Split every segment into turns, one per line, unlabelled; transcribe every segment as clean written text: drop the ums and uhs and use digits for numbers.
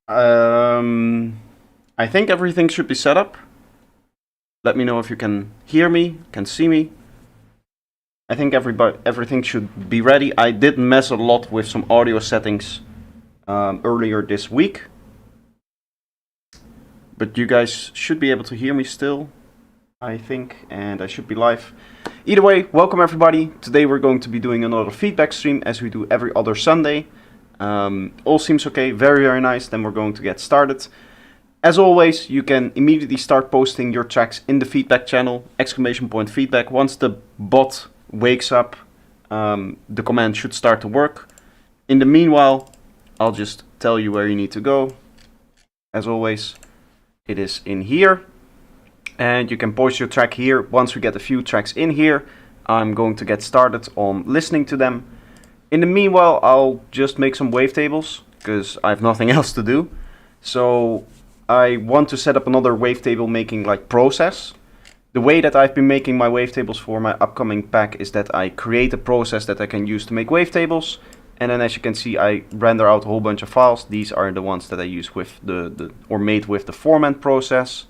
I think everything should be set up. Let me know if you can hear me, can see me. I think everything should be ready. I did mess a lot with some audio settings earlier this week, but you guys should be able to hear me still, I think, and I should be live. Either way, welcome everybody. Today we're going to be doing another feedback stream as we do every other Sunday. All seems okay, very nice. Then we're going to get started. As always, you can immediately start posting your tracks in the feedback channel, !feedback. Once the bot wakes up, the command should start to work. In the meanwhile, I'll just tell you where you need to go. As always, it is in here. And you can post your track here. Once we get a few tracks in here, I'm going to get started on listening to them. In the meanwhile, I'll just make some wavetables, because I have nothing else to do. So I want to set up another wavetable making process. The way that I've been making my wavetables for my upcoming pack is that I create a process that I can use to make wavetables. And then as you can see, I render out a whole bunch of files. These are the ones that I use with made with the format process.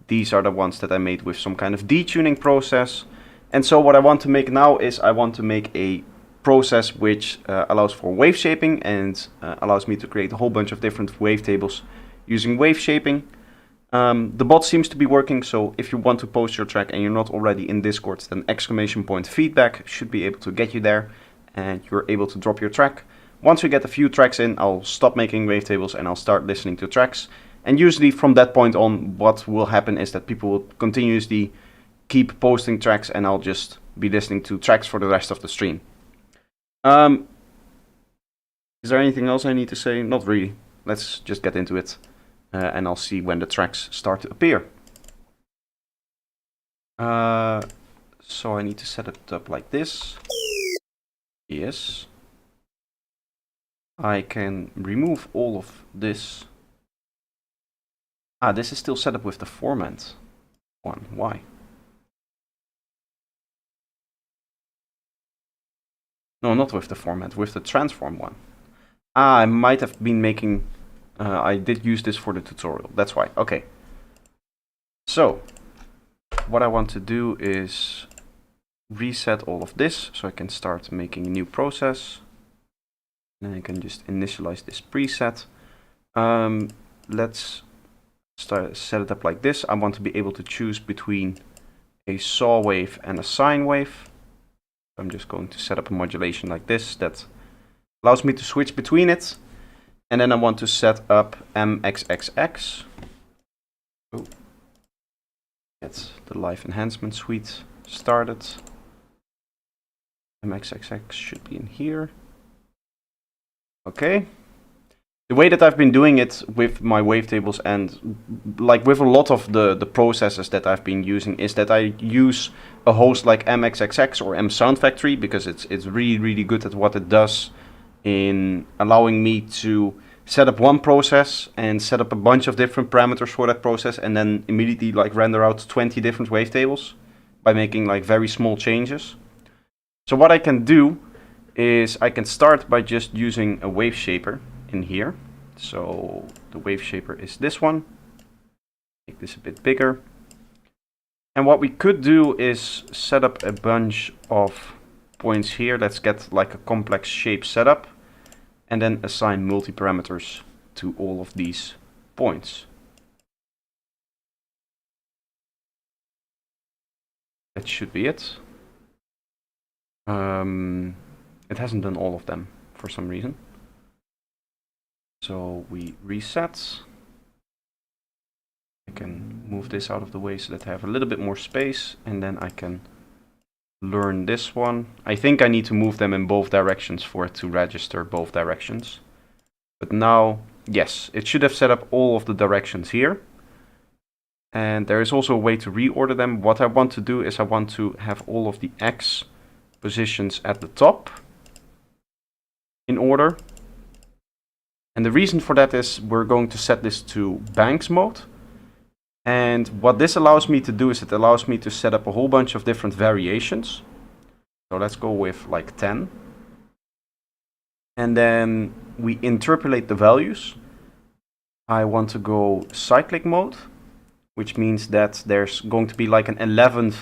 These are the ones that I made with some kind of detuning process. And so what I want to make now is I want to make a process which allows for wave shaping and allows me to create a whole bunch of different wavetables using wave shaping. The bot seems to be working, so if you want to post your track and you're not already in Discord, then !feedback should be able to get you there and you're able to drop your track. Once we get a few tracks in, I'll stop making wavetables and I'll start listening to tracks. And usually from that point on, what will happen is that people will continuously keep posting tracks and I'll just be listening to tracks for the rest of the stream. Is there anything else I need to say? Not really. Let's just get into it. And I'll see when the tracks start to appear. So I need to set it up like this. Yes. I can remove all of this. This is still set up with the format one. Why? No, not with the format, with the transform one. I might have been making... I did use this for the tutorial, that's why. Okay. So, what I want to do is reset all of this so I can start making a new process. And I can just initialize this preset. Let's set it up like this. I want to be able to choose between a saw wave and a sine wave. I'm just going to set up a modulation like this that allows me to switch between it. And then I want to set up MXXX. Oh. Get the live enhancement suite started. MXXX should be in here. Okay. The way that I've been doing it with my wavetables and with a lot of the processes that I've been using is that I use a host like MXXX or M Sound Factory because it's really good at what it does in allowing me to set up one process and set up a bunch of different parameters for that process and then immediately render out 20 different wavetables by making very small changes. So what I can do is I can start by just using a wave shaper in here. So the wave shaper is this one. Make this a bit bigger. And what we could do is set up a bunch of points here. Let's get a complex shape setup and then assign multi-parameters to all of these points. That should be it. It hasn't done all of them for some reason. So we reset. I can move this out of the way so that I have a little bit more space, and then I can learn this one. I think I need to move them in both directions for it to register both directions. But now, yes, it should have set up all of the directions here. And there is also a way to reorder them. What I want to do is I want to have all of the X positions at the top in order. And the reason for that is we're going to set this to Banks mode. And what this allows me to do is it allows me to set up a whole bunch of different variations. So let's go with 10. And then we interpolate the values. I want to go cyclic mode, which means that there's going to be like an 11th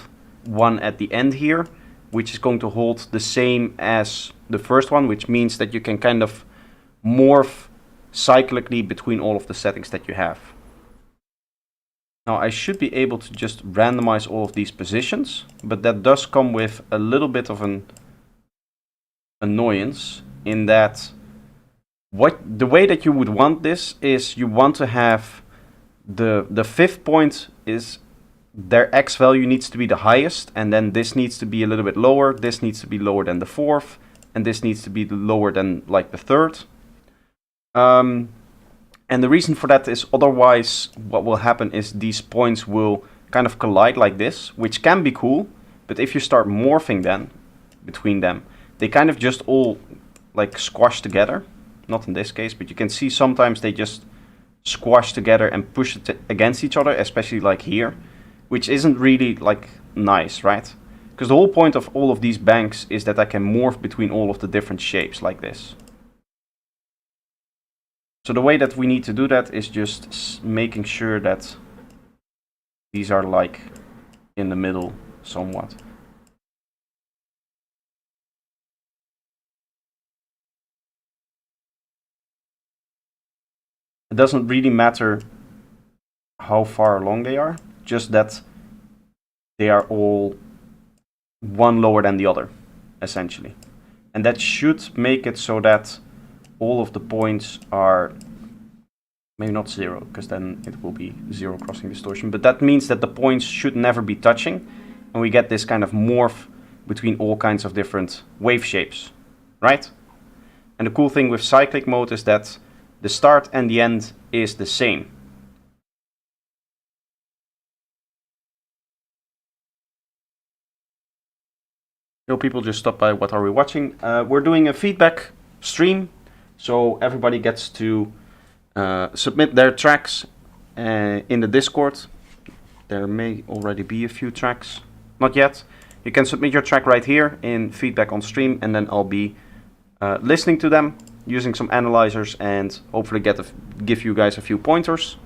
one at the end here, which is going to hold the same as the first one, which means that you can kind of morph cyclically between all of the settings that you have. Now I should be able to just randomize all of these positions, but that does come with a little bit of an annoyance in that the way that you would want this is you want to have the fifth point is their x value needs to be the highest, and then this needs to be a little bit lower, this needs to be lower than the fourth, and this needs to be lower than like the third. And the reason for that is otherwise what will happen is these points will kind of collide like this, which can be cool, but if you start morphing then between them, they kind of just all like squash together. Not in this case, but you can see sometimes they just squash together and push it against each other, especially like here, which isn't really like nice, right? Because the whole point of all of these banks is that I can morph between all of the different shapes like this. So the way that we need to do that is just making sure that these are like in the middle somewhat. It doesn't really matter how far along they are, just that they are all one lower than the other, essentially. And that should make it so that all of the points are, maybe not zero, because then it will be zero crossing distortion, but that means that the points should never be touching, and we get this kind of morph between all kinds of different wave shapes, right? And the cool thing with cyclic mode is that the start and the end is the same. Yo, people just stop by, what are we watching? We're doing a feedback stream, so everybody gets to submit their tracks in the Discord. There may already be a few tracks, not yet. You can submit your track right here in feedback on stream, and then I'll be listening to them, using some analyzers, and hopefully give you guys a few pointers.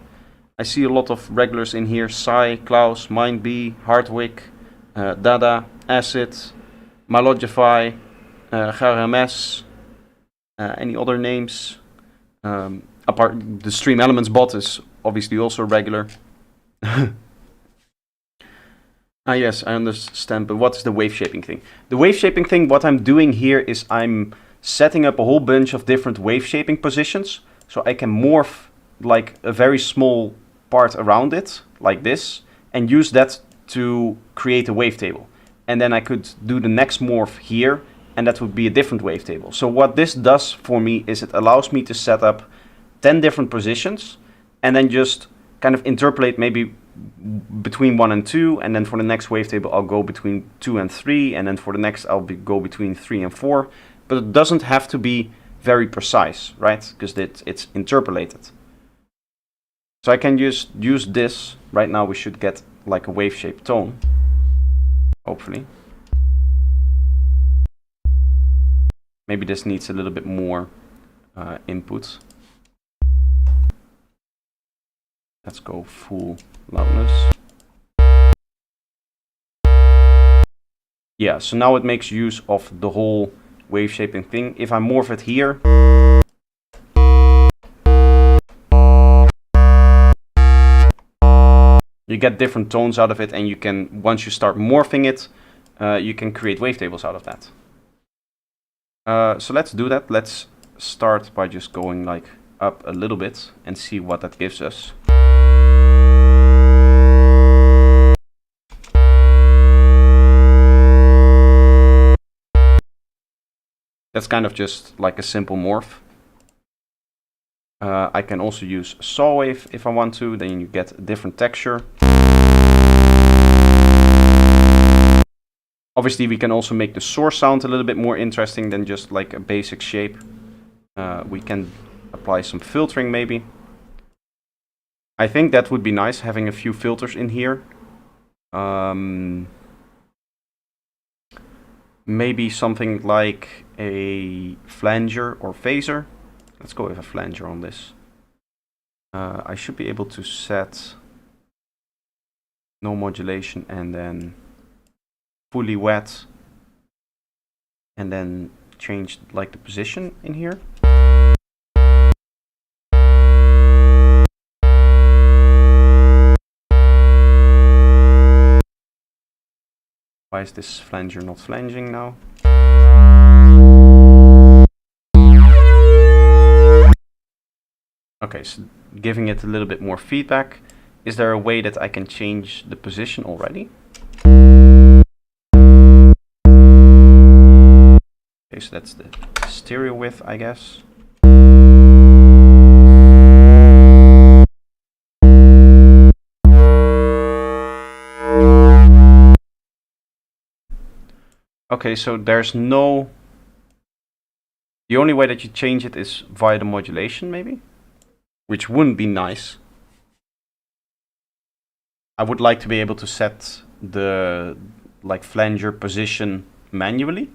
I see a lot of regulars in here: Sai, Klaus, MindB, Hardwick, Dada, Acid, Malogify, GRMS, any other names. Apart, the Stream Elements bot is obviously also regular. Yes, I understand, but what is the wave shaping thing? The wave shaping thing, what I'm doing here is I'm setting up a whole bunch of different wave shaping positions, so I can morph like a very small part around it, like this, and use that to create a wavetable. And then I could do the next morph here, and that would be a different wavetable. So what this does for me is it allows me to set up 10 different positions, and then just kind of interpolate maybe between 1 and 2, and then for the next wavetable I'll go between 2 and 3, and then for the next I'll go between 3 and 4. But it doesn't have to be very precise, right? Because it's interpolated. So I can just use this. Right now we should get like a wave shape tone, hopefully. Maybe this needs a little bit more input. Let's go full loudness. Yeah, so now it makes use of the whole wave shaping thing. If I morph it here, you get different tones out of it, and you can, once you start morphing it, you can create wavetables out of that. So let's do that. Let's start by just going like up a little bit and see what that gives us. That's kind of just like a simple morph. I can also use saw wave if I want to, then you get a different texture. Obviously we can also make the source sound a little bit more interesting than just like a basic shape. We can apply some filtering maybe. I think that would be nice, having a few filters in here. Maybe something like a flanger or phaser. Let's go with a flanger on this. I should be able to set no modulation and then fully wet, and then change like the position in here. Why is this flanger not flanging now? Okay, so giving it a little bit more feedback. Is there a way that I can change the position already? Okay, so that's the stereo width, I guess. Okay, so there's no... The only way that you change it is via the modulation, maybe? Which wouldn't be nice. I would like to be able to set the like flanger position manually.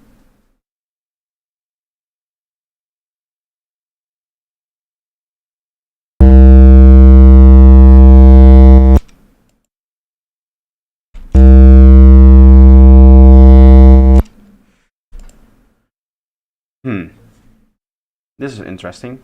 This is interesting.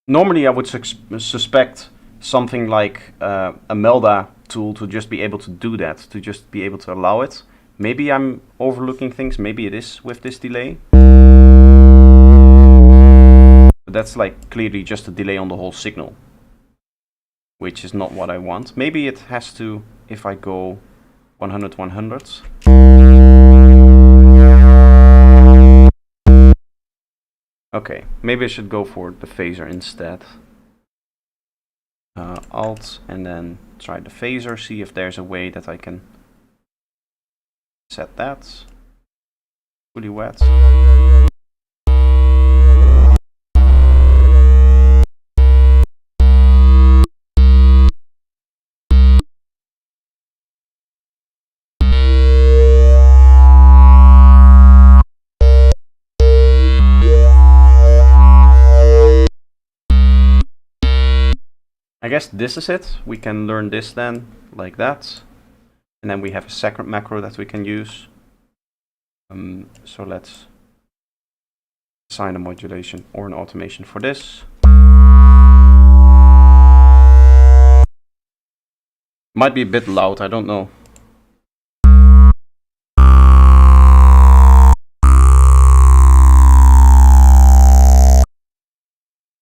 Normally I would suspect something like a Melda tool to just be able to do that, to just be able to allow it. Maybe I'm overlooking things, maybe it is with this delay. But that's like clearly just a delay on the whole signal, which is not what I want. Maybe it has to, if I go 100, 100. Okay, maybe I should go for the phaser instead. Alt and then try the phaser, see if there's a way that I can set that. Fully wet. I guess this is it. We can learn this then, like that. And then we have a second macro that we can use. So let's assign a modulation or an automation for this. Might be a bit loud, I don't know.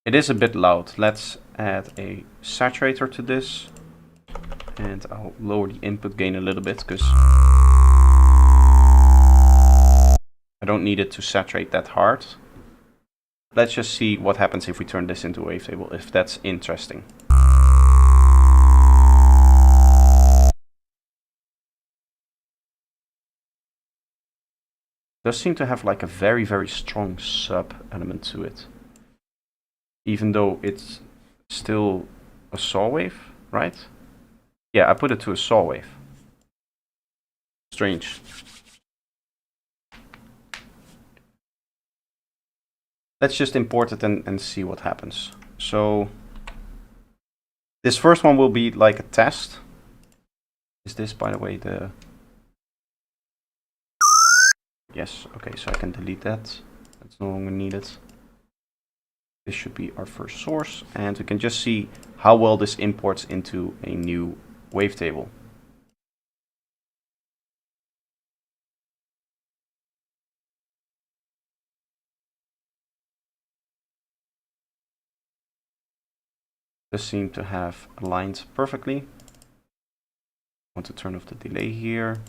It is a bit loud. Let's add a saturator to this. And I'll lower the input gain a little bit because I don't need it to saturate that hard. Let's just see what happens if we turn this into a wavetable, if that's interesting. It does seem to have like a very, very strong sub element to it. Even though it's still a saw wave, right? Yeah, I put it to a saw wave. Strange. Let's just import it and see what happens. So this first one will be like a test. Is this, by the way, the... Yes, okay, so I can delete that. That's no longer needed. This should be our first source, and we can just see how well this imports into a new wavetable. This seems to have aligned perfectly. I want to turn off the delay here.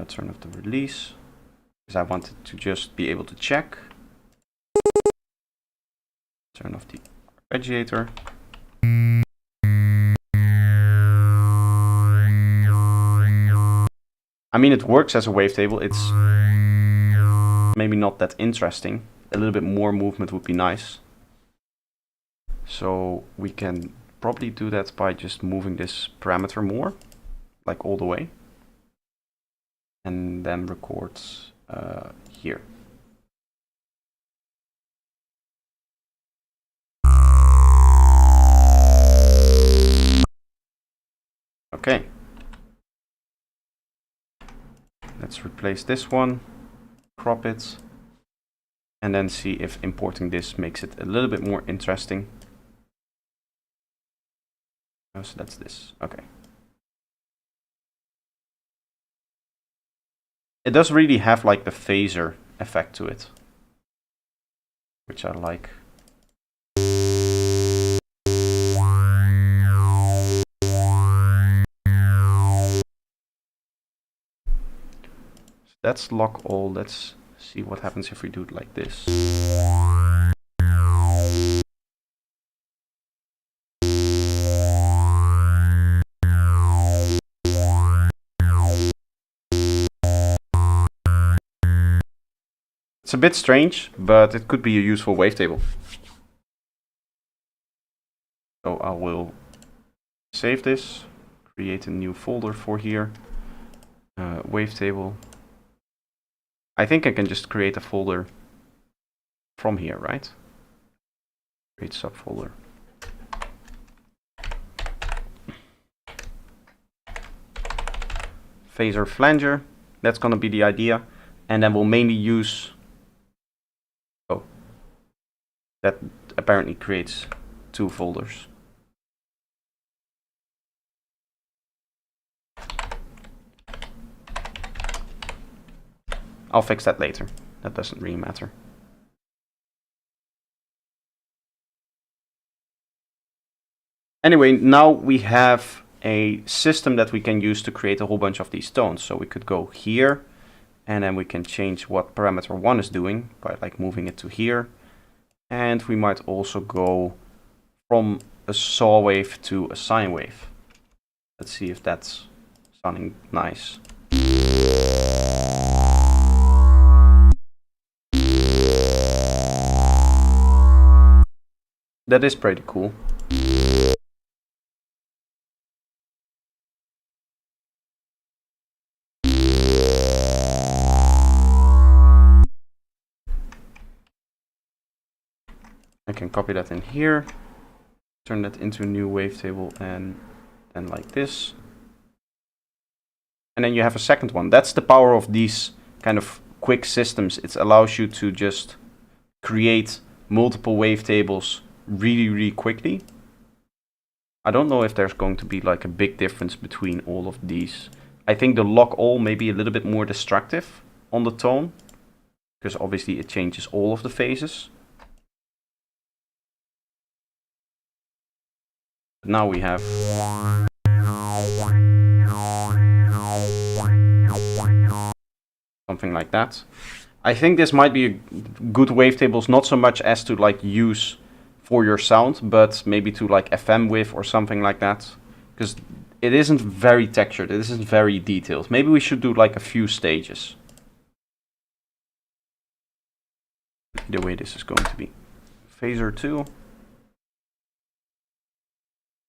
Turn off the release, because I want it to just be able to check. Turn off the arpeggiator. I mean, it works as a wavetable. It's maybe not that interesting. A little bit more movement would be nice. So we can probably do that by just moving this parameter more, like all the way. And then record here. Okay. Let's replace this one, crop it, and then see if importing this makes it a little bit more interesting. Oh, so that's this. Okay. It does really have like the phaser effect to it, which I like. So that's lock all. Let's see what happens if we do it like this. It's a bit strange, but it could be a useful wavetable. So I will save this, create a new folder for here, wavetable. I think I can just create a folder from here, right? Create subfolder. Phaser flanger, that's gonna be the idea. And then we'll mainly use, oh, that apparently creates two folders. I'll fix that later. That doesn't really matter. Anyway, now we have a system that we can use to create a whole bunch of these tones. So we could go here, and then we can change what parameter 1 is doing by like moving it to here. And we might also go from a saw wave to a sine wave. Let's see if that's sounding nice. That is pretty cool. I can copy that in here, turn that into a new wavetable, and then like this. And then you have a second one. That's the power of these kind of quick systems. It allows you to just create multiple wavetables really quickly. I don't know if there's going to be like a big difference between all of these. I think the lock all may be a little bit more destructive on the tone, because obviously it changes all of the phases. But now we have something like that. I think this might be a good wavetables, not so much as to like use for your sound, but maybe to like FM with or something like that, because it isn't very textured, it isn't very detailed. Maybe we should do like a few stages. The way this is going to be. Phaser 2.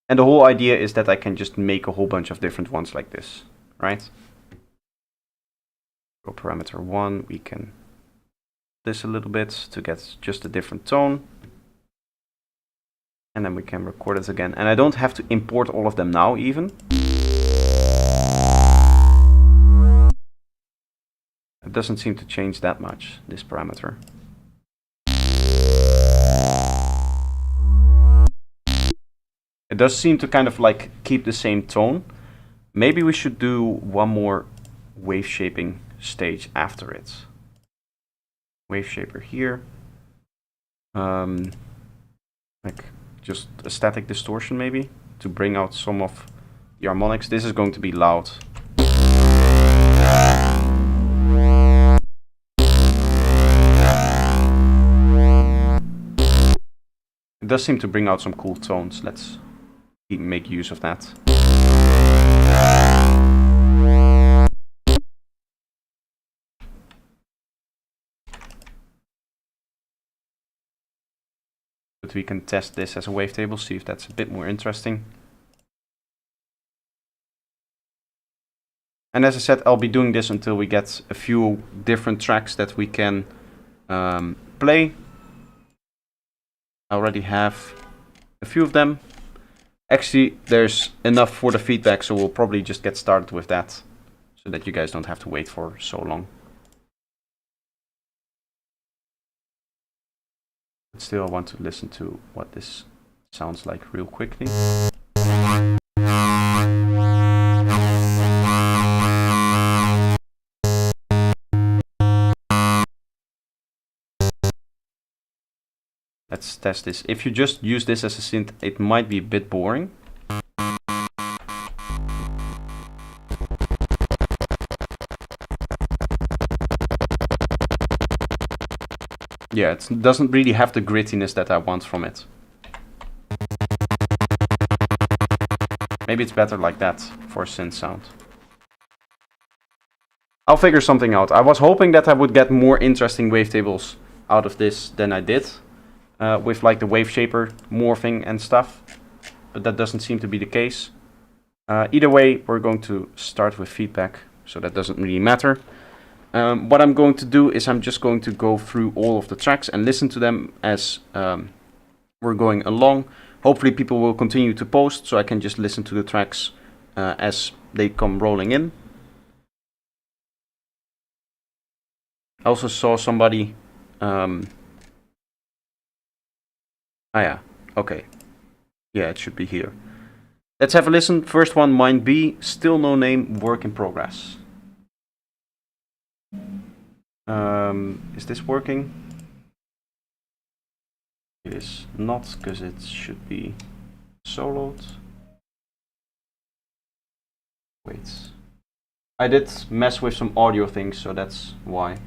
And the whole idea is that I can just make a whole bunch of different ones like this, right? Go parameter 1, we can this a little bit to get just a different tone. And then we can record it again. And I don't have to import all of them now even. It doesn't seem to change that much, this parameter. It does seem to kind of like keep the same tone. Maybe we should do one more wave shaping stage after it. Wave shaper here. Like just a static distortion maybe to bring out some of the harmonics. This is going to be loud. It does seem to bring out some cool tones. Let's make use of that. But we can test this as a wavetable, see if that's a bit more interesting. And as I said, I'll be doing this until we get a few different tracks that we can play. I already have a few of them. Actually, there's enough for the feedback, so we'll probably just get started with that so that you guys don't have to wait for so long. But still, I want to listen to what this sounds like real quickly. Let's test this. If you just use this as a synth, it might be a bit boring. Yeah, it doesn't really have the grittiness that I want from it. Maybe it's better like that for a synth sound. I'll figure something out. I was hoping that I would get more interesting wavetables out of this than I did. With like the wave shaper morphing and stuff. But that doesn't seem to be the case. Either way, we're going to start with feedback. So that doesn't really matter. What I'm going to do is I'm just going to go through all of the tracks and listen to them as we're going along. Hopefully people will continue to post so I can just listen to the tracks as they come rolling in. I also saw somebody... yeah, okay. Yeah, it should be here. Let's have a listen. First one, Mind B, Still No Name, Work in Progress. Is this working? It is not, because it should be soloed. Wait. I did mess with some audio things, so that's why.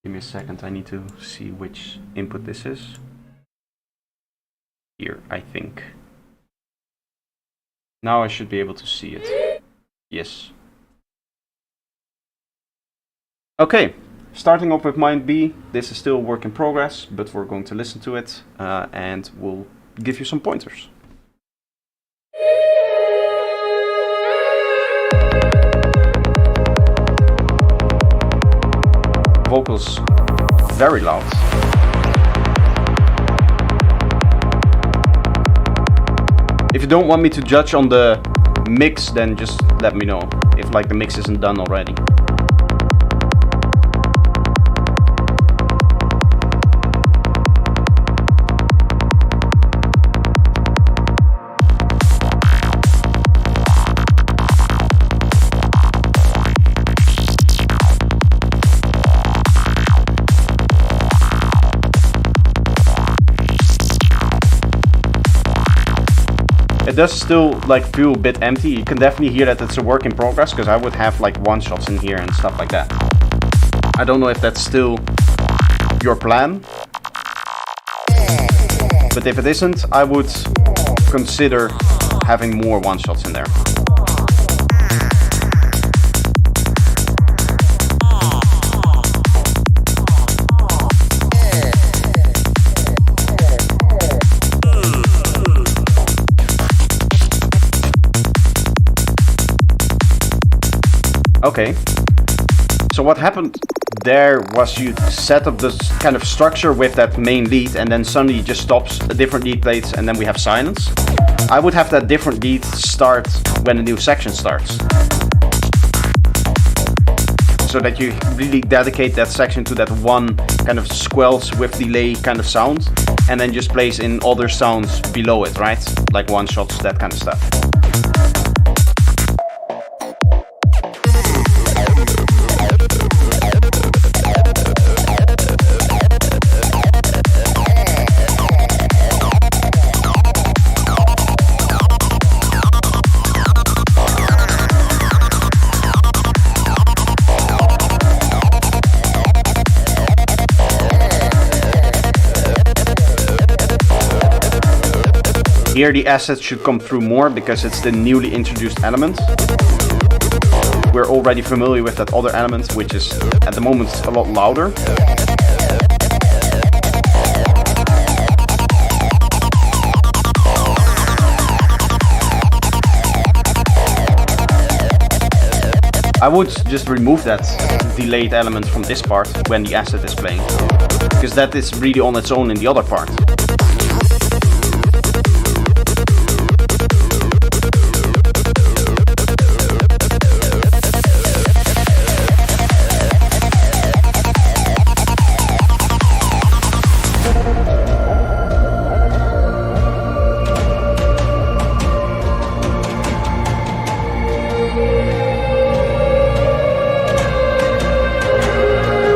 Give me a second, I need to see which input this is. Here, I think. Now I should be able to see it. Yes. Okay, starting off with Mind B. This is still a work in progress, but we're going to listen to it and we'll give you some pointers. Vocals very loud. If you don't want me to judge on the mix, then just let me know if like the mix isn't done already. It does still like feel a bit empty. You can definitely hear that it's a work in progress, because I would have like one shots in here and stuff like that. I don't know if that's still your plan, but if it isn't, I would consider having more one shots in there. Okay, so what happened there was you set up this kind of structure with that main lead, and then suddenly it just stops, a different lead plays, and then we have silence. I would have that different lead start when a new section starts, so that you really dedicate that section to that one kind of squelch with delay kind of sound, and then just plays in other sounds below it, right? Like one shots, that kind of stuff. Here the assets should come through more because it's the newly introduced element. We're already familiar with that other element, which is at the moment a lot louder. I would just remove that delayed element from this part when the asset is playing, because that is really on its own in the other part.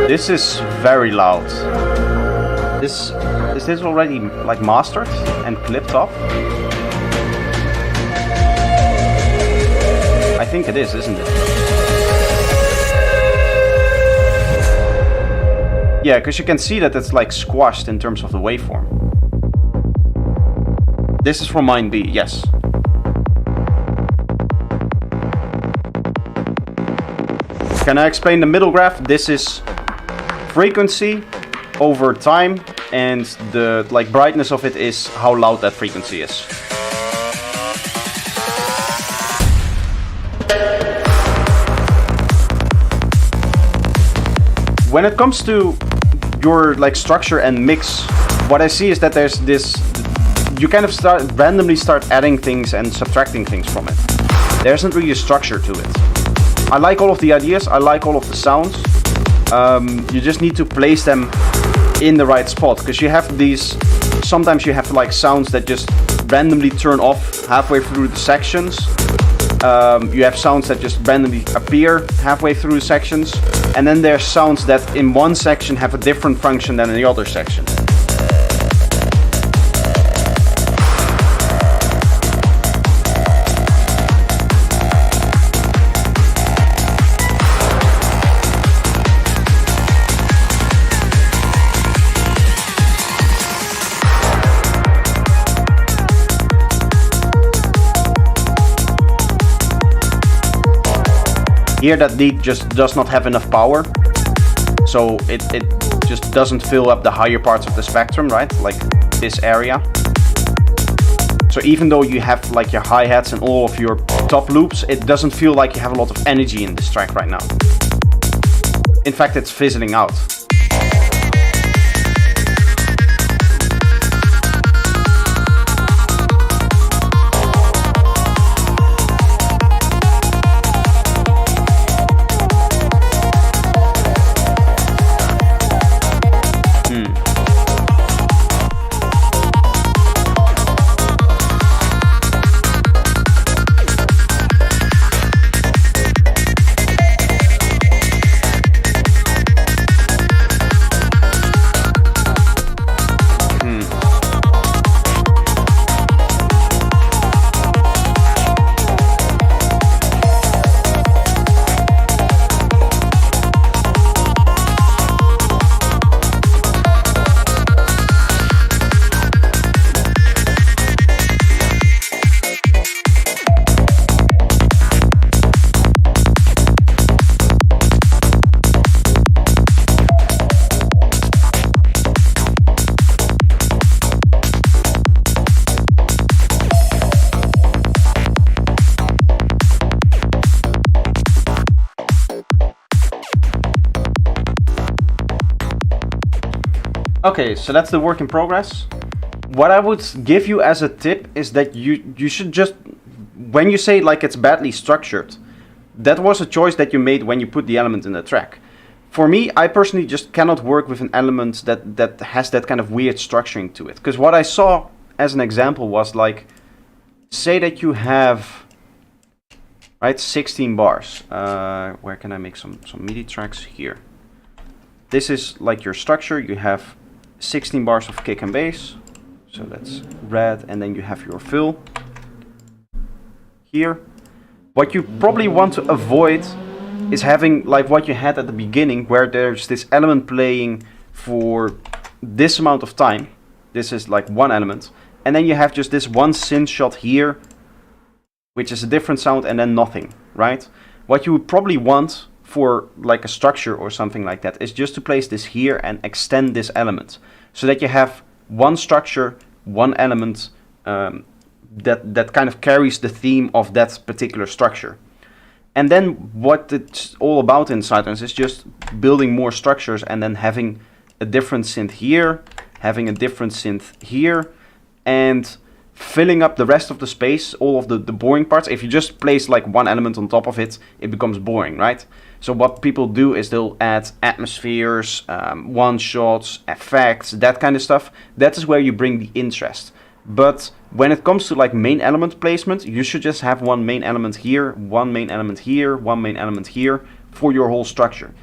This is very loud. Is this already like mastered and clipped off? I think it is, isn't it? Yeah, because you can see that it's like squashed in terms of the waveform. This is from mine B, yes. Can I explain the middle graph? This is frequency over time, and the like brightness of it is how loud that frequency is. When it comes to your like structure and mix, what I see is that there's this, you kind of randomly start adding things and subtracting things from it. There isn't really a structure to it. I like all of the ideas, I like all of the sounds. You just need to place them in the right spot, because you have these, sometimes you have like sounds that just randomly turn off halfway through the sections. You have sounds that just randomly appear halfway through the sections, and then there's sounds that in one section have a different function than in the other section. Here that lead just does not have enough power, so it just doesn't fill up the higher parts of the spectrum, right? Like this area. So even though you have like your hi-hats and all of your top loops, it doesn't feel like you have a lot of energy in this track right now. In fact, it's fizzling out. Okay, so that's the work in progress. What I would give you as a tip is that you should just, when you say like it's badly structured, that was a choice that you made when you put the element in the track. For me, I personally just cannot work with an element that has that kind of weird structuring to it. Because what I saw as an example was like, say that you have, right, 16 bars. Where can I make some MIDI tracks? Here. This is like your structure. You have 16 bars of kick and bass. So that's red, and then you have your fill here. What you probably want to avoid is having like what you had at the beginning, where there's this element playing for this amount of time. This is like one element, and then you have just this one synth shot here, which is a different sound, and then nothing, right? What you would probably want for like a structure or something like that is just to place this here and extend this element, so that you have one structure, one element that kind of carries the theme of that particular structure. And then what it's all about in Psytrance is just building more structures and then having a different synth here, having a different synth here, and filling up the rest of the space, all of the boring parts. If you just place like one element on top of it, it becomes boring, right? So what people do is they'll add atmospheres, one-shots, effects, that kind of stuff. That is where you bring the interest. But when it comes to like main element placement, you should just have one main element here, one main element here, one main element here for your whole structure.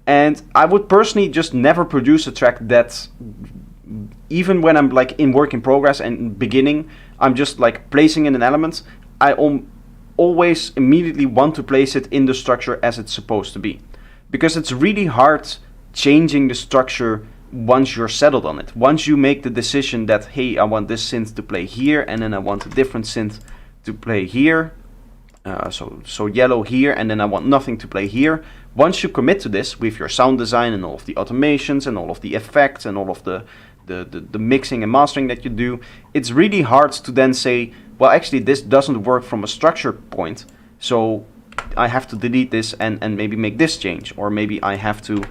And I would personally just never produce a track that, even when I'm like in work in progress and beginning, I'm just like placing in an element, I always immediately want to place it in the structure as it's supposed to be. Because it's really hard changing the structure once you're settled on it. Once you make the decision that, hey, I want this synth to play here, and then I want a different synth to play here, so yellow here, and then I want nothing to play here. Once you commit to this with your sound design and all of the automations and all of the effects and all of the mixing and mastering that you do, it's really hard to then say, well, actually this doesn't work from a structure point, so I have to delete this and maybe make this change, or maybe I have to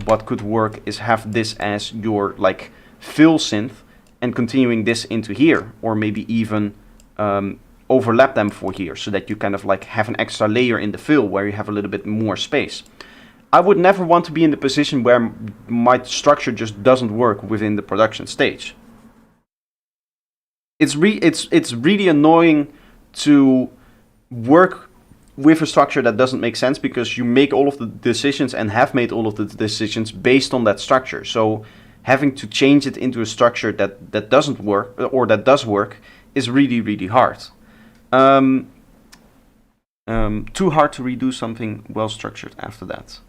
what could work is have this as your like fill synth and continuing this into here, or maybe even overlap them for here, so that you kind of like have an extra layer in the fill where you have a little bit more space. I would never want to be in the position where my structure just doesn't work within the production stage. It's really annoying to work with a structure that doesn't make sense, because you make all of the decisions and have made all of the decisions based on that structure. So having to change it into a structure that doesn't work, or that does work, is really, really hard. Too hard to redo something well structured after that.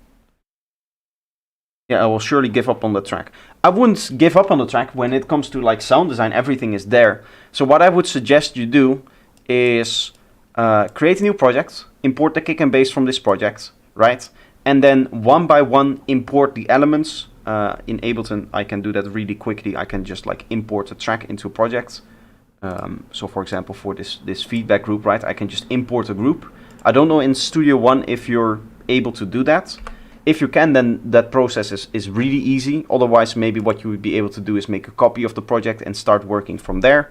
Yeah, I will surely give up on the track. I wouldn't give up on the track when it comes to like sound design. Everything is there. So what I would suggest you do is create a new project, import the kick and bass from this project, right? And then one by one import the elements. In Ableton, I can do that really quickly. I can just like import a track into a project. So for example, for this feedback group, right, I can just import a group. I don't know in Studio One if you're able to do that. If you can, then that process is really easy. Otherwise, maybe what you would be able to do is make a copy of the project and start working from there.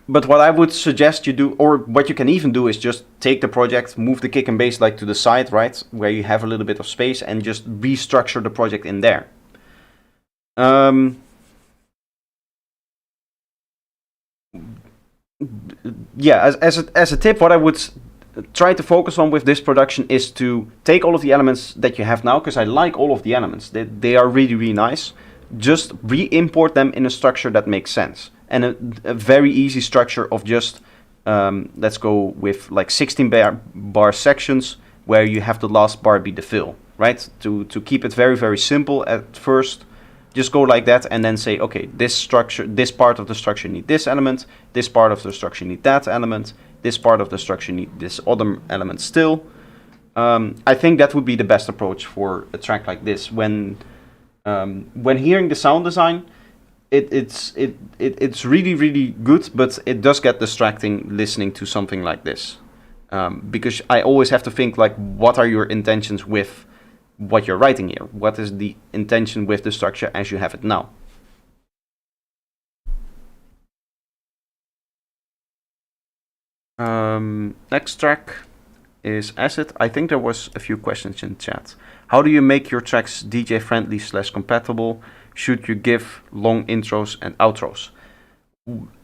But what I would suggest you do, or what you can even do, is just take the project, move the kick and bass like to the side, right, where you have a little bit of space, and just restructure the project in there. Yeah, as a tip, what I would try to focus on with this production is to take all of the elements that you have now, because I like all of the elements. They are really, really nice. Just re-import them in a structure that makes sense. And a very easy structure of just, let's go with like 16 bar sections, where you have the last bar be the fill, right? To keep it very, very simple at first, just go like that, and then say, okay, this part of the structure need this element, this part of the structure need that element, this part of the structure need this other element still. I think that would be the best approach for a track like this. When hearing the sound design, it's really, really good, but it does get distracting listening to something like this, because I always have to think like, what are your intentions with what you're writing here? What is the intention with the structure as you have it now? Next track is Acid. I think there was a few questions in chat. How do you make your tracks DJ friendly / compatible? Should you give long intros and outros?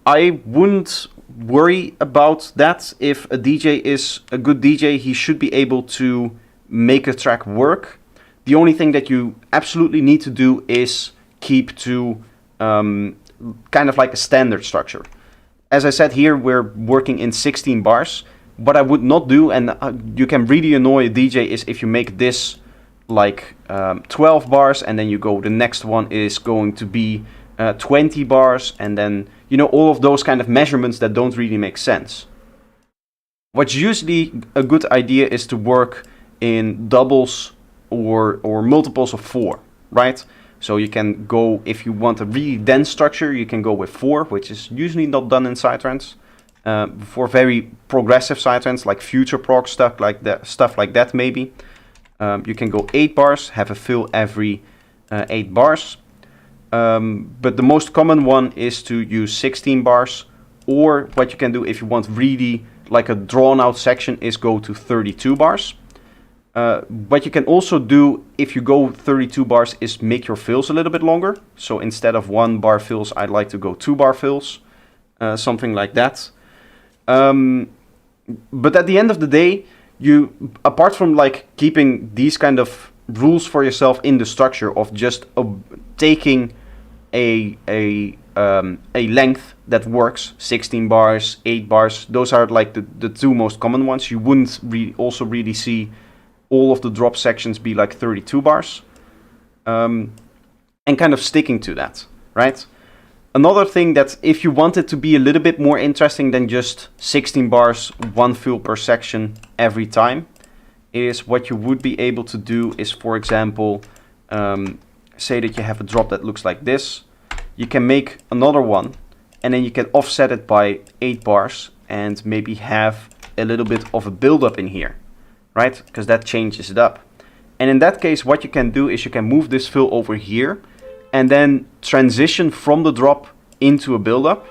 I wouldn't worry about that. If a DJ is a good DJ, he should be able to make a track work. The only thing that you absolutely need to do is keep to kind of like a standard structure. As I said, here we're working in 16 bars. What I would not do, and you can really annoy a DJ, is if you make this like 12 bars, and then you go, the next one is going to be 20 bars, and then, you know, all of those kind of measurements that don't really make sense. What's usually a good idea is to work in doubles or multiples of 4, right? So you can go, if you want a really dense structure, you can go with 4, which is usually not done in Psytrance. For very progressive sidetracks like future prog stuff like that maybe, you can go 8 bars, have a fill every 8 bars. But the most common one is to use 16 bars, or what you can do if you want really like a drawn out section is go to 32 bars. What you can also do if you go 32 bars is make your fills a little bit longer. So instead of 1 bar fills, I'd like to go 2 bar fills, something like that. But at the end of the day, you, apart from like keeping these kind of rules for yourself in the structure of just taking a length that works, 16 bars, 8 bars, those are like the 2 most common ones. You wouldn't also really see all of the drop sections be like 32 bars, and kind of sticking to that, right? Another thing that if you want it to be a little bit more interesting than just 16 bars, 1 fill per section every time, is what you would be able to do is, for example, say that you have a drop that looks like this. You can make another one, and then you can offset it by 8 bars and maybe have a little bit of a build-up in here, right? Because that changes it up. And in that case, what you can do is you can move this fill over here and then transition from the drop into a build-up.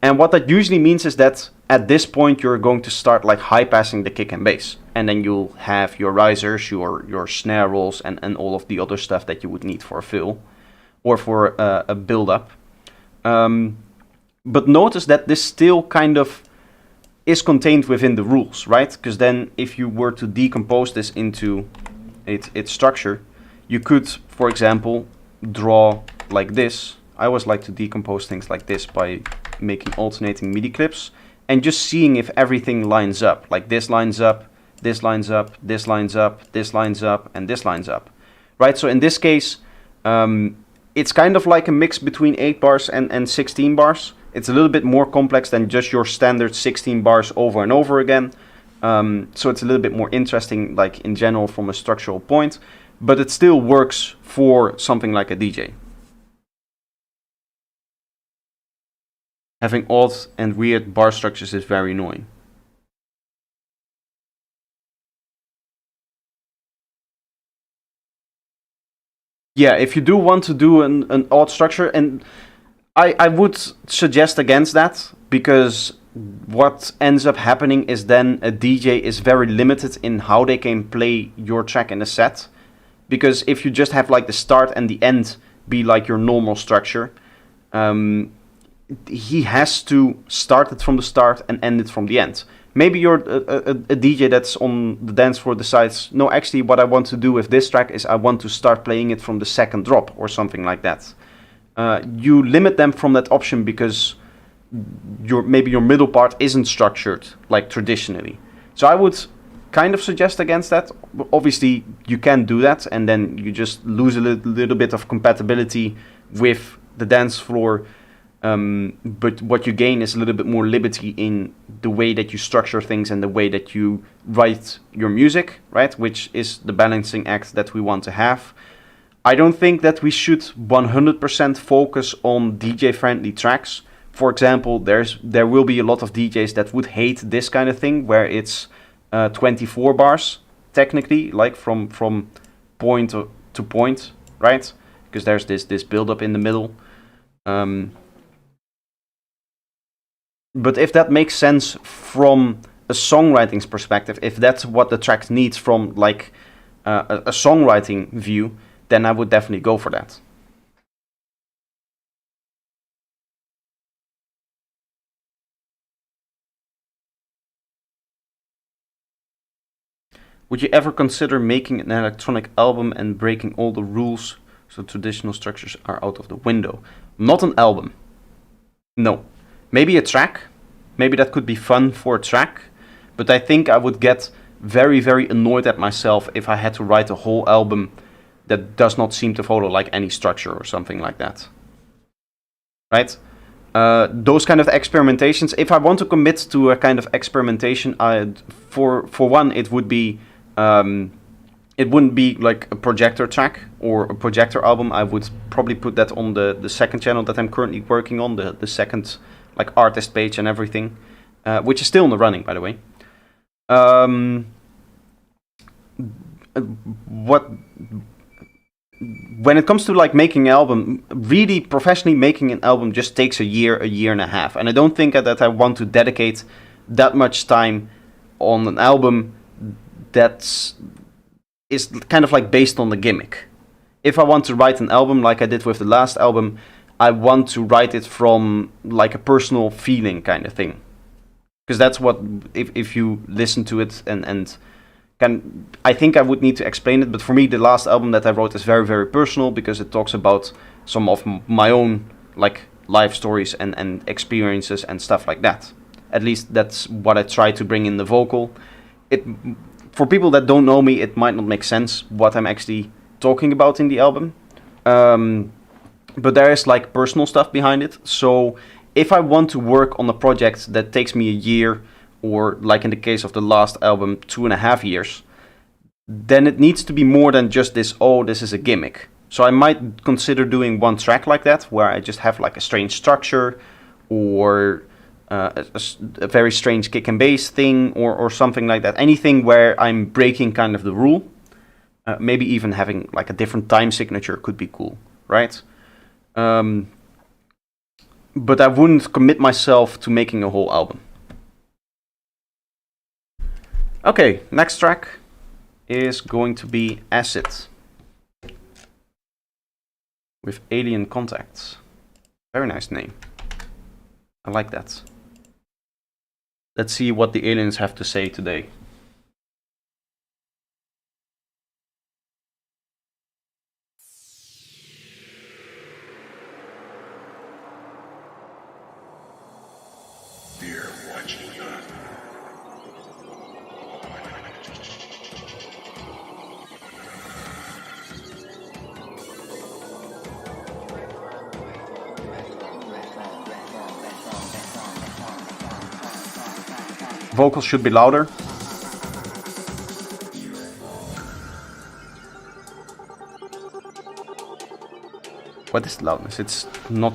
And what that usually means is that at this point you're going to start like high passing the kick and bass, and then you'll have your risers, your snare rolls, and all of the other stuff that you would need for a fill or for a build-up. But notice that this still kind of is contained within the rules, right? Because then if you were to decompose this into its structure, you could, for example, draw like this. I always like to decompose things like this by making alternating MIDI clips and just seeing if everything lines up. Like this lines up, this lines up, this lines up, this lines up, and this lines up, right? So in this case, it's kind of like a mix between 8 bars and 16 bars. It's a little bit more complex than just your standard 16 bars over and over again. So it's a little bit more interesting, like in general from a structural point, but it still works for something like a DJ. Having odd and weird bar structures is very annoying. Yeah, if you do want to do an odd structure, and I would suggest against that, because what ends up happening is then a DJ is very limited in how they can play your track in a set. Because if you just have like the start and the end be like your normal structure, he has to start it from the start and end it from the end. Maybe you're a DJ that's on the dance floor decides, no, actually what I want to do with this track is I want to start playing it from the second drop or something like that. You limit them from that option because maybe your middle part isn't structured like traditionally. So I would kind of suggest against that. Obviously you can do that and then you just lose a little bit of compatibility with the dance floor. But what you gain is a little bit more liberty in the way that you structure things and the way that you write your music, right? Which is the balancing act that we want to have. I don't think that we should 100% focus on DJ-friendly tracks. For example, there will be a lot of DJs that would hate this kind of thing, where it's 24 bars, technically, like from point to point, right? Because there's this build-up in the middle. But if that makes sense from a songwriting's perspective, if that's what the track needs from like a songwriting view, then I would definitely go for that. Would you ever consider making an electronic album and breaking all the rules so traditional structures are out of the window? Not an album. No. Maybe a track. Maybe that could be fun for a track. But I think I would get very, very annoyed at myself if I had to write a whole album that does not seem to follow like any structure or something like that. Right? Those kind of experimentations, if I want to commit to a kind of experimentation, for one, it would be it wouldn't be like a projector track or a projector album. I would probably put that on the second channel that I'm currently working on, the second like artist page and everything. which is still in the running, by the way. What when it comes to like making an album, really professionally making an album just takes a year and a half, and I don't think that I want to dedicate that much time on an album that is kind of like based on the gimmick. If I want to write an album like I did with the last album, I want to write it from like a personal feeling kind of thing, because that's what, if you listen to it and I think I would need to explain it, but for me the last album that I wrote is very, very personal, because it talks about some of my own like life stories and experiences and stuff like that. At least that's what I try to bring in the vocal. For people that don't know me, it might not make sense what I'm actually talking about in the album, but there is like personal stuff behind it. So if I want to work on a project that takes me a year, or like in the case of the last album, 2.5 years, then it needs to be more than just this, oh, this is a gimmick. So I might consider doing one track like that, where I just have like a strange structure, or a very strange kick and bass thing, or something like that. Anything where I'm breaking kind of the rule. Maybe even having like a different time signature could be cool, right? But I wouldn't commit myself to making a whole album. Okay, next track is going to be Acid with Alien Contacts. Very nice name. I like that. Let's see what the aliens have to say today. Vocals should be louder. What is the loudness? It's not...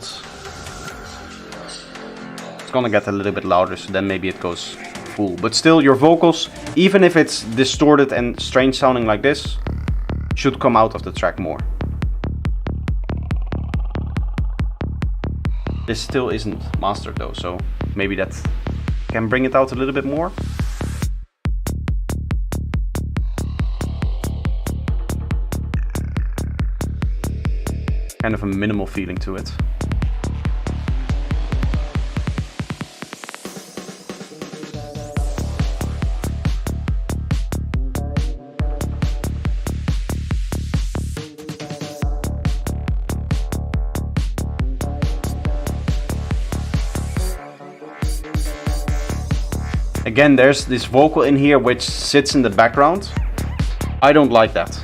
It's gonna get a little bit louder, so then maybe it goes full. But still, your vocals, even if it's distorted and strange sounding like this, should come out of the track more. This still isn't mastered though, so maybe that can bring it out a little bit more. Kind of a minimal feeling to it. Again, there's this vocal in here which sits in the background. I don't like that.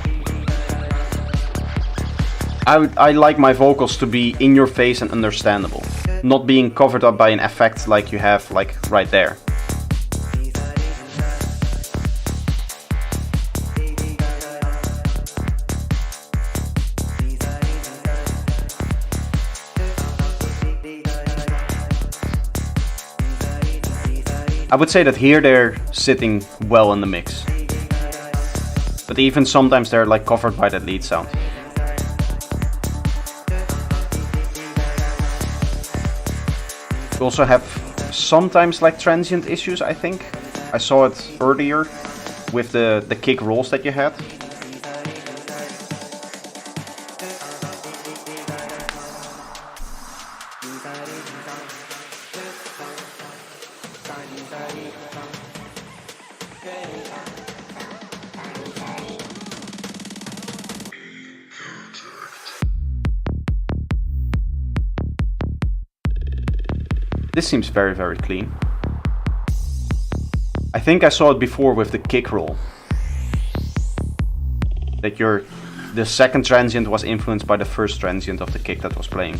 I like my vocals to be in your face and understandable, not being covered up by an effect like you have like right there. I would say that here they're sitting well in the mix. But even sometimes they're like covered by that lead sound. You also have sometimes like transient issues, I think. I saw it earlier with the kick rolls that you had. This seems very, very clean. I think I saw it before with the kick roll. That the second transient was influenced by the first transient of the kick that was playing.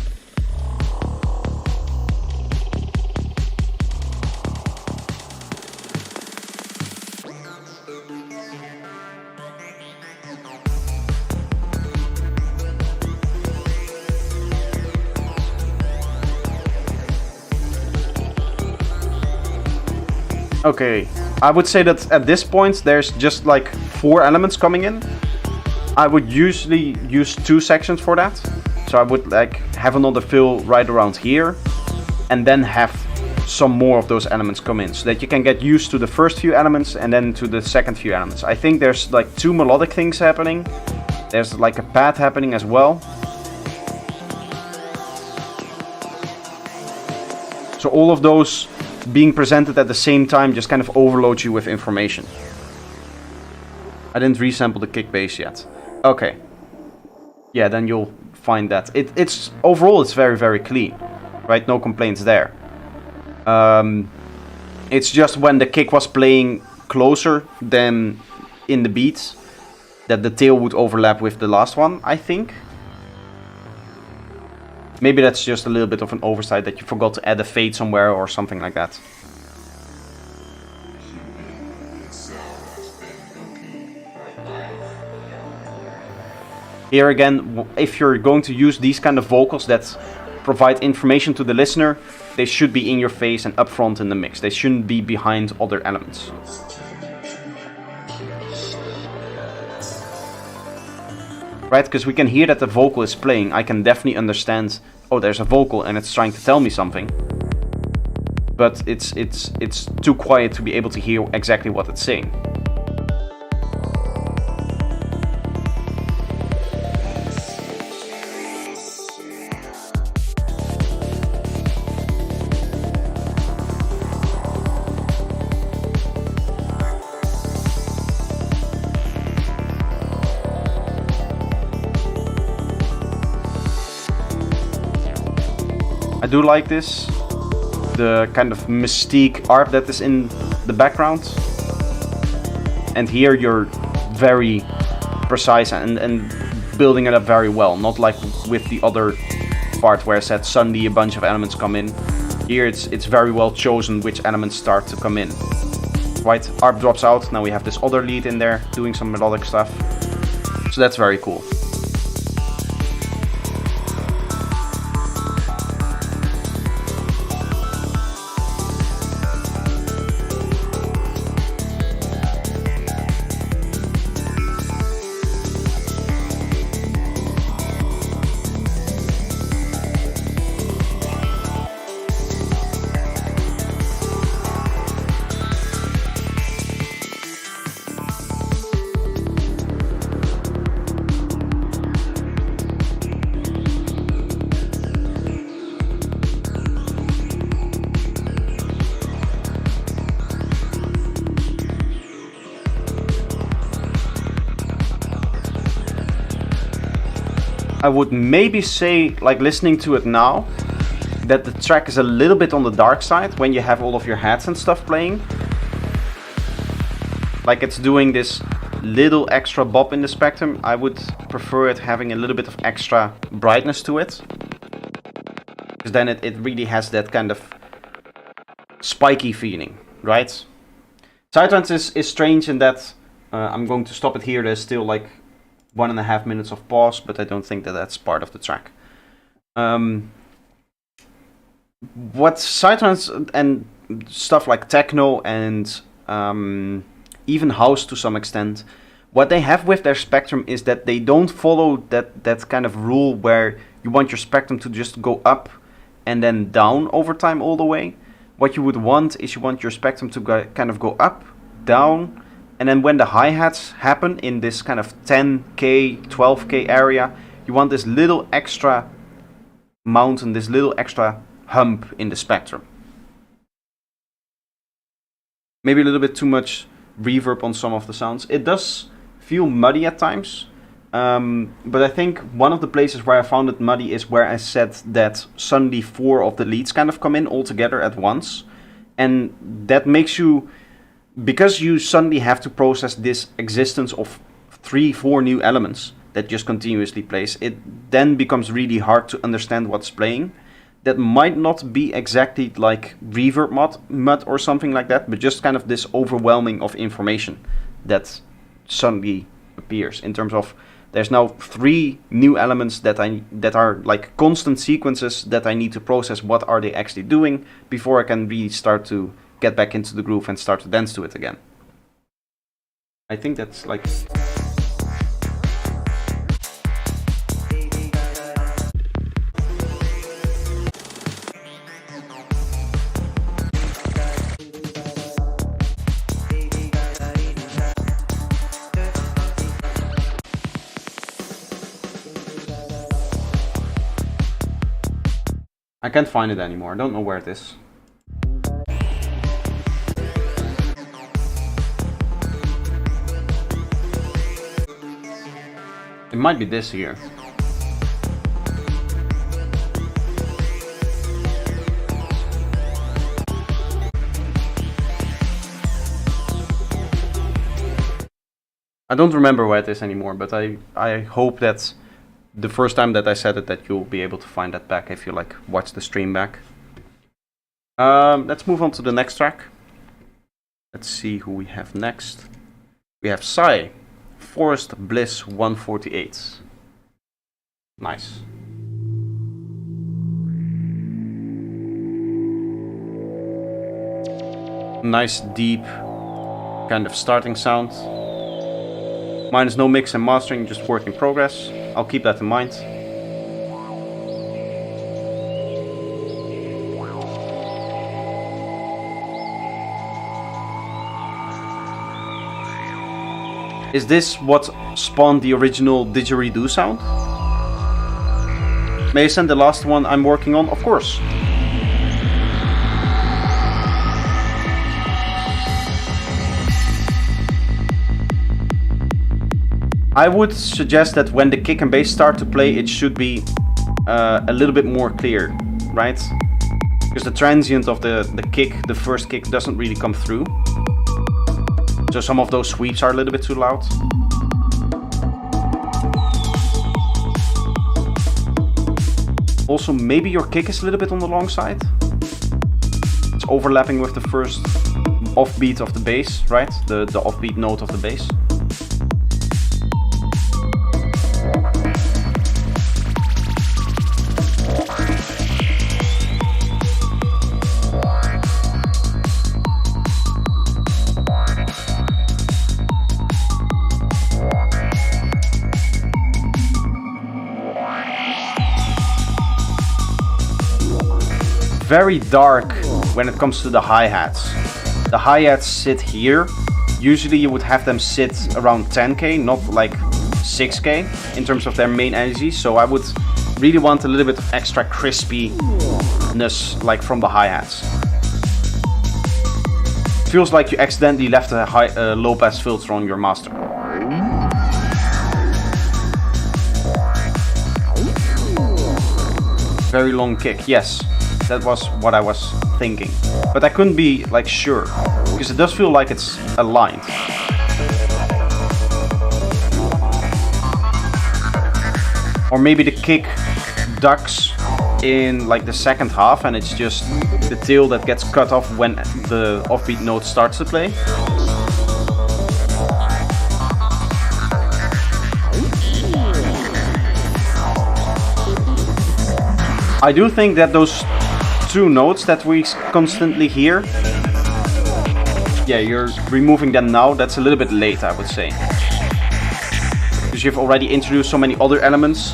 Okay, I would say that at this point there's just like 4 elements coming in. I would usually use 2 sections for that. So I would like have another fill right around here and then have some more of those elements come in so that you can get used to the first few elements and then to the second few elements. I think there's like 2 melodic things happening. There's like a pad happening as well. So all of those being presented at the same time just kind of overloads you with information. I didn't resample the kick bass yet. Okay. Yeah, then you'll find that. It's overall it's very, very clean. Right? No complaints there. It's just when the kick was playing closer than in the beats that the tail would overlap with the last one, I think. Maybe that's just a little bit of an oversight that you forgot to add a fade somewhere or something like that. Here again, if you're going to use these kind of vocals that provide information to the listener, they should be in your face and up front in the mix. They shouldn't be behind other elements. Right, because we can hear that the vocal is playing. I can definitely understand, oh, there's a vocal and it's trying to tell me something. But it's too quiet to be able to hear exactly what it's saying. I do like this, the kind of mystique art that is in the background. And here you're very precise and building it up very well, not like with the other part where I said suddenly a bunch of elements come in. Here it's very well chosen which elements start to come in. Right, ARP drops out, now we have this other lead in there doing some melodic stuff. So that's very cool. I would maybe say, like listening to it now, that the track is a little bit on the dark side when you have all of your hats and stuff playing. Like it's doing this little extra bop in the spectrum. I would prefer it having a little bit of extra brightness to it. Because then it really has that kind of spiky feeling, right? Sidetrance is strange in that I'm going to stop it here. There's still like 1.5 minutes of pause, but I don't think that that's part of the track. What Sidetrance and stuff like techno and even house to some extent, what they have with their spectrum is that they don't follow that kind of rule where you want your spectrum to just go up and then down over time all the way. What you would want is you want your spectrum to kind of go up, down, and then when the hi-hats happen in this kind of 10K, 12K area, you want this little extra mountain, this little extra hump in the spectrum. Maybe a little bit too much reverb on some of the sounds. It does feel muddy at times, but I think one of the places where I found it muddy is where I said that suddenly 4 of the leads kind of come in all together at once. And that makes you, because you suddenly have to process this existence of 3-4 new elements that just continuously plays, it then becomes really hard to understand what's playing. That might not be exactly like reverb mud or something like that, but just kind of this overwhelming of information that suddenly appears in terms of there's now 3 new elements that are like constant sequences that I need to process what are they actually doing before I can really start to get back into the groove and start to dance to it again. I think that's like... I can't find it anymore. I don't know where it is. It might be this here. I don't remember where it is anymore, but I hope that the first time that I said it, that you'll be able to find that back if you like watch the stream back. Let's move on to the next track. Let's see who we have next. We have Sai, Forest Bliss 148. Nice. Nice deep kind of starting sound. Mine is no mix and mastering, just work in progress. I'll keep that in mind. Is this what spawned the original didgeridoo sound? May I send the last one I'm working on? Of course. I would suggest that when the kick and bass start to play, it should be a little bit more clear, right? Because the transient of the kick, the first kick, doesn't really come through. So some of those sweeps are a little bit too loud. Also, maybe your kick is a little bit on the long side. It's overlapping with the first offbeat of the bass, right? The offbeat note of the bass. Very dark when it comes to the hi-hats. The hi-hats sit here. Usually you would have them sit around 10k, not like 6k in terms of their main energy. So I would really want a little bit of extra crispiness like from the hi-hats. Feels like you accidentally left a low pass filter on your master. Very long kick, yes. That was what I was thinking. But I couldn't be like sure, because it does feel like it's aligned. Or maybe the kick ducks in like the second half and it's just the tail that gets cut off when the offbeat note starts to play. I do think that those two notes that we constantly hear, yeah, you're removing them now. That's a little bit late, I would say, because you've already introduced so many other elements.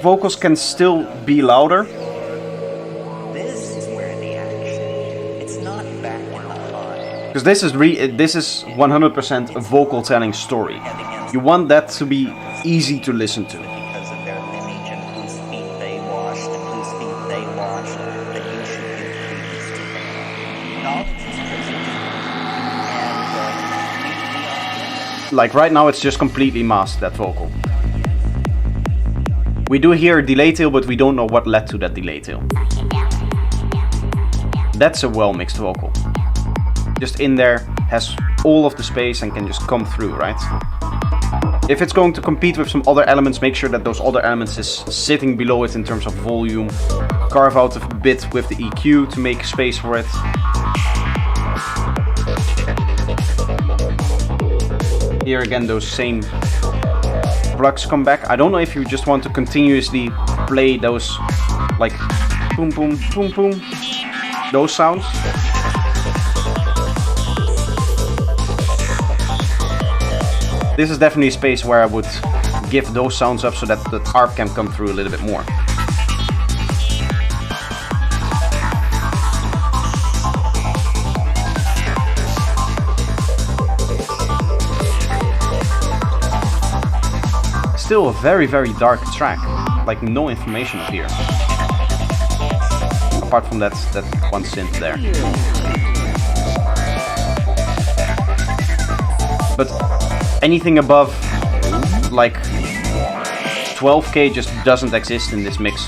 Vocals can still be louder.
This is where the action. It's not back in the high.
Because this is 100% a vocal telling story. You want that to be easy to listen to.
Because of their lineage and whose feet they washed and whose feet they washed, that you should give credence to them. Knowledge is prison, and
Like right now, it's just completely masked, that vocal. We do hear a delay tail, but we don't know what led to that delay tail. That's a well-mixed vocal. just in there, has all of the space and can just come through, right? If it's going to compete with some other elements, make sure that those other elements is sitting below it in terms of volume. Carve out a bit with the EQ to make space for it. Here again, those same plugs come back. I don't know if you just want to continuously play those, like, boom, boom, boom, boom, those sounds. This is definitely a space where I would give those sounds up so that the harp can come through a little bit more. Still a very, very dark track, like no information up here. Apart from that one synth there. But anything above like 12k just doesn't exist in this mix,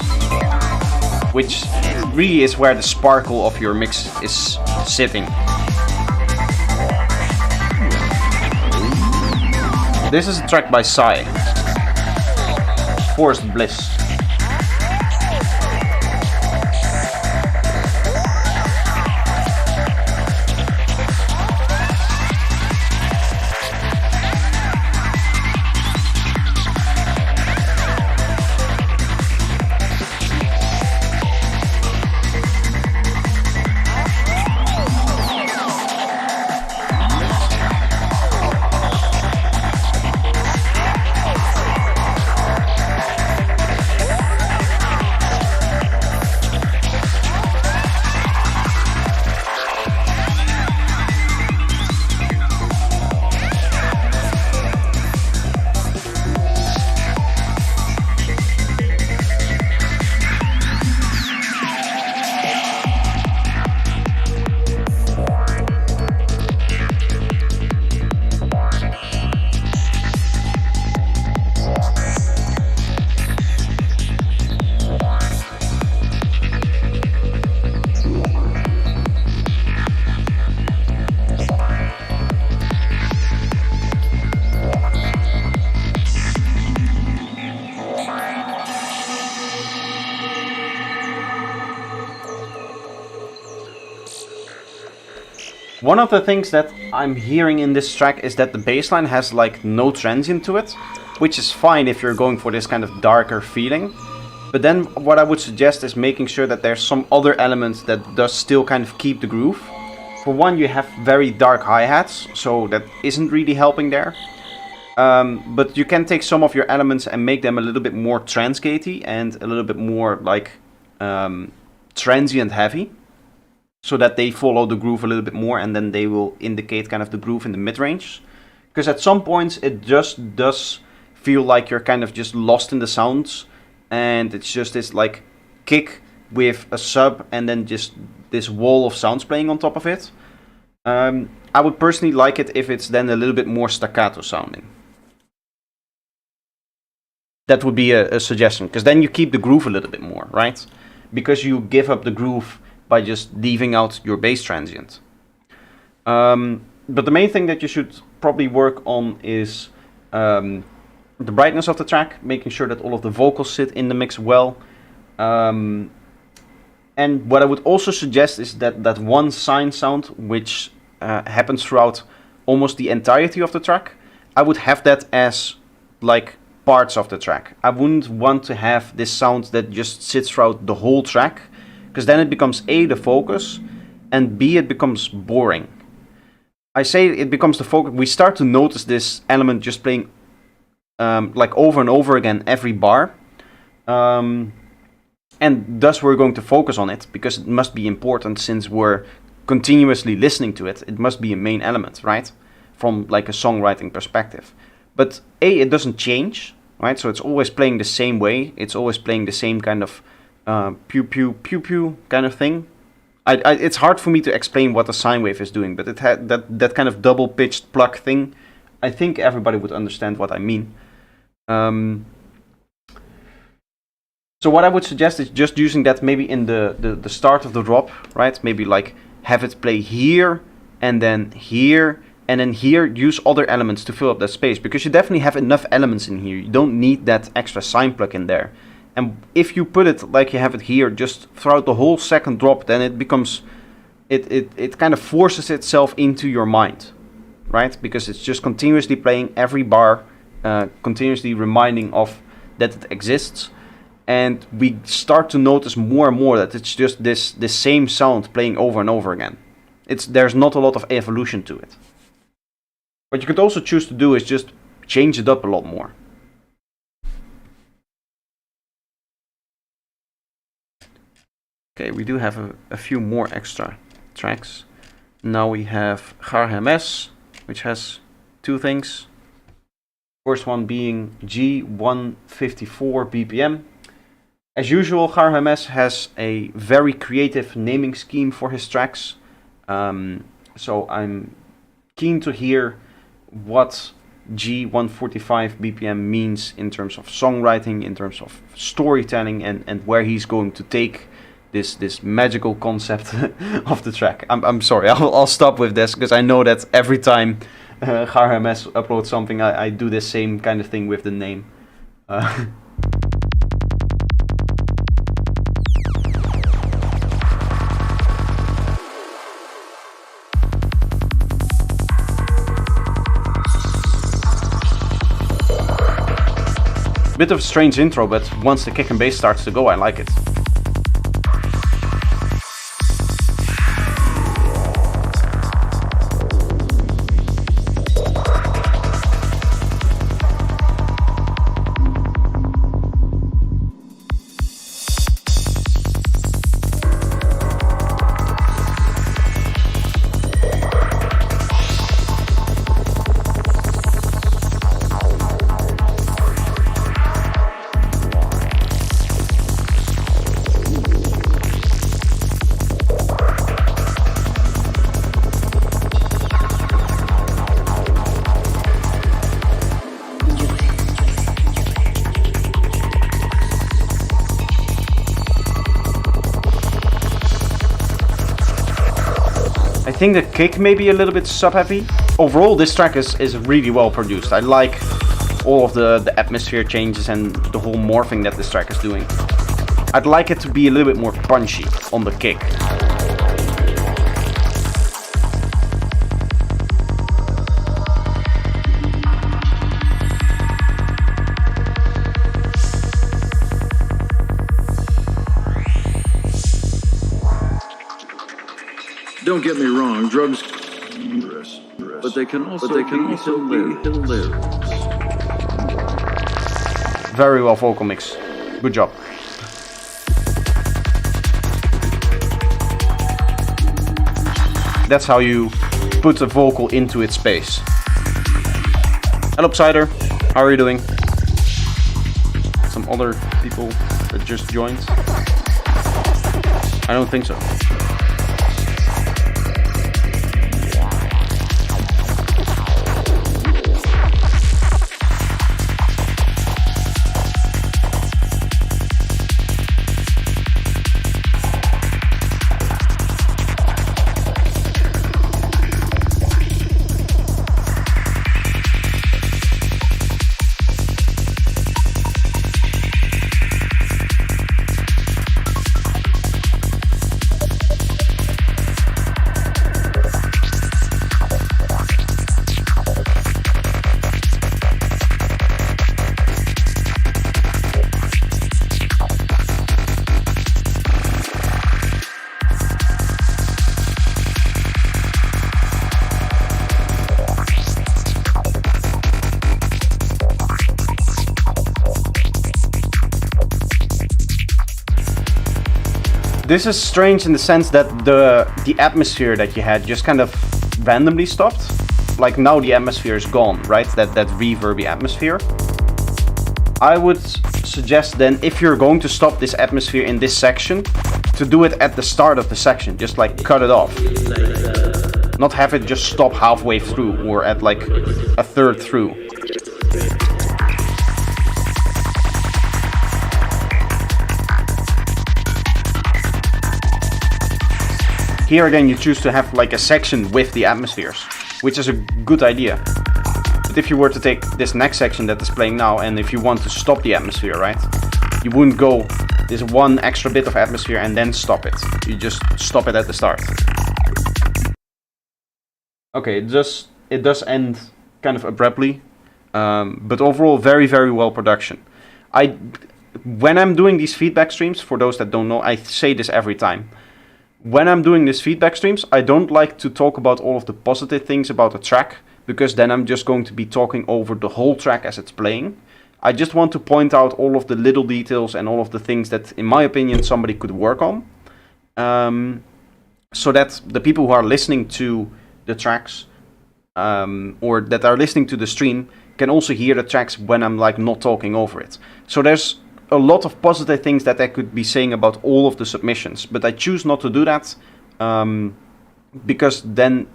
which really is where the sparkle of your mix is sitting. This is a track by Psy, Forced Bliss. One of the things that I'm hearing in this track is that the bass line has like no transient to it, which is fine if you're going for this kind of darker feeling. But then what I would suggest is making sure that there's some other element that does still kind of keep the groove. For one, you have very dark hi-hats, so that isn't really helping there. But you can take some of your elements and make them a little bit more trance-gatey and a little bit more like transient heavy, so that they follow the groove a little bit more, and then they will indicate kind of the groove in the mid-range. Because at some points it just does feel like you're kind of just lost in the sounds, and it's just this like kick with a sub and then just this wall of sounds playing on top of it. I would personally like it if it's then a little bit more staccato sounding. That would be a suggestion, because then you keep the groove a little bit more, right? Because you give up the groove by just leaving out your bass transient. But the main thing that you should probably work on is the brightness of the track, making sure that all of the vocals sit in the mix well. And what I would also suggest is that one sine sound, which happens throughout almost the entirety of the track, I would have that as like parts of the track. I wouldn't want to have this sound that just sits throughout the whole track, because then it becomes A, the focus, and B, it becomes boring. I say it becomes the focus. We start to notice this element just playing like over and over again every bar. And thus we're going to focus on it, because it must be important since we're continuously listening to it. It must be a main element, right? From like a songwriting perspective. But A, it doesn't change, right? So it's always playing the same way. It's always playing the same kind of pew pew pew pew kind of thing. It's hard for me to explain what a sine wave is doing, but it had that kind of double pitched pluck thing. I think everybody would understand what I mean. So what I would suggest is just using that maybe in the start of the drop, right? Maybe like have it play here and then here, and then here use other elements to fill up that space, because you definitely have enough elements in here. You don't need that extra sine plug in there. And if you put it like you have it here, just throughout the whole second drop, then it becomes, it kind of forces itself into your mind, right? Because it's just continuously playing every bar, continuously reminding of that it exists. And we start to notice more and more that it's just this same sound playing over and over again. There's not a lot of evolution to it. What you could also choose to do is just change it up a lot more. Okay, we do have a few more extra tracks. Now we have GHMS, which has two things. First one being G154 BPM. As usual, GHMS has a very creative naming scheme for his tracks. So I'm keen to hear what G145 BPM means in terms of songwriting, in terms of storytelling, and where he's going to take this magical concept of the track. I'm sorry, I'll stop with this, because I know that every time GHMS uploads something, I do the same kind of thing with the name. Bit of a strange intro, but once the kick and bass starts to go, I like it. I think the kick may be a little bit sub-heavy. Overall, this track is really well produced. I like all of the atmosphere changes and the whole morphing that this track is doing. I'd like it to be a little bit more punchy on the kick.
Don't get me wrong, drugs, but they can also be hilarious.
Very well vocal mix. Good job. That's how you put a vocal into its space. Hello, Psyder. How are you doing? Some other people that just joined? I don't think so. This is strange in the sense that the atmosphere that you had just kind of randomly stopped. Like now the atmosphere is gone, right? That reverby atmosphere. I would suggest then, if you're going to stop this atmosphere in this section, to do it at the start of the section. Just like cut it off. Not have it just stop halfway through or at like a third through. Here again, you choose to have like a section with the atmospheres, which is a good idea. But if you were to take this next section that is playing now, and if you want to stop the atmosphere, right? You wouldn't go this one extra bit of atmosphere and then stop it. You just stop it at the start. Okay, it does end kind of abruptly, but overall very, very well production. When I'm doing these feedback streams, for those that don't know, I say this every time. When I'm doing these feedback streams, I don't like to talk about all of the positive things about a track, because then I'm just going to be talking over the whole track as it's playing. I just want to point out all of the little details and all of the things that, in my opinion, somebody could work on. So that the people who are listening to the tracks, or that are listening to the stream, can also hear the tracks when I'm like not talking over it. So there's a lot of positive things that I could be saying about all of the submissions, but I choose not to do that, because then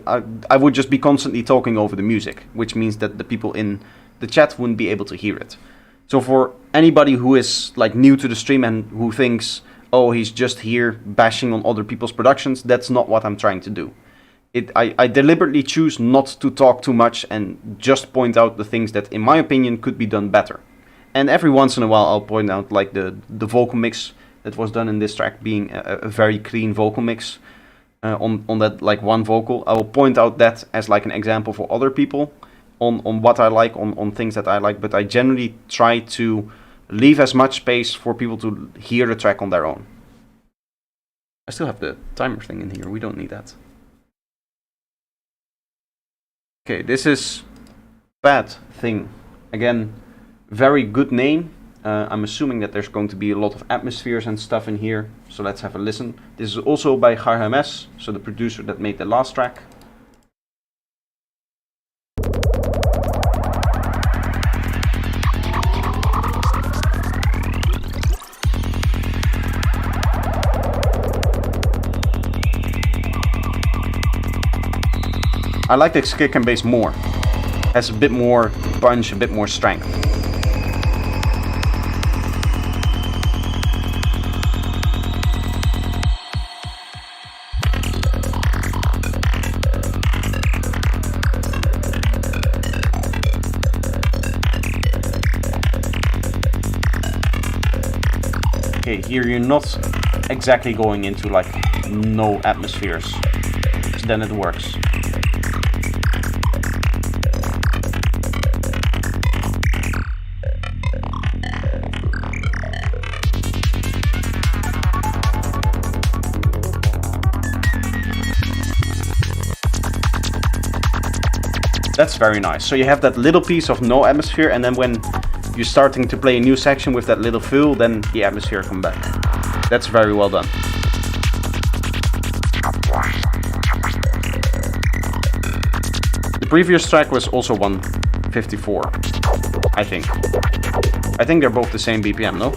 I would just be constantly talking over the music, which means that the people in the chat wouldn't be able to hear it. So for anybody who is like new to the stream and who thinks, oh, he's just here bashing on other people's productions, that's not what I'm trying to do. I deliberately choose not to talk too much and just point out the things that, in my opinion, could be done better. And every once in a while I'll point out like the vocal mix that was done in this track being a very clean vocal mix on that like one vocal. I will point out that as like an example for other people on what I like, on things that I like, but I generally try to leave as much space for people to hear the track on their own. I still have the timer thing in here, we don't need that. Okay, this is Bad Thing. Again, very good name. I'm assuming that there's going to be a lot of atmospheres and stuff in here, so let's have a listen. This is also by HMS, so the producer that made the last track. I like this kick and bass more. Has a bit more punch, a bit more strength. Okay, here you're not exactly going into like no atmospheres, so then it works. That's very nice. So you have that little piece of no atmosphere, and then when you're starting to play a new section with that little fill, then the atmosphere come back. That's very well done. The previous track was also 154, I think. I think they're both the same BPM, no?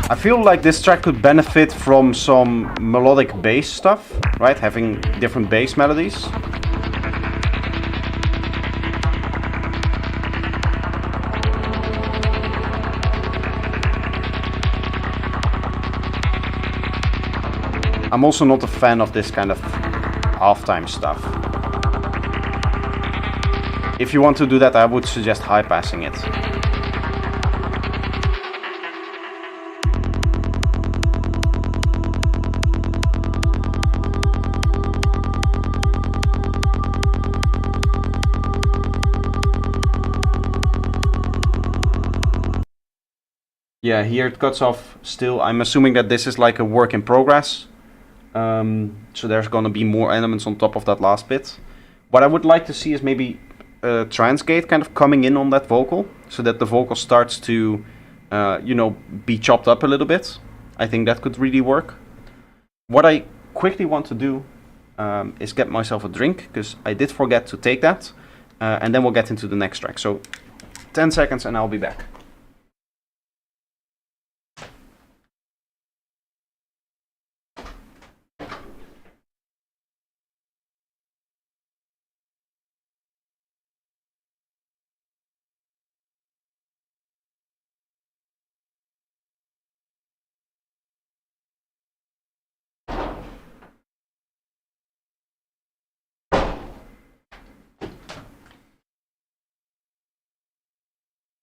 I feel like this track could benefit from some melodic bass stuff, right? Having different bass melodies. I'm also not a fan of this kind of halftime stuff. If you want to do that, I would suggest high passing it. Yeah, here it cuts off still. I'm assuming that this is like a work in progress. So there's gonna be more elements on top of that last bit. What I would like to see is maybe a trance gate kind of coming in on that vocal, so that the vocal starts to, be chopped up a little bit. I think that could really work. What I quickly want to do is get myself a drink, because I did forget to take that, and then we'll get into the next track. So 10 seconds and I'll be back.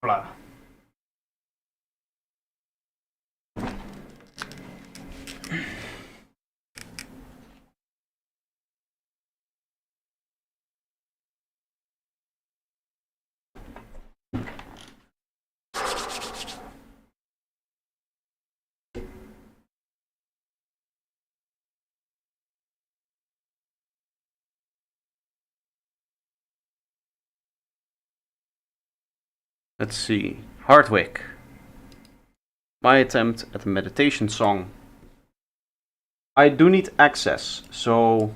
Voilà. Let's see. Hardwick. My attempt at a meditation song. I do need access, so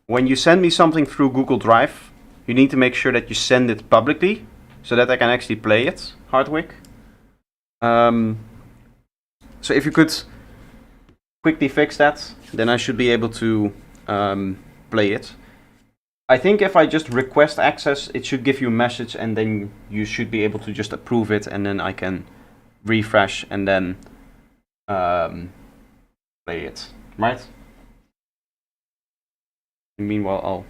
when you send me something through Google Drive, you need to make sure that you send it publicly, so that I can actually play it, Hardwick. So if you could quickly fix that, then I should be able to play it. I think if I just request access, it should give you a message, and then you should be able to just approve it, and then I can refresh and then play it, right? Meanwhile, I'll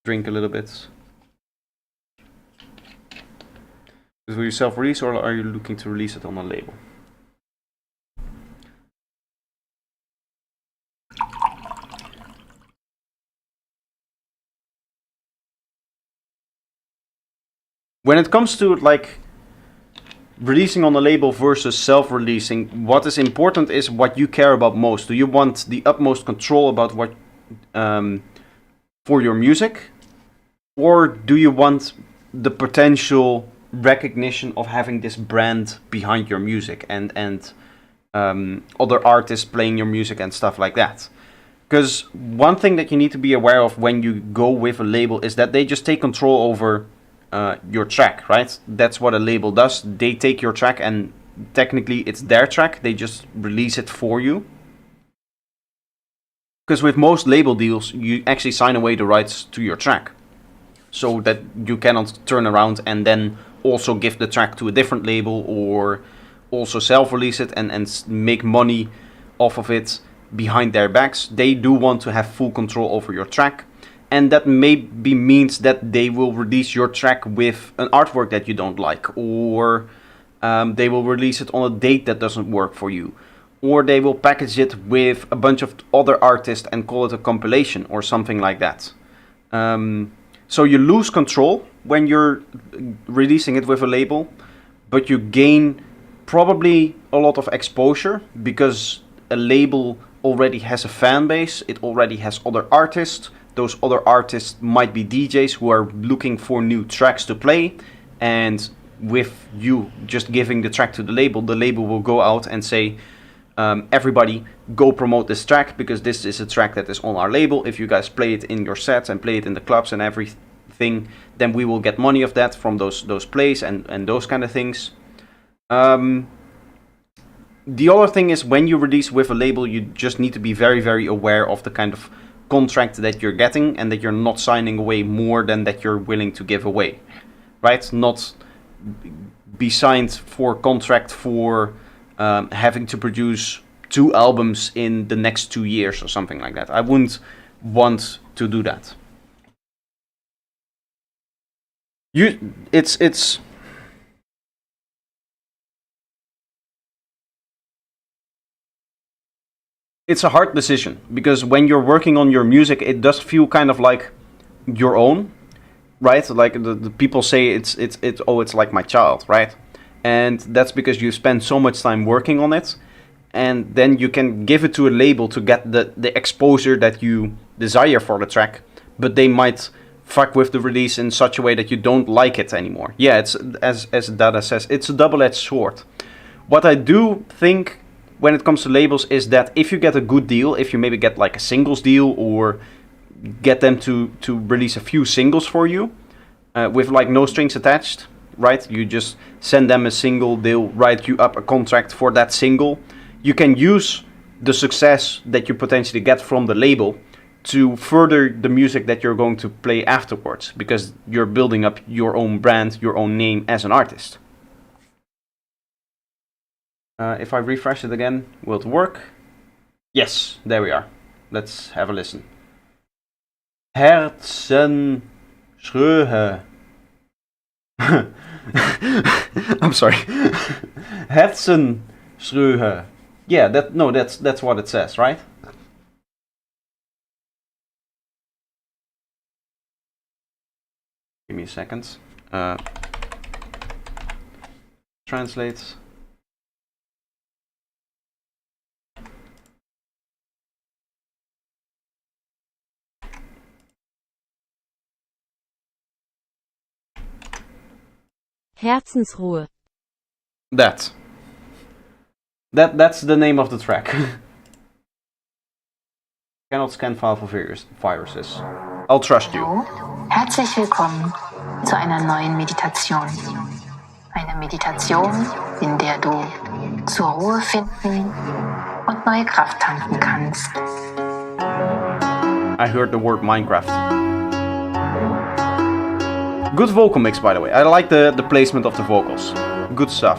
drink a little bit. Will you self-release, or are you looking to release it on a label? When it comes to like releasing on a label versus self-releasing, what is important is what you care about most. Do you want the utmost control about what for your music, or do you want the potential recognition of having this brand behind your music and other artists playing your music and stuff like that? Because one thing that you need to be aware of when you go with a label is that they just take control over your track, right? That's what a label does. They take your track and technically it's their track. They just release it for you. Because with most label deals, you actually sign away the rights to your track, so that you cannot turn around and then also give the track to a different label, or also self-release it and make money off of it behind their backs. They do want to have full control over your track. And that maybe means that they will release your track with an artwork that you don't like, or they will release it on a date that doesn't work for you, or they will package it with a bunch of other artists and call it a compilation or something like that. So you lose control when you're releasing it with a label, but you gain probably a lot of exposure, because a label already has a fan base, it already has other artists. Those other artists might be DJs who are looking for new tracks to play, and with you just giving the track to the label will go out and say, everybody go promote this track, because this is a track that is on our label. If you guys play it in your sets and play it in the clubs and everything, then we will get money of that from those plays and those kind of things. The other thing is, when you release with a label, you just need to be very, very aware of the kind of contract that you're getting, and that you're not signing away more than that you're willing to give away, right? Not be signed for contract for having to produce 2 albums in the next 2 years or something like that. I wouldn't want to do that. It's a hard decision, because when you're working on your music, it does feel kind of like your own, right? Like the people say it's like my child, right? And that's because you spend so much time working on it, and then you can give it to a label to get the exposure that you desire for the track, but they might fuck with the release in such a way that you don't like it anymore. Yeah, it's as Dada says, it's a double-edged sword. What I do think when it comes to labels is that if you get a good deal, if you maybe get like a singles deal or get them to release a few singles for you with like no strings attached, right? You just send them a single, they'll write you up a contract for that single. You can use the success that you potentially get from the label to further the music that you're going to play afterwards, because you're building up your own brand, your own name as an artist. If I refresh it again, will it work? Yes, there we are. Let's have a listen. Herzenschröhe. I'm sorry. Herzenschröhe. Yeah, that's what it says, right? Give me a second. Translate.
Herzensruhe.
That's the name of the track. Cannot scan file for viruses. I'll trust you.
Hallo, herzlich willkommen zu einer neuen Meditation. Eine Meditation, in der du zur Ruhe finden und neue Kraft tanken kannst.
I heard the word Minecraft. Good vocal mix, by the way. I like the placement of the vocals. Good stuff.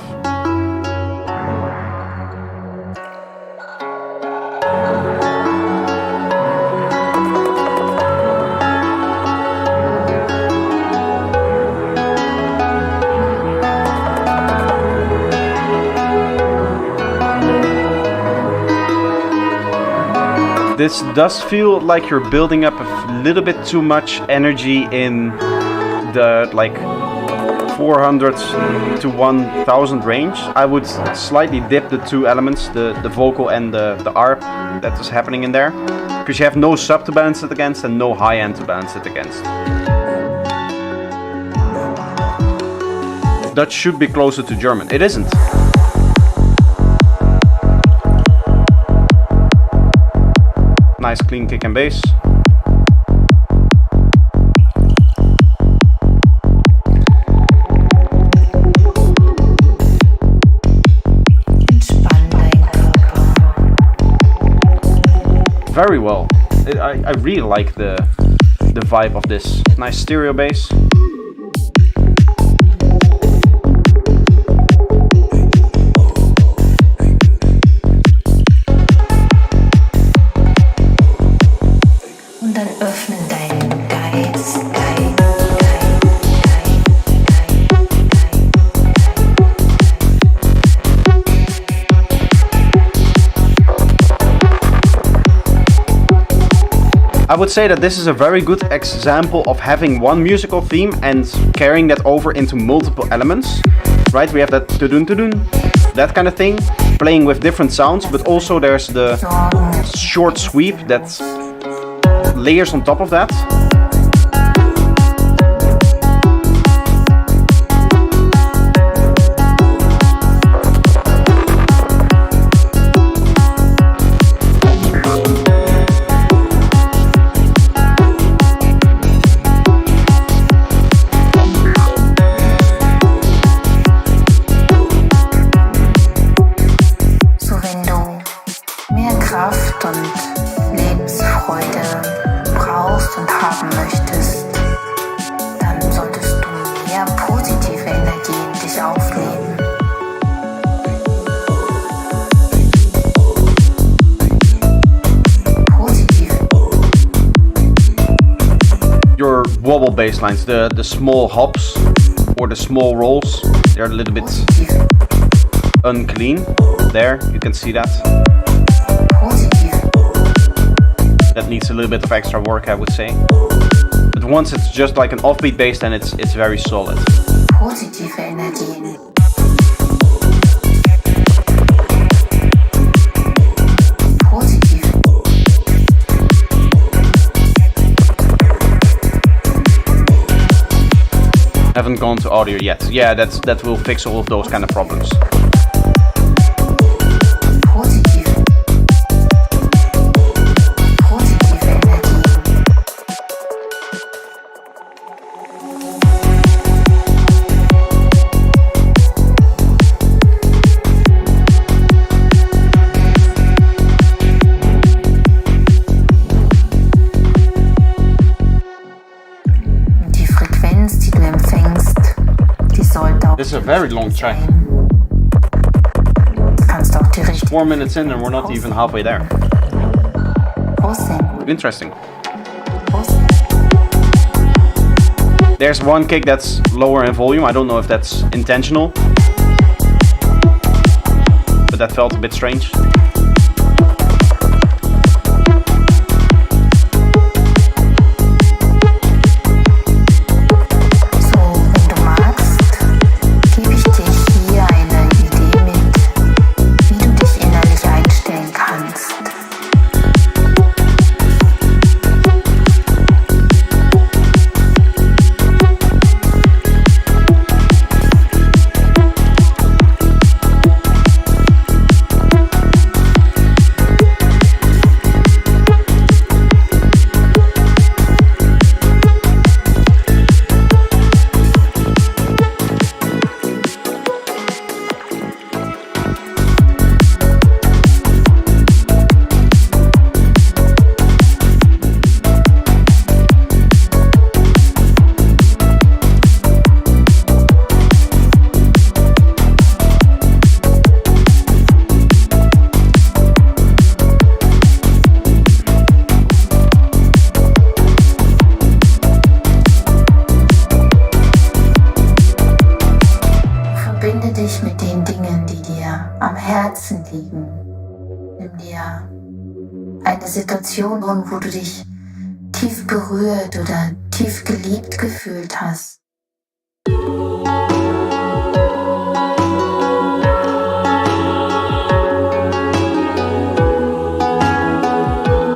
This does feel like you're building up a little bit too much energy in the like 400 to 1000 range. I would slightly dip the two elements, the vocal and the ARP that is happening in there, because you have no sub to balance it against and no high end to balance it against. Dutch should be closer to German. It isn't. Nice clean kick and bass. Very well. I really like the vibe of this. Nice stereo bass.
Und dann öffne deinen Geist.
I would say that this is a very good example of having one musical theme and carrying that over into multiple elements. Right, we have that tudun tudun, that kind of thing, playing with different sounds, but also there's the short sweep that layers on top of that.
Kraft und Lebensfreude brauchst und haben möchtest, dann solltest du mehr positive Energie in dich aufnehmen.
Your wobble bass lines, the small hops or the small rolls, they're a little bit unclean. There, you can see that. That needs a little bit of extra work, I would say. But once it's just like an offbeat bass, then it's very solid.
Positive Energien.
Haven't gone to audio yet. Yeah, that will fix all of those kind of problems.
Positive. Positive Energie. Die Frequenz, die du empfängst, die sollte auch
This is a very long track.
kannst auch die richtige
4 minutes in and we're not even halfway there.
aussenden.
Interesting. There's one kick that's lower in volume. I don't know if that's intentional, but that felt a bit strange.
So, wenn du magst, gebe ich dir hier eine Idee mit, wie du dich innerlich einstellen kannst. Verbinde dich mit den Dingen, die dir am Herzen liegen. Nimm dir eine Situation, wo du dich tief berührt oder tief geliebt gefühlt hast.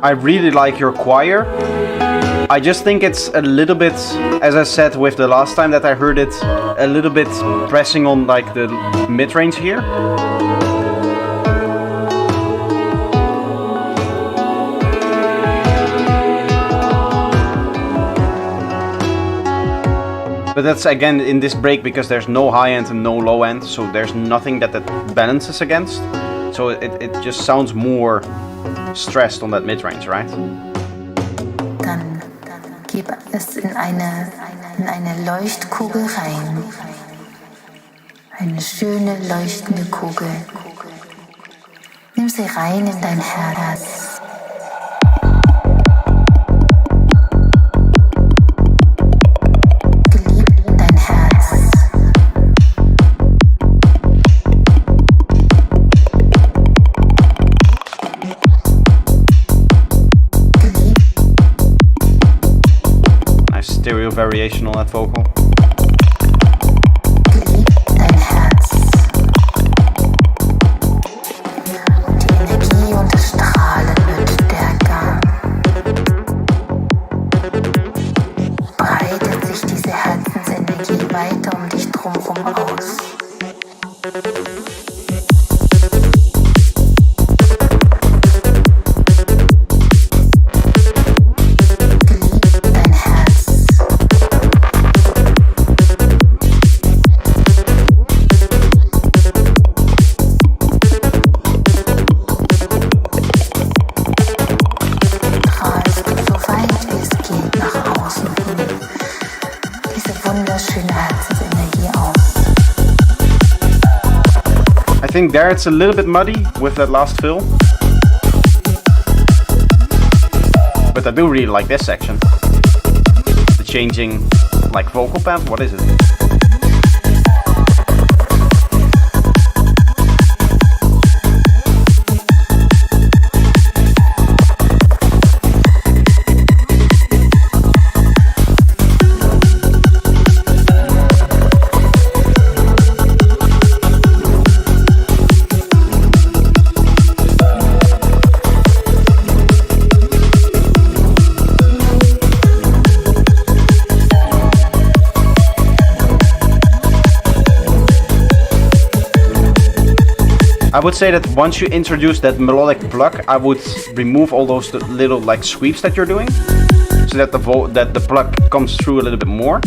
I really like your choir. I just think it's a little bit, as I said with the last time that I heard it, a little bit pressing on like the mid-range here. But that's again in this break because there's no high end and no low end, so there's nothing that balances against. So it just sounds more stressed on that mid-range, right?
Dann gib es in eine Leuchtkugel rein. Eine schöne leuchtende Kugel. Nimm sie rein in dein Herz. Geliebt in dein Herz. Geliebt.
Nice stereo variation on that vocal.
Geliebt dein Herz. Und die Energie und das Strahlen wird stärker. Breitet sich diese Herzensenergie weiter um dich drumherum aus. Geliebt dein Herz. Strahlst du so weit wie es geht nach außen hin diese wunderschöne Herzensenergie aus.
I think there it's a little bit muddy with that last fill. But I do really like this section. The changing like vocal pad, what is it? I would say that once you introduce that melodic pluck, I would remove all those little like sweeps that you're doing, so that the pluck comes through a little bit more.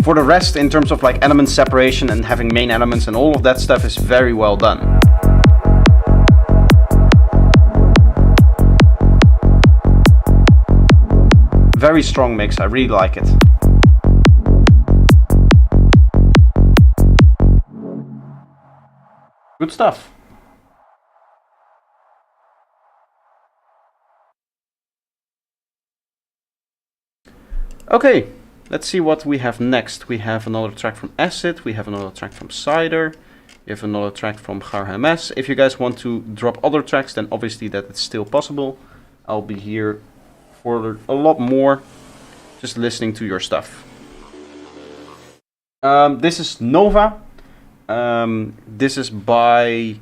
For the rest, in terms of like element separation and having main elements and all of that stuff, is very well done. Very strong mix, I really like it. Good stuff. Okay, let's see what we have next. We have another track from Acid, we have another track from Cider, we have another track from Garhamas. If you guys want to drop other tracks, then obviously that is still possible. I'll be here for a lot more, just listening to your stuff. This is Nova. This is by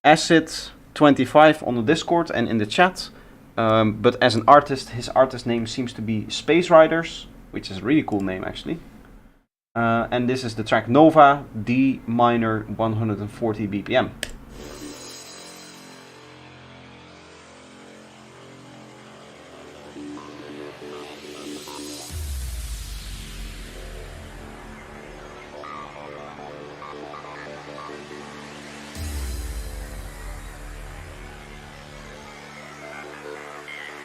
Acid25 on the Discord and in the chat. But as an artist, his artist name seems to be Space Riders, which is a really cool name actually. And this is the track Nova, D minor, 140 BPM.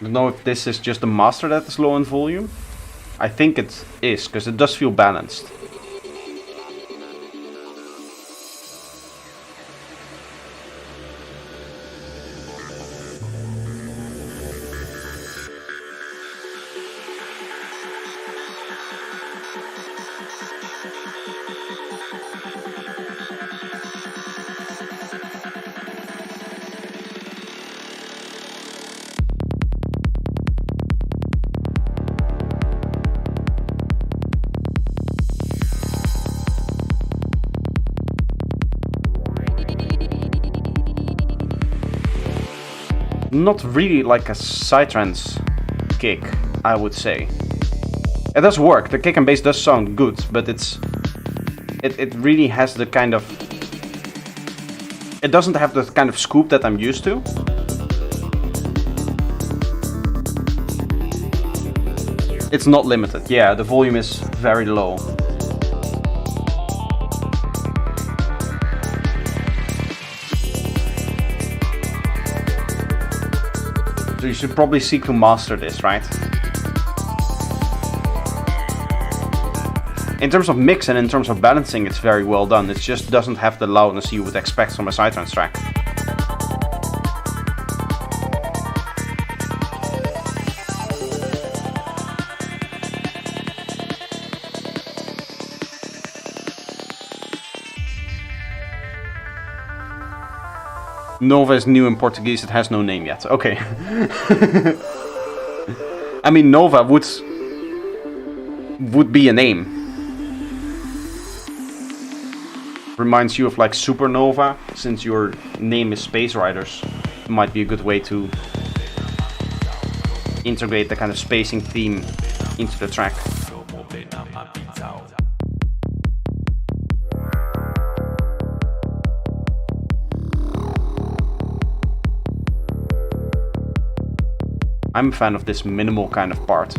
I don't know if this is just the master that is low in volume. I think it is, because it does feel balanced. Not really like a psytrance kick, I would say. It does work, the kick and bass does sound good, but it really has the kind of... It doesn't have the kind of scoop that I'm used to. It's not limited, yeah, the volume is very low. So you should probably seek to master this, right? In terms of mix and in terms of balancing, it's very well done. It just doesn't have the loudness you would expect from a psytrance track. Nova is new in Portuguese, it has no name yet. Okay. I mean, Nova would be a name. Reminds you of like Supernova, since your name is Space Riders. It might be a good way to integrate the kind of spacing theme into the track. I'm a fan of this minimal kind of part.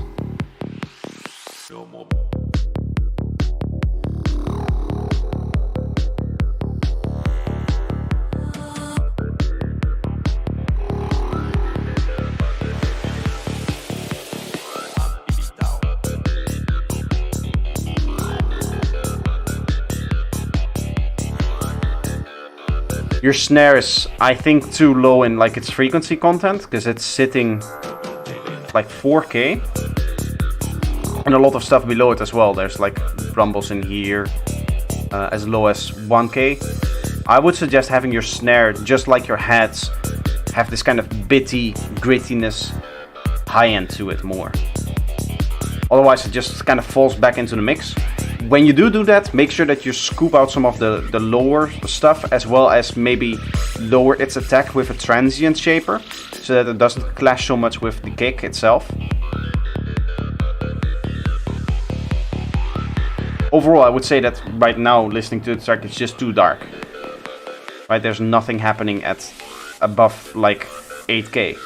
Your snare is, I think, too low in like its frequency content, because it's sitting like 4K, and a lot of stuff below it as well. There's like rumbles in here, as low as 1K. I would suggest having your snare, just like your heads, have this kind of bitty grittiness high end to it more. Otherwise it just kind of falls back into the mix. When you do that, make sure that you scoop out some of the lower stuff, as well as maybe lower its attack with a transient shaper, so that it doesn't clash so much with the kick itself. overall, I would say that right now, listening to the track, it's just too dark. Right, there's nothing happening at above like 8K.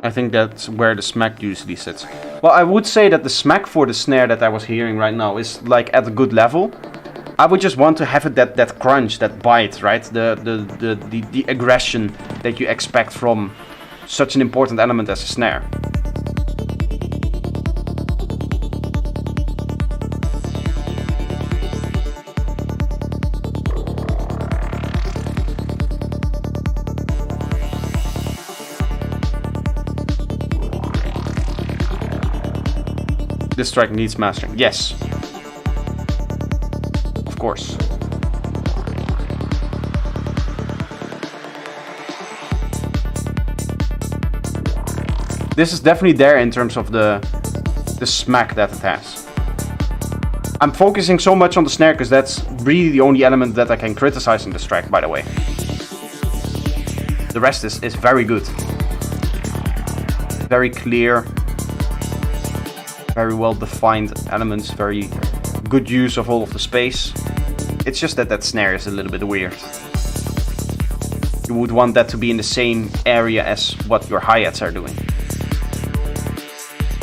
I think that's where the smack usually sits. Well, I would say that the smack for the snare that I was hearing right now is like at a good level. I would just want to have it that crunch, that bite, right? The aggression that you expect from such an important element as a snare. This track needs mastering. Yes. Of course. This is definitely there in terms of the smack that it has. I'm focusing so much on the snare because that's really the only element that I can criticize in this track, by the way. The rest is very good. Very clear. Very well defined elements, very good use of all of the space. It's just that snare is a little bit weird. You would want that to be in the same area as what your hi-hats are doing.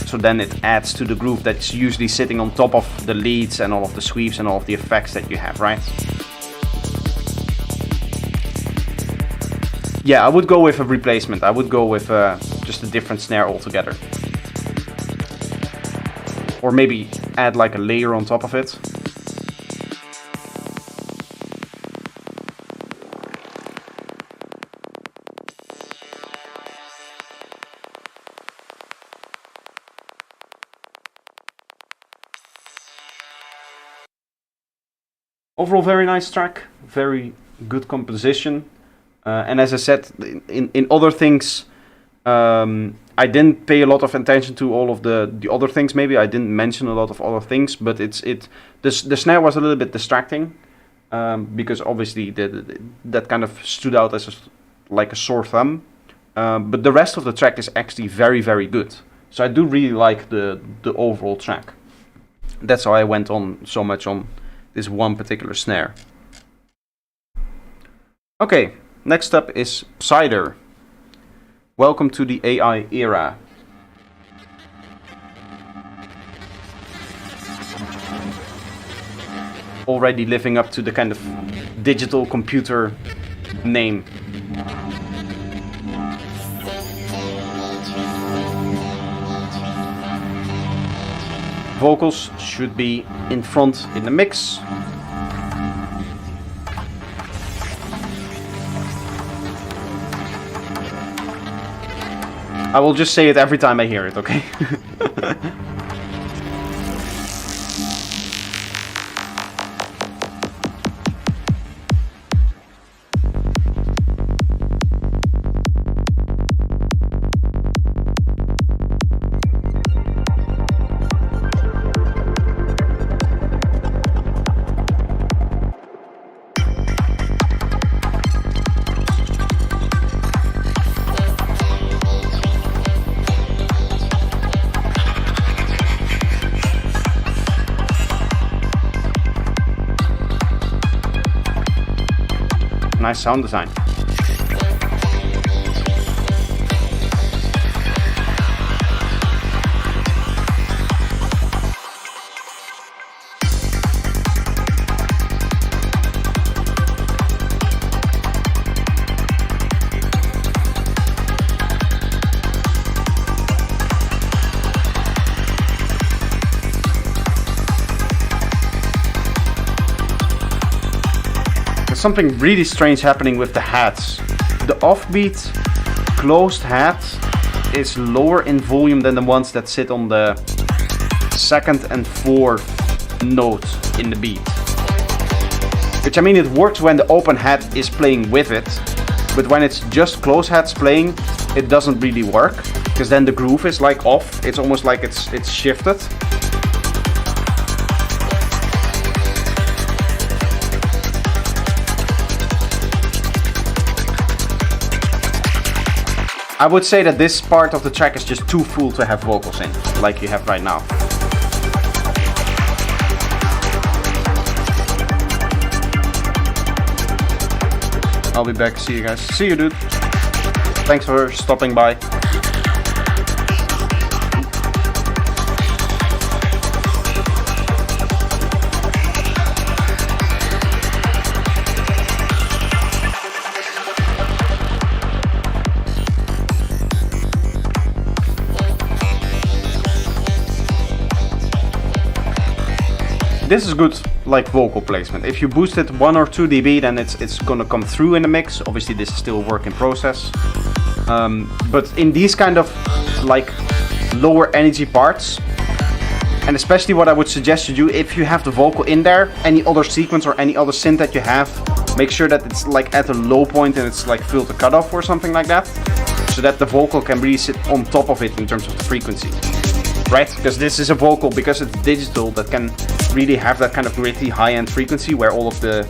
So then it adds to the groove that's usually sitting on top of the leads and all of the sweeps and all of the effects that you have, right? Yeah, I would go with a replacement. I would go with just a different snare altogether. Or maybe add like a layer on top of it. Overall, very nice track. Very good composition. And as I said, in other things, I didn't pay a lot of attention to all of the other things. Maybe I didn't mention a lot of other things, but the snare was a little bit distracting because obviously that kind of stood out as like a sore thumb. But the rest of the track is actually very, very good. So I do really like the overall track. That's why I went on so much on this one particular snare. Okay, next up is Cider. Welcome to the AI era. Already living up to the kind of digital computer name. Vocals should be in front in the mix. I will just say it every time I hear it, okay? Nice sound design. Something really strange happening with the hats. The offbeat closed hat is lower in volume than the ones that sit on the second and fourth note in the beat. Which, I mean, it works when the open hat is playing with it, but when it's just close heads playing, it doesn't really work, because then the groove is like off. It's almost like it's shifted. I would say that this part of the track is just too full to have vocals in, like you have right now. I'll be back. See you guys. See you, dude. Thanks for stopping by. This is good, like, vocal placement. If you boost it 1 or 2 dB, then it's gonna come through in the mix. Obviously, this is still a work in process. But in these kind of like lower energy parts, and especially what I would suggest you do, if you have the vocal in there, any other sequence or any other synth that you have, make sure that it's like at a low point and it's like filter cutoff or something like that, so that the vocal can really sit on top of it in terms of the frequency. Right? Because this is a vocal, because it's digital, that can really have that kind of gritty high-end frequency where all of the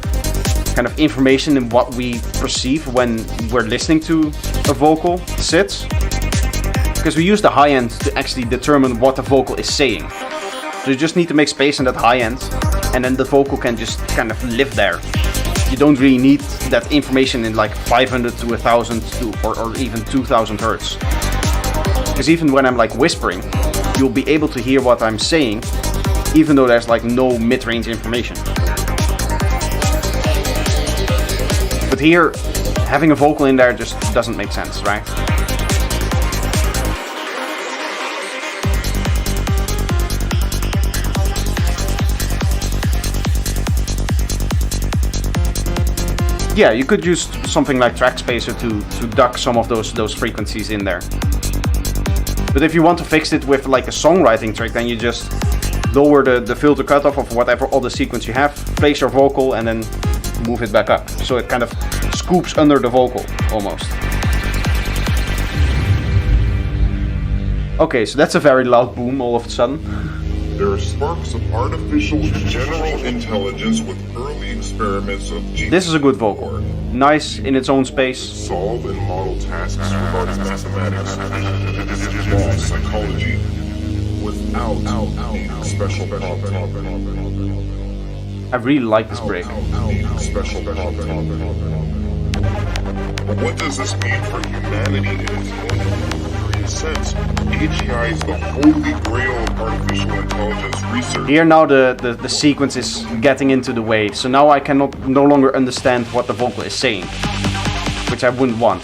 kind of information and what we perceive when we're listening to a vocal sits. Because we use the high end to actually determine what the vocal is saying. So you just need to make space in that high end, and then the vocal can just kind of live there. You don't really need that information in like 500 to 1000 or even 2000 hertz. Because even when I'm like whispering, you'll be able to hear what I'm saying, even though there's like no mid-range information. But here, having a vocal in there just doesn't make sense, right? Yeah, you could use something like Track Spacer to duck some of those frequencies in there. But if you want to fix it with like a songwriting trick, then you just lower the filter cutoff of whatever other sequence you have, place your vocal, and then move it back up. So it kind of scoops under the vocal, almost. Okay, so that's a very loud boom all of a sudden.
There are sparks of artificial general intelligence with early experiments of genius.
This is a good vocal. Nice in its own space.
Solve and model tasks regarding mathematics, law, psychology, without special prompt.
I really like this break.
Special prompt. What does this mean for humanity in its sense? AGI is the holy grail of artificial intelligence research.
Here now the sequence is getting into the way, so now I cannot no longer understand what the vocal is saying, which I wouldn't want.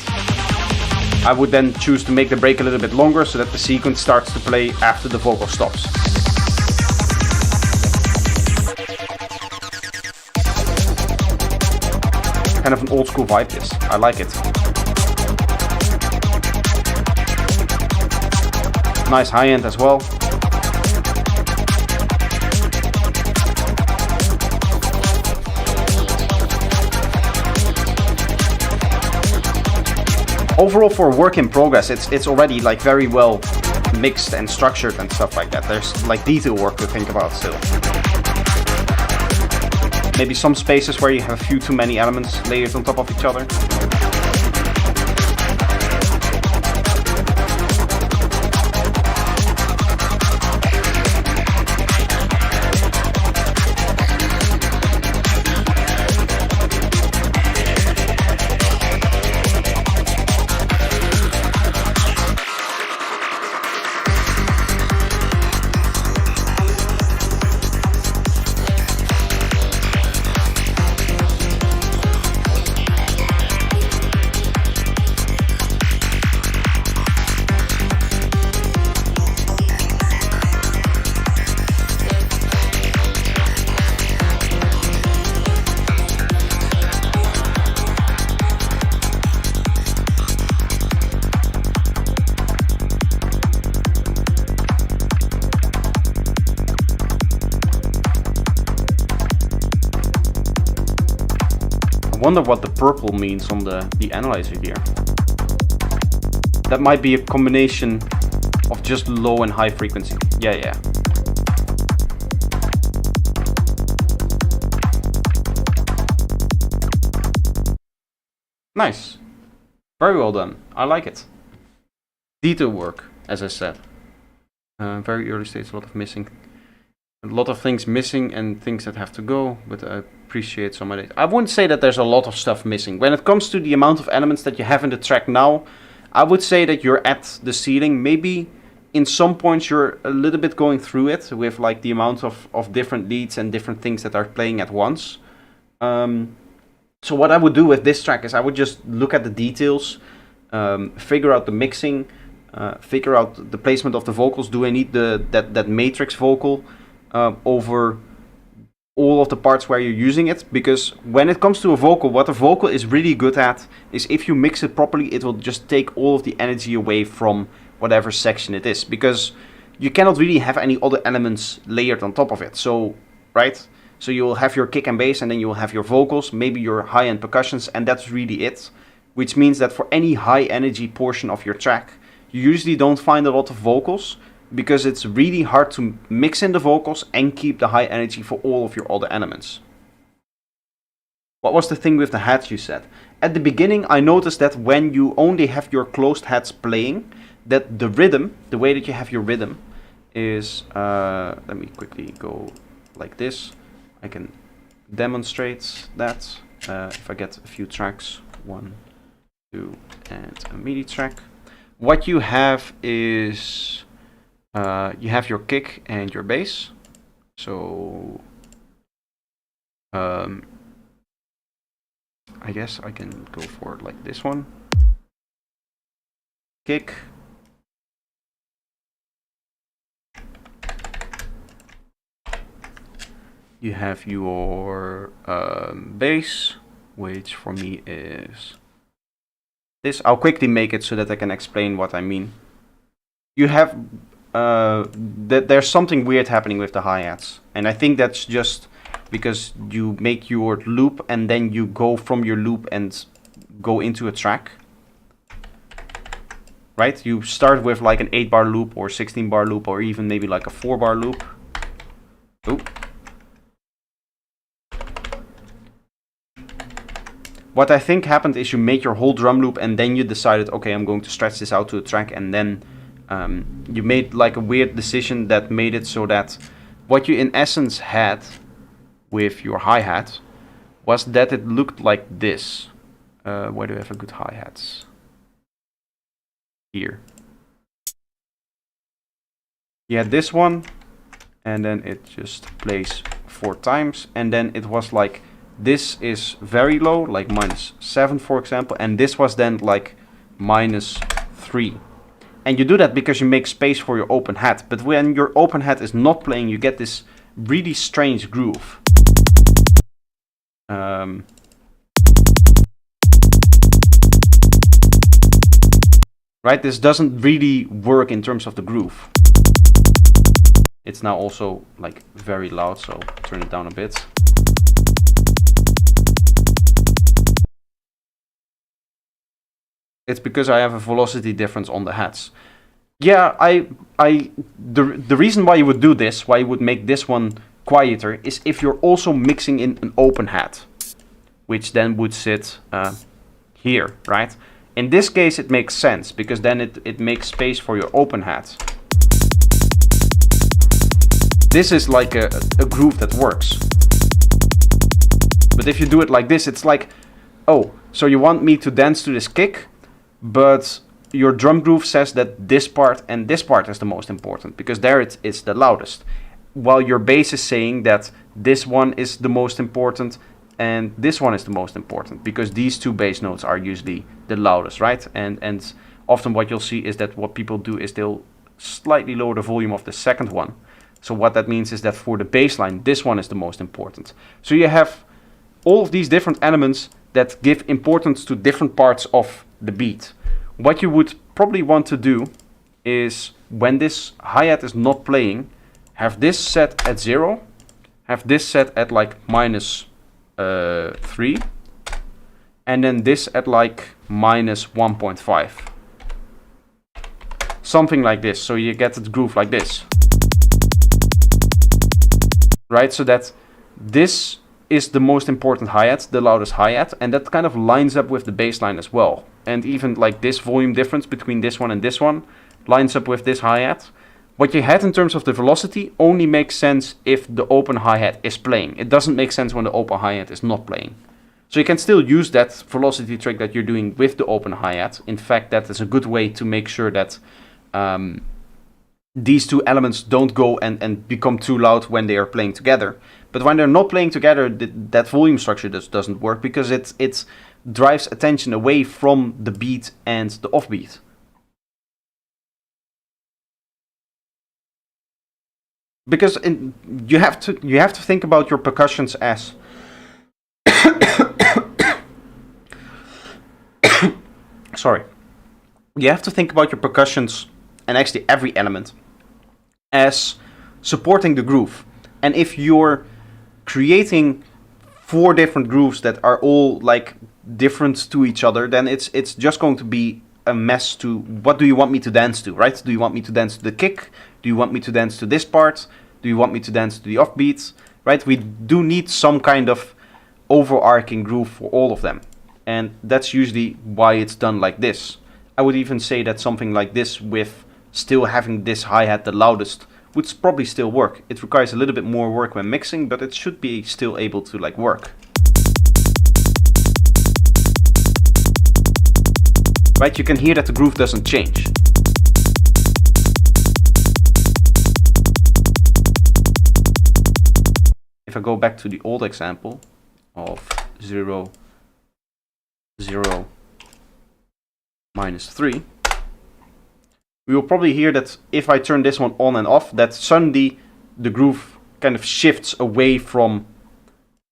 I would then choose to make the break a little bit longer so that the sequence starts to play after the vocal stops. Kind of an old school vibe this. I like it. Nice high end as well. Overall, for work in progress, it's already like very well mixed and structured and stuff like that. There's like detail work to think about still. Maybe some spaces where you have a few too many elements layered on top of each other. wonder what the purple means on the analyzer here. That might be a combination of just low and high frequency. Yeah. Nice. Very well done. I like it. Detail work, as I said. Very early stage, a lot of missing. A lot of things missing and things that have to go, but I appreciate some of it. I wouldn't say that there's a lot of stuff missing. When it comes to the amount of elements that you have in the track now, I would say that you're at the ceiling. Maybe in some points you're a little bit going through it with like the amount of different leads and different things that are playing at once. So what I would do with this track is I would just look at the details, figure out the mixing, figure out the placement of the vocals. Do I need that matrix vocal over all of the parts where you're using it? Because when it comes to a vocal, what a vocal is really good at is if you mix it properly, it will just take all of the energy away from whatever section it is. Because you cannot really have any other elements layered on top of it. So, right? So you will have your kick and bass, and then you will have your vocals, maybe your high-end percussions, and that's really it. Which means that for any high-energy portion of your track, you usually don't find a lot of vocals, because it's really hard to mix in the vocals and keep the high energy for all of your other elements. What was the thing with the hats you said? At the beginning, I noticed that when you only have your closed hats playing, that the rhythm, the way that you have your rhythm, is, let me quickly go like this. I can demonstrate that if I get a few tracks, 1, 2, and a MIDI track. What you have is you have your kick and your bass. So I guess I can go for it like this one. Kick. You have your bass, which for me is this. I'll quickly make it so that I can explain what I mean. You have there's something weird happening with the hi-hats, and I think that's just because you make your loop and then you go from your loop and go into a track. Right? You start with like an 8-bar loop or 16-bar loop or even maybe like a 4-bar loop. Oop. What I think happened is you made your whole drum loop and then you decided, okay, I'm going to stretch this out to a track, and then you made like a weird decision that made it so that what you in essence had with your hi-hat was that it looked like this. Where do I have a good hi-hats? Here. You had this one, and then it just plays 4 times, and then it was like, this is very low, like -7 for example, and this was then like -3. And you do that because you make space for your open hat, but when your open hat is not playing, you get this really strange groove. Right, this doesn't really work in terms of the groove. It's now also like very loud, so turn it down a bit. It's because I have a velocity difference on the hats. Yeah, the reason why you would do this, why you would make this one quieter, is if you're also mixing in an open hat, which then would sit here, right? In this case, it makes sense, because then it makes space for your open hat. This is like a groove that works. But if you do it like this, it's like, oh, so you want me to dance to this kick, but your drum groove says that this part and this part is the most important, because there it's the loudest. While your bass is saying that this one is the most important and this one is the most important, because these 2 bass notes are usually the loudest, right? And often what you'll see is that what people do is they'll slightly lower the volume of the second one. So what that means is that for the bass line, this one is the most important. So you have all of these different elements that give importance to different parts of the beat. What you would probably want to do is, when this hi-hat is not playing, have this set at 0, have this set at like -3, and then this at like minus 1.5. Something like this, so you get the groove like this. Right, so that this is the most important hi-hat, the loudest hi-hat, and that kind of lines up with the bass line as well. And even like this volume difference between this one and this one lines up with this hi-hat. What you had in terms of the velocity only makes sense if the open hi-hat is playing. It doesn't make sense when the open hi-hat is not playing. So you can still use that velocity trick that you're doing with the open hi-hat. In fact, that is a good way to make sure that these two elements don't go and become too loud when they are playing together. But when they're not playing together, that volume structure just doesn't work because it drives attention away from the beat and the offbeat. Because you have to think about your percussions as sorry. You have to think about your percussions, and actually every element, as supporting the groove. And if you're creating 4 different grooves that are all like different to each other, then it's just going to be a mess to what do you want me to dance to, right? Do you want me to dance to the kick? Do you want me to dance to this part? Do you want me to dance to the offbeats? Right? We do need some kind of overarching groove for all of them. And that's usually why it's done like this. I would even say that something like this with still having this hi-hat the loudest would probably still work. It requires a little bit more work when mixing, but it should be still able to like work. Right? You can hear that the groove doesn't change. If I go back to the old example of 0, 0, minus 3, we will probably hear that if I turn this one on and off, that suddenly the groove kind of shifts away from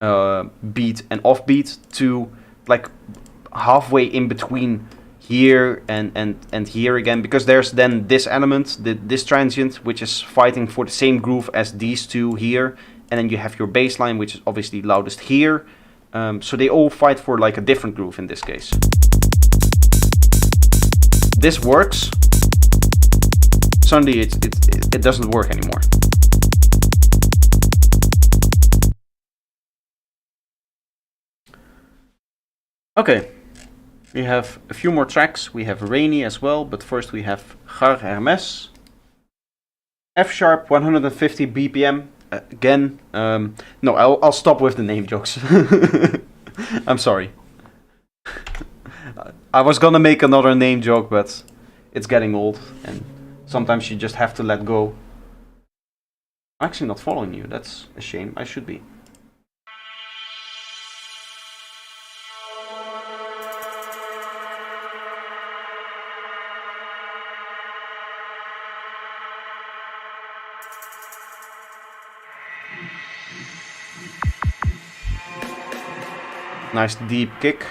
beat and offbeat to like halfway in between here and here again, because there's then this element, this transient, which is fighting for the same groove as these two here, and then you have your bass line, which is obviously loudest here. So they all fight for like a different groove in this case. This works. Suddenly it doesn't work anymore. Okay, we have a few more tracks. We have Rainy as well, but first we have Gare Hermes. F sharp, 150 BPM. Again, no, I'll stop with the name jokes. I'm sorry. I was gonna make another name joke, but it's getting old, and sometimes you just have to let go. I'm actually not following you. That's a shame. I should be. Nice deep kick.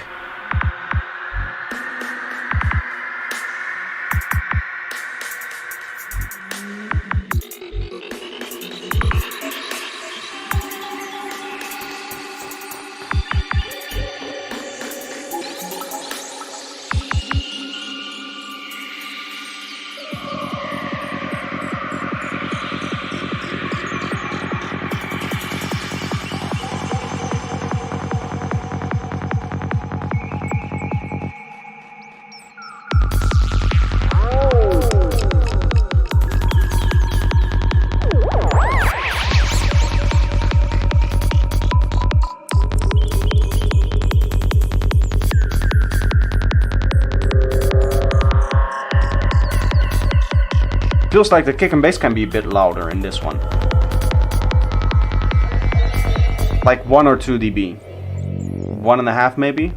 Feels like the kick and bass can be a bit louder in this one. Like 1 or 2 dB. 1.5 maybe.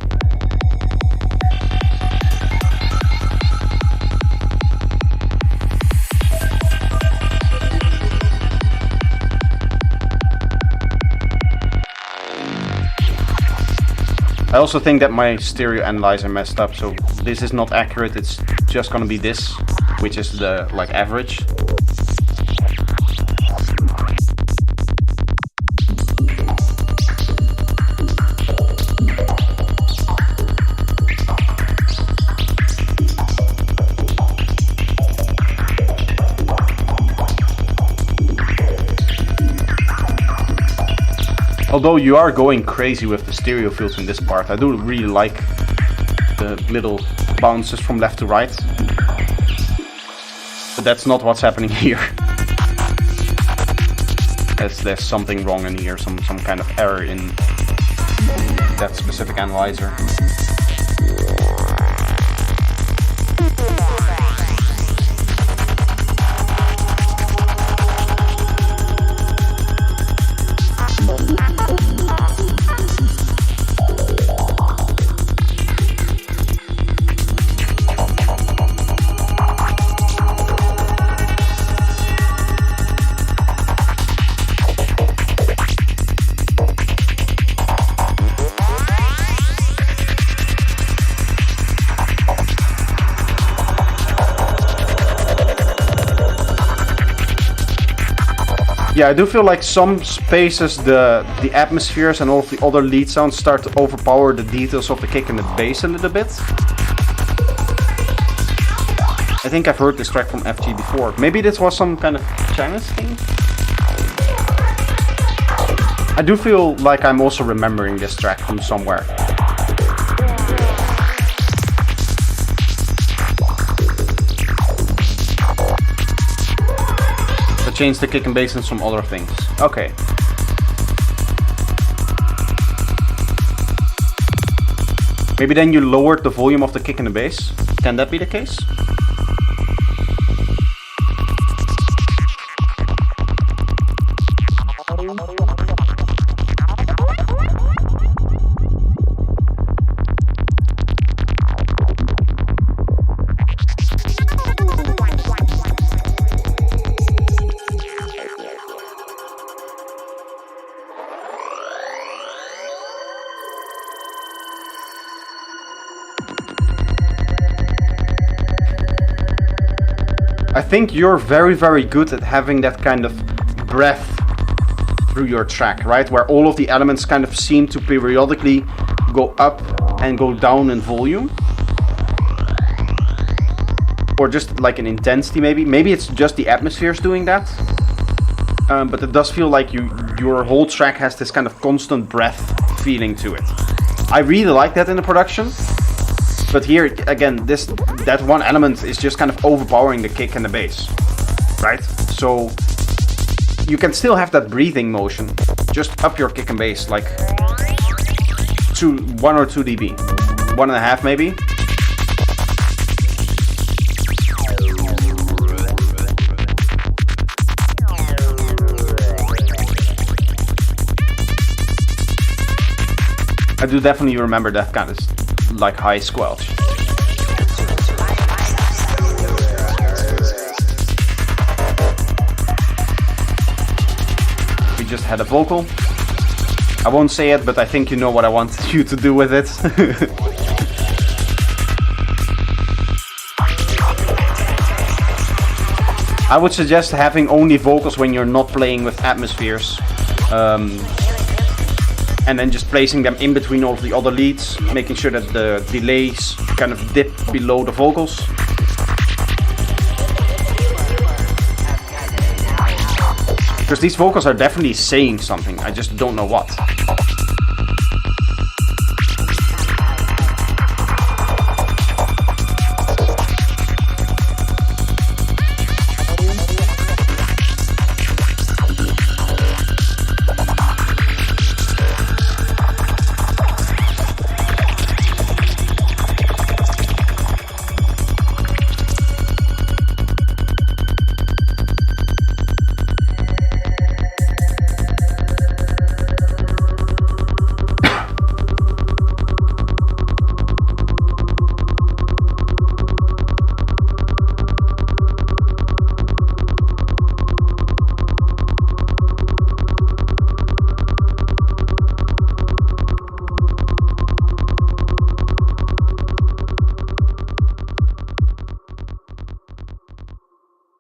I also think that my stereo analyzer messed up, so this is not accurate. It's just gonna be this, which is the like average. Although you are going crazy with the stereo fields in this part. I do really like the little bounces from left to right. But that's not what's happening here. There's something wrong in here, some kind of error in that specific analyzer. Yeah, I do feel like some spaces the atmospheres and all of the other lead sounds start to overpower the details of the kick and the bass a little bit. I think I've heard this track from FG before. Maybe this was some kind of Chinese thing? I do feel like I'm also remembering this track from somewhere. Change the kick and bass and some other things. Okay. Maybe then you lowered the volume of the kick and the bass. Can that be the case? I think you're very, very good at having that kind of breath through your track, right? Where all of the elements kind of seem to periodically go up and go down in volume. Or just like an intensity maybe. Maybe it's just the atmospheres doing that. But it does feel like your whole track has this kind of constant breath feeling to it. I really like that in the production. But here, again, that one element is just kind of overpowering the kick and the bass, right? So you can still have that breathing motion, just up your kick and bass, like 1 or 2 dB, 1.5 maybe. I do definitely remember that kind of like high squelch. We just had a vocal. I won't say it, but I think you know what I wanted you to do with it. I would suggest having only vocals when you're not playing with atmospheres. And then just placing them in between all of the other leads, making sure that the delays kind of dip below the vocals. Because these vocals are definitely saying something, I just don't know what.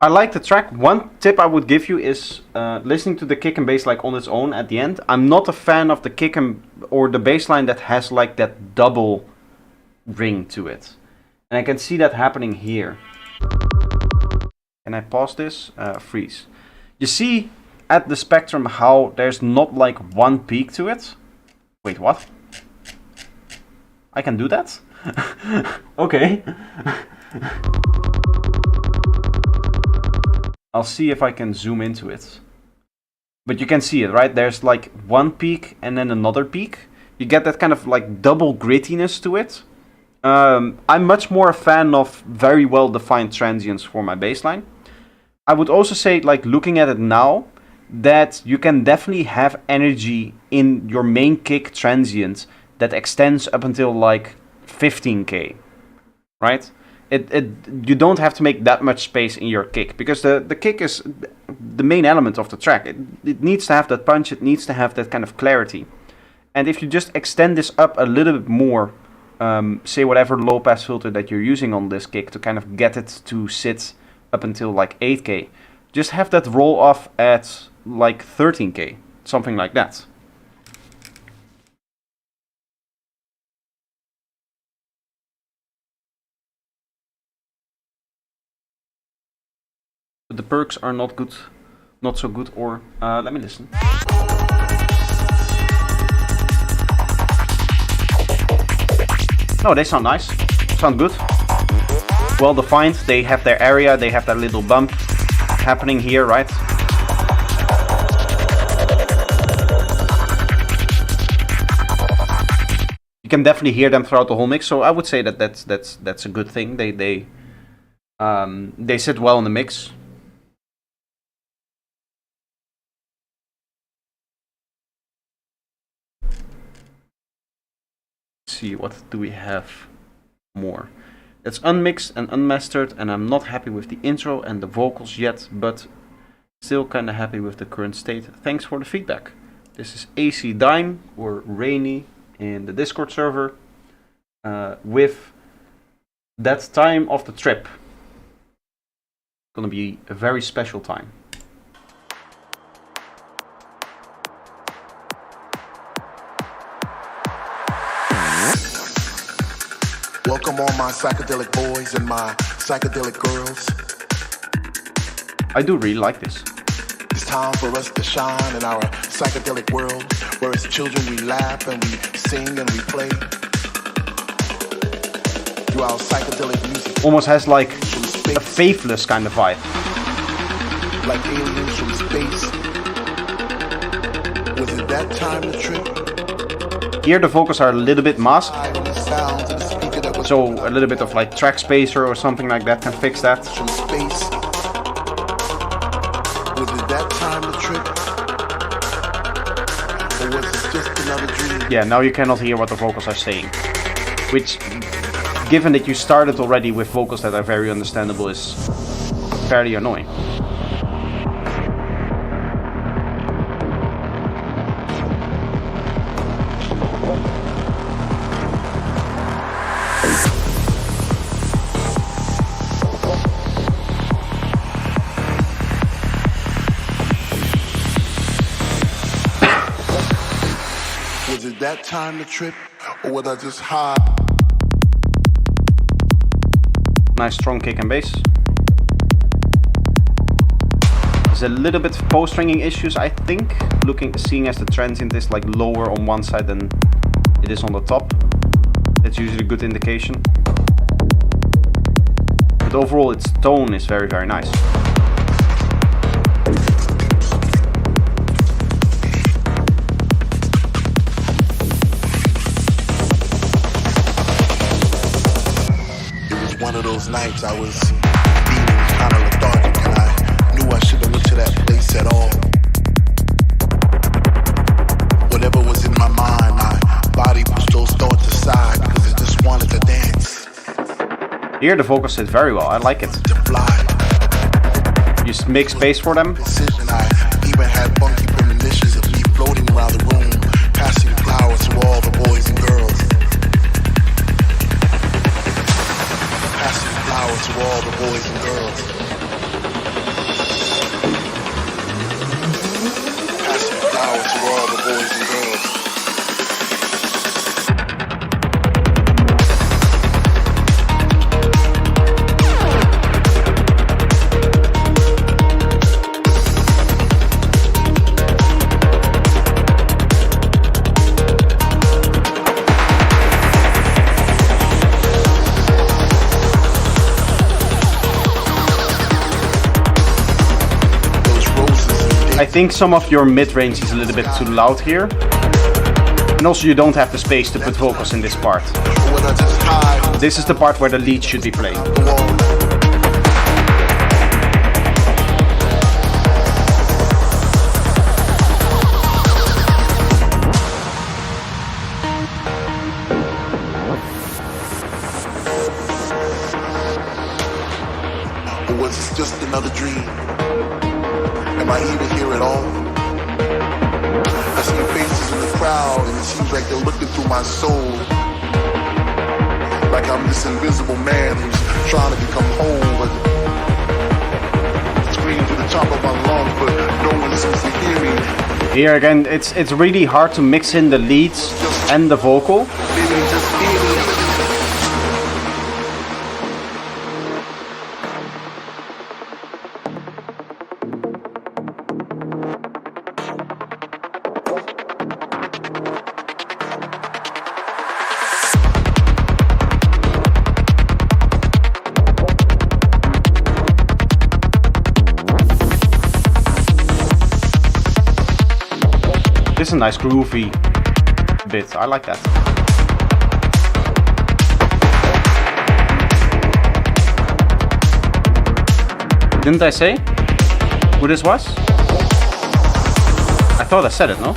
I like the track. One tip I would give you is listening to the kick and bass like on its own at the end. I'm not a fan of the kick and or the bass line that has like that double ring to it. And I can see that happening here. Can I pause this? Freeze. You see at the spectrum how there's not like one peak to it. Wait, what? I can do that? Okay. I'll see if I can zoom into it. But you can see it, right? There's like one peak and then another peak. You get that kind of like double grittiness to it. I'm much more a fan of very well defined transients for my baseline. I would also say, like, looking at it now, that you can definitely have energy in your main kick transient that extends up until like 15k, right? You don't have to make that much space in your kick, because the kick is the main element of the track. It needs to have that punch, it needs to have that kind of clarity. And if you just extend this up a little bit more, say whatever low pass filter that you're using on this kick to kind of get it to sit up until like 8k, just have that roll off at like 13k, something like that. But the perks are not good, not so good, or let me listen. No, they sound nice, sound good. Well defined, they have their area, they have that little bump happening here, right? You can definitely hear them throughout the whole mix, so I would say that that's a good thing. They sit well in the mix. Let's see, what do we have more? It's unmixed and unmastered, and I'm not happy with the intro and the vocals yet, but still kind of happy with the current state. Thanks for the feedback. This is AC Dime, or Rainy in the Discord server, with That Time of the Trip. It's gonna be a very special time.
Welcome all my psychedelic boys and my psychedelic girls.
I do really like this.
It's time for us to shine in our psychedelic world, where as children we laugh and we sing and we play. Through our psychedelic music.
Almost has like a faithless kind of vibe.
Like aliens from space. Was it that time to trip?
Here the vocals are a little bit masked.
The sounds of the speaker that was
So a little bit of like track spacer or something like that can fix that.
from space. Was it that time to trip? Or was it just another dream?
Yeah, now you cannot hear what the vocals are saying. Which, given that you started already with vocals that are very understandable, is fairly annoying.
Was it that time to trip? Or was I just high?
Nice strong kick and bass. There's a little bit of post-stringing issues, I think, seeing as the transient is like lower on one side than it is on the top. That's usually a good indication. But overall its tone is very, very nice.
One of those nights I was feeling kind of lethargic, and I knew I shouldn't went to that place at all. Whatever was in my mind, my body pushed those thoughts aside because it just wanted to dance,
Here the vocals sit very well, I like it.
to fly.
You just make space for them.
Decision, I even had funky premonitions of me floating around the room, passing flowers to all the boys and girls. Passing flowers to all the boys and girls. Passing flowers to all the boys and girls.
think some of your mid-range is a little bit too loud here. And also you don't have the space to put vocals in this part. This is the part where the lead should be playing.
Or was this just another dream? Am I even here at all? I see faces in the crowd and it seems like they're looking through my soul. Like I'm this invisible man who's trying to become whole, but screaming to the top of my lungs, but no one seems to hear me.
Here again, it's really hard to mix in the leads and the vocal.
Maybe just hear me.
This is a nice groovy bit. I like that. Didn't I say who this was? I thought I said it, no?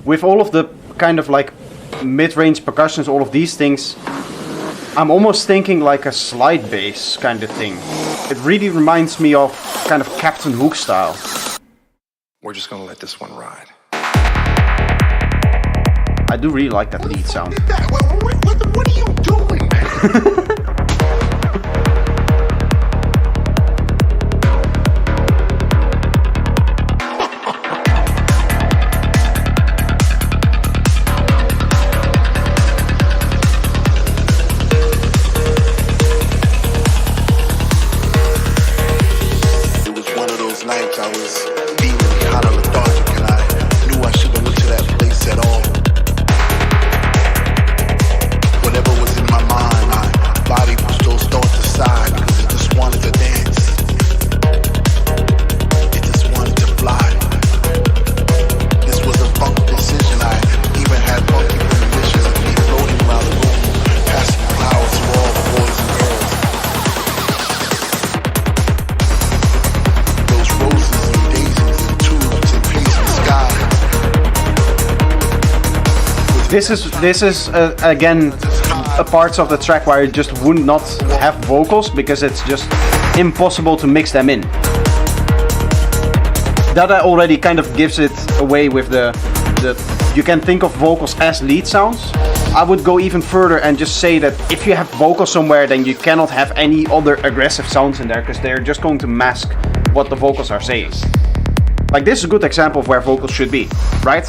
With all of the kind of like mid-range percussions, all of these things, I'm almost thinking like a slide bass kind of thing. It really reminds me of kind of Captain Hook style.
We're just gonna let this one ride.
I do really like that lead sound.
What are you doing, man? Nights I was feeling kind of lethargic and I knew I shouldn't went to that place at all. Whatever was in my mind, my body pushed those thoughts aside because it just wanted to dance. It just wanted to fly. This was a funk decision. I even had funky premonitions of me floating around the room, passing flowers to all the boys and girls. Roses and daisies and tulips and paisley sky.
This is again a parts of the track where I just would not have vocals because it's just impossible to mix them in. That already kind of gives it away with the you can think of vocals as lead sounds. I would go even further and just say that if you have vocals somewhere, then you cannot have any other aggressive sounds in there because they're just going to mask what the vocals are saying. Like this is a good example of where vocals should be, right?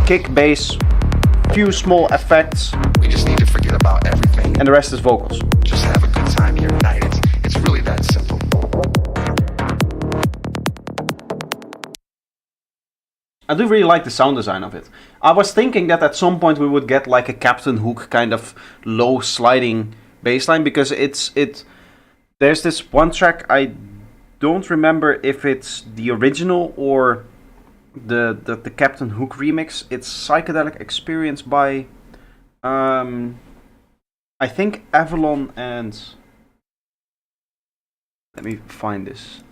Kick, bass, few small effects.
We just need to forget about everything.
And the rest is vocals.
Just have a good time here tonight. It's really that simple.
I do really like the sound design of it. I was thinking that at some point we would get like a Captain Hook kind of low sliding bass line because there's this one track, I don't remember if it's the original or the Captain Hook remix. It's Psychedelic Experience by I think Avalon and let me find this.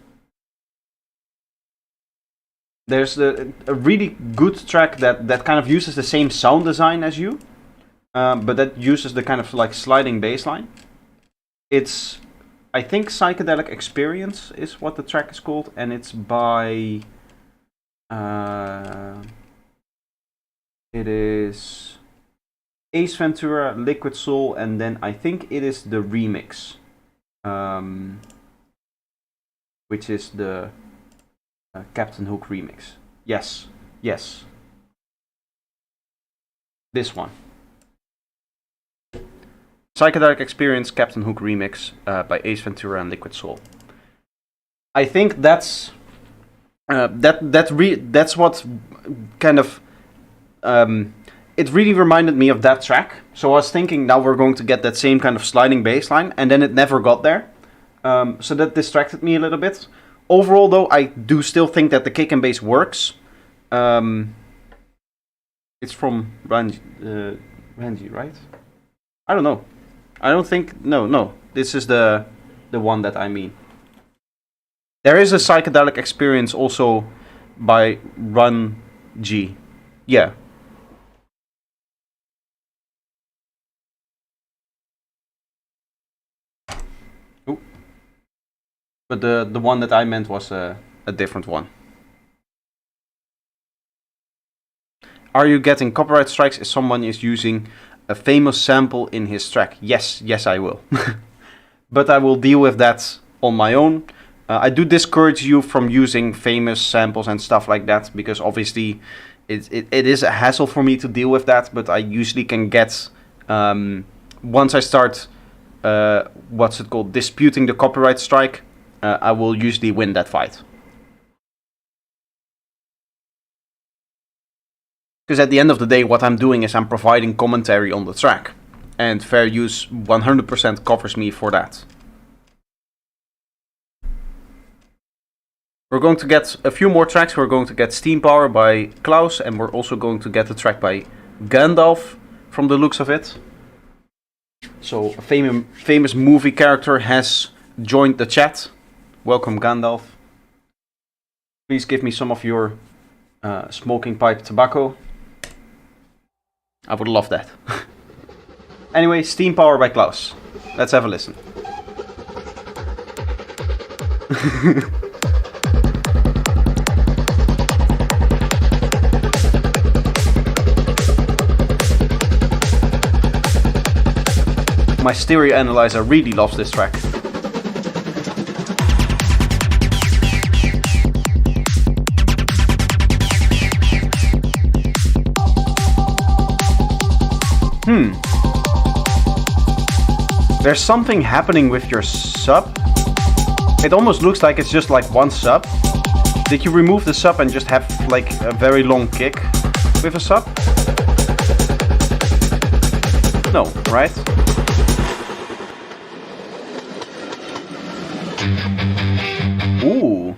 There's a really good track that kind of uses the same sound design as you, but that uses the kind of like sliding bass line. It's, I think, Psychedelic Experience is what the track is called, and it's by It is Ace Ventura, Liquid Soul, and then I think it is the remix, which is the Captain Hook remix. Yes, yes. This one. Psychedelic Experience Captain Hook remix by Ace Ventura and Liquid Soul. I think that's that's what kind of it really reminded me of that track. So I was thinking now we're going to get that same kind of sliding bass line, and then it never got there. So that distracted me a little bit. Overall, though, I do still think that the kick and bass works. It's from Ranji, right? I don't know. I don't think... No. This is the one that I mean. There is a Psychedelic Experience also by Run G. Yeah. Ooh. But the one that I meant was a different one. Are you getting copyright strikes if someone is using a famous sample in his track? Yes, I will. But I will deal with that on my own. I do discourage you from using famous samples and stuff like that, because obviously it is a hassle for me to deal with that, but I usually can get, once I start, disputing the copyright strike, I will usually win that fight. Because at the end of the day, what I'm doing is I'm providing commentary on the track. And fair use 100% covers me for that. We're going to get a few more tracks. We're going to get Steam Power by Klaus. And we're also going to get a track by Gandalf, from the looks of it. So a famous movie character has joined the chat. Welcome, Gandalf. Please give me some of your smoking pipe tobacco. I would love that. Anyway, Steam Power by Klaus. Let's have a listen. My stereo analyzer really loves this track. There's something happening with your sub. It almost looks like it's just like one sub. Did you remove the sub and just have like a very long kick with a sub? No, right? Ooh.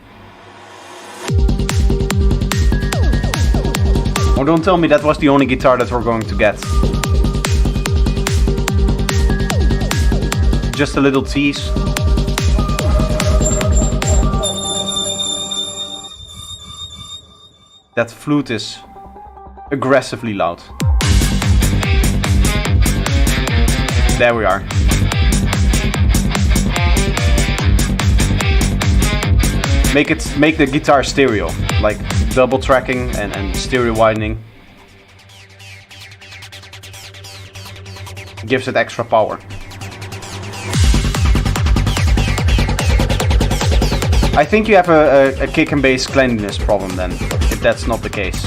Oh, don't tell me that was the only guitar that we're going to get. Just a little tease. That flute is aggressively loud. There we are. Make the guitar stereo, like double tracking and stereo widening. Gives it extra power. I think you have a kick and bass cleanliness problem then, if that's not the case.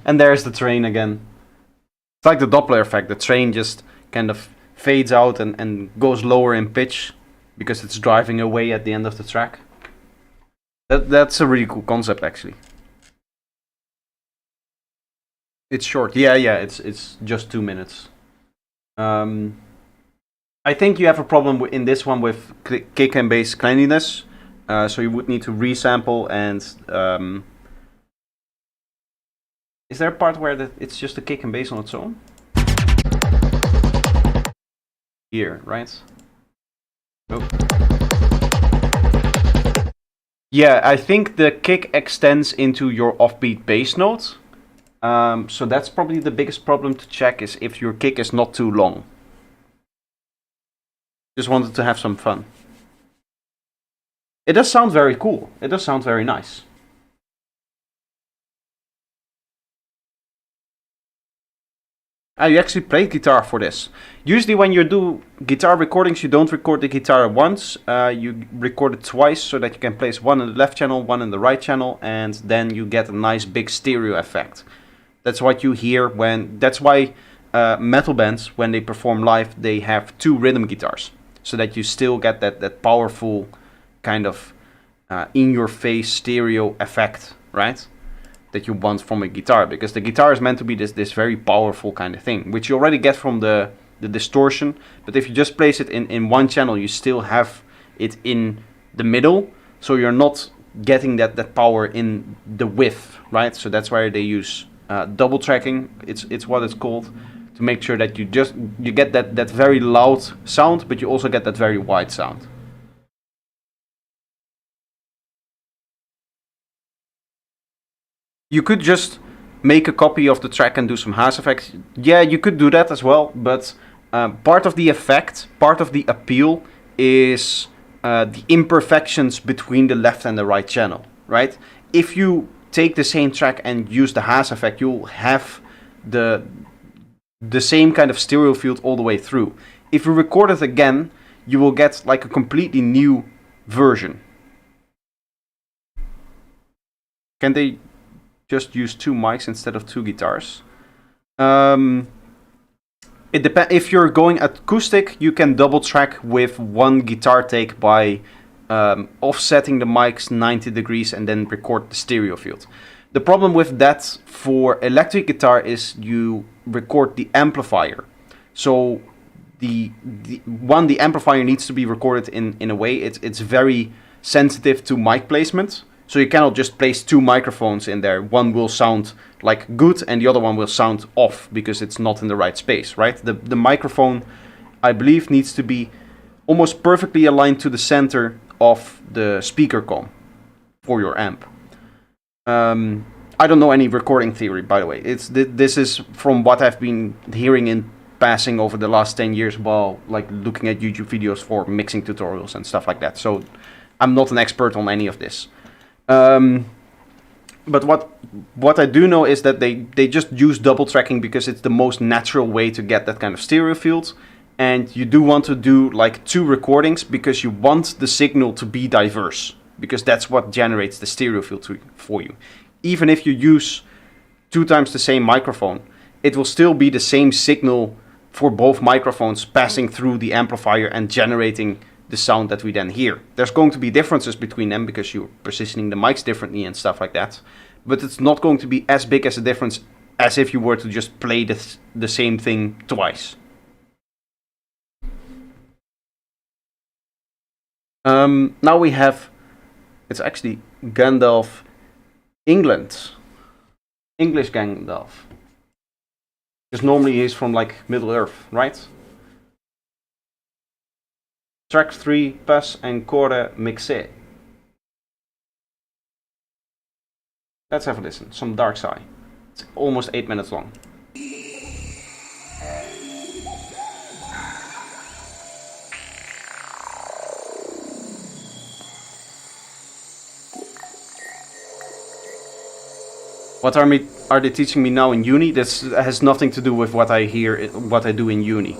And there's the train again. It's like the Doppler effect. The train just kind of fades out and goes lower in pitch because it's driving away at the end of the track. That's a really cool concept, actually. It's short. Yeah, it's just 2 minutes. I think you have a problem in this one with kick and bass cleanliness. So you would need to resample and... Is there a part where it's just a kick and bass on its own? Here, right? Oh. Yeah, I think the kick extends into your offbeat bass note. So that's probably the biggest problem to check, is if your kick is not too long. Just wanted to have some fun. It does sound very cool. It does sound very nice. You actually played guitar for this. Usually when you do guitar recordings, you don't record the guitar once. You record it twice so that you can place one in the left channel, one in the right channel, and then you get a nice big stereo effect. That's what you hear when... That's why metal bands, when they perform live, they have two rhythm guitars. So that you still get that powerful kind of in-your-face stereo effect, right? That you want from a guitar, because the guitar is meant to be this very powerful kind of thing, which you already get from the distortion, but if you just place it in one channel, you still have it in the middle, so you're not getting that power in the width, right? So that's why they use double tracking, it's what it's called, to make sure that you get that very loud sound, but you also get that very wide sound. You could just make a copy of the track and do some Haas effects. Yeah, you could do that as well, but part of the effect, part of the appeal is the imperfections between the left and the right channel, right? If you take the same track and use the Haas effect, you'll have the same kind of stereo field all the way through. If you record it again, you will get like a completely new version. Can they just use two mics instead of two guitars? It depends. If you're going acoustic, you can double track with one guitar take by offsetting the mics 90 degrees and then record the stereo field. The problem with that for electric guitar is you record the amplifier. So the amplifier needs to be recorded in a way it's very sensitive to mic placement. So you cannot just place two microphones in there. One will sound like good and the other one will sound off because it's not in the right space, right? The microphone, I believe, needs to be almost perfectly aligned to the center of the speaker comb for your amp. I don't know any recording theory, by the way. This is from what I've been hearing in passing over the last 10 years while like looking at YouTube videos for mixing tutorials and stuff like that. So I'm not an expert on any of this. But what I do know is that they just use double tracking because it's the most natural way to get that kind of stereo field. And you do want to do like two recordings because you want the signal to be diverse, because that's what generates the stereo field for you. Even if you use 2 times the same microphone, it will still be the same signal for both microphones passing through the amplifier and generating the sound that we then hear. There's going to be differences between them because you're positioning the mics differently and stuff like that. But it's not going to be as big as a difference as if you were to just play the same thing twice. Now we have, it's actually Gandalf England. English Gandalf. Because normally he's from like Middle Earth, right? Track 3, Pas encore mixé. Let's have a listen. Some Dark Side. It's almost 8 minutes long. What are they teaching me now in uni? This has nothing to do with what I do in uni.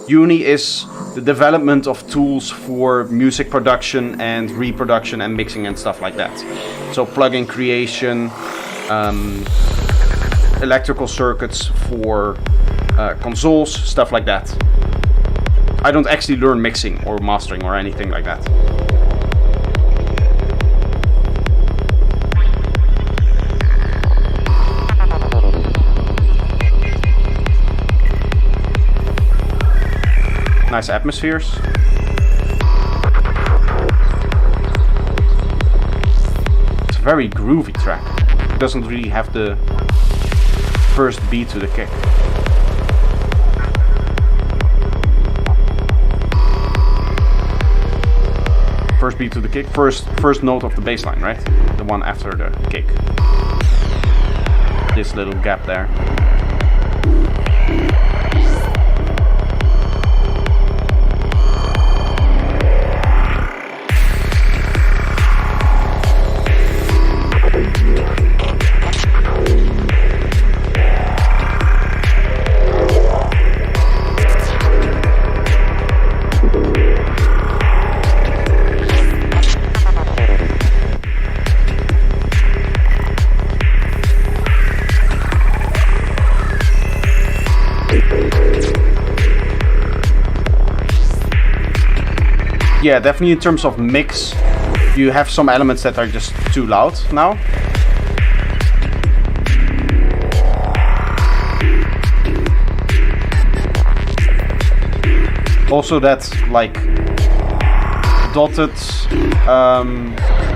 Uni is the development of tools for music production and reproduction and mixing and stuff like that. So plugin creation, electrical circuits for consoles, stuff like that. I don't actually learn mixing or mastering or anything like that. Nice atmospheres. It's a very groovy track. It doesn't really have the first beat to the kick. first beat to the kick, first note of the bass line, right? The one after the kick. This little gap there. Yeah, definitely in terms of mix, you have some elements that are just too loud now. Also that like dotted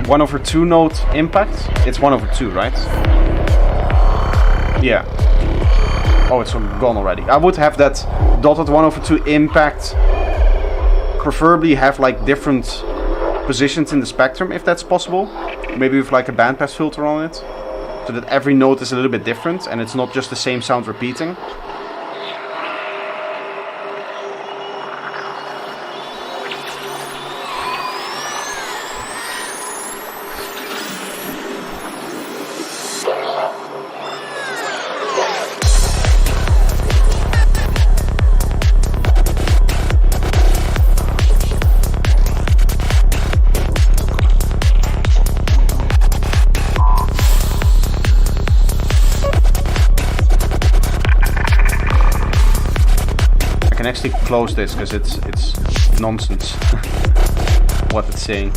1/2 note impact, it's 1/2, right? Yeah. Oh, it's gone already. I would have that dotted 1/2 impact, preferably have like different positions in the spectrum if that's possible. Maybe with like a bandpass filter on it, so that every note is a little bit different and it's not just the same sound repeating. Actually close this because it's nonsense what it's saying.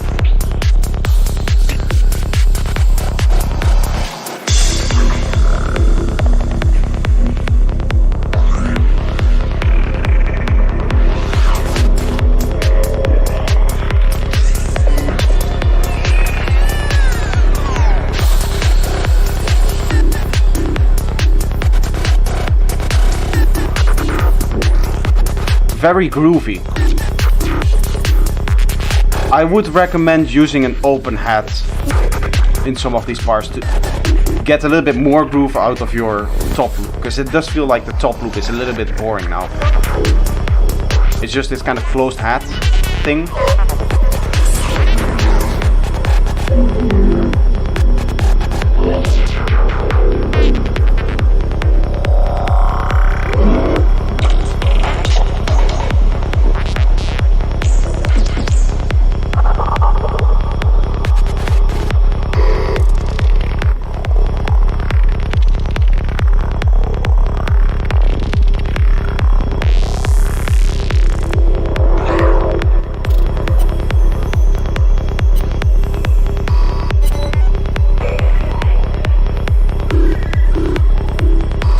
Very groovy. I would recommend using an open hat in some of these parts to get a little bit more groove out of your top loop, because it does feel like the top loop is a little bit boring now. It's just this kind of closed hat thing.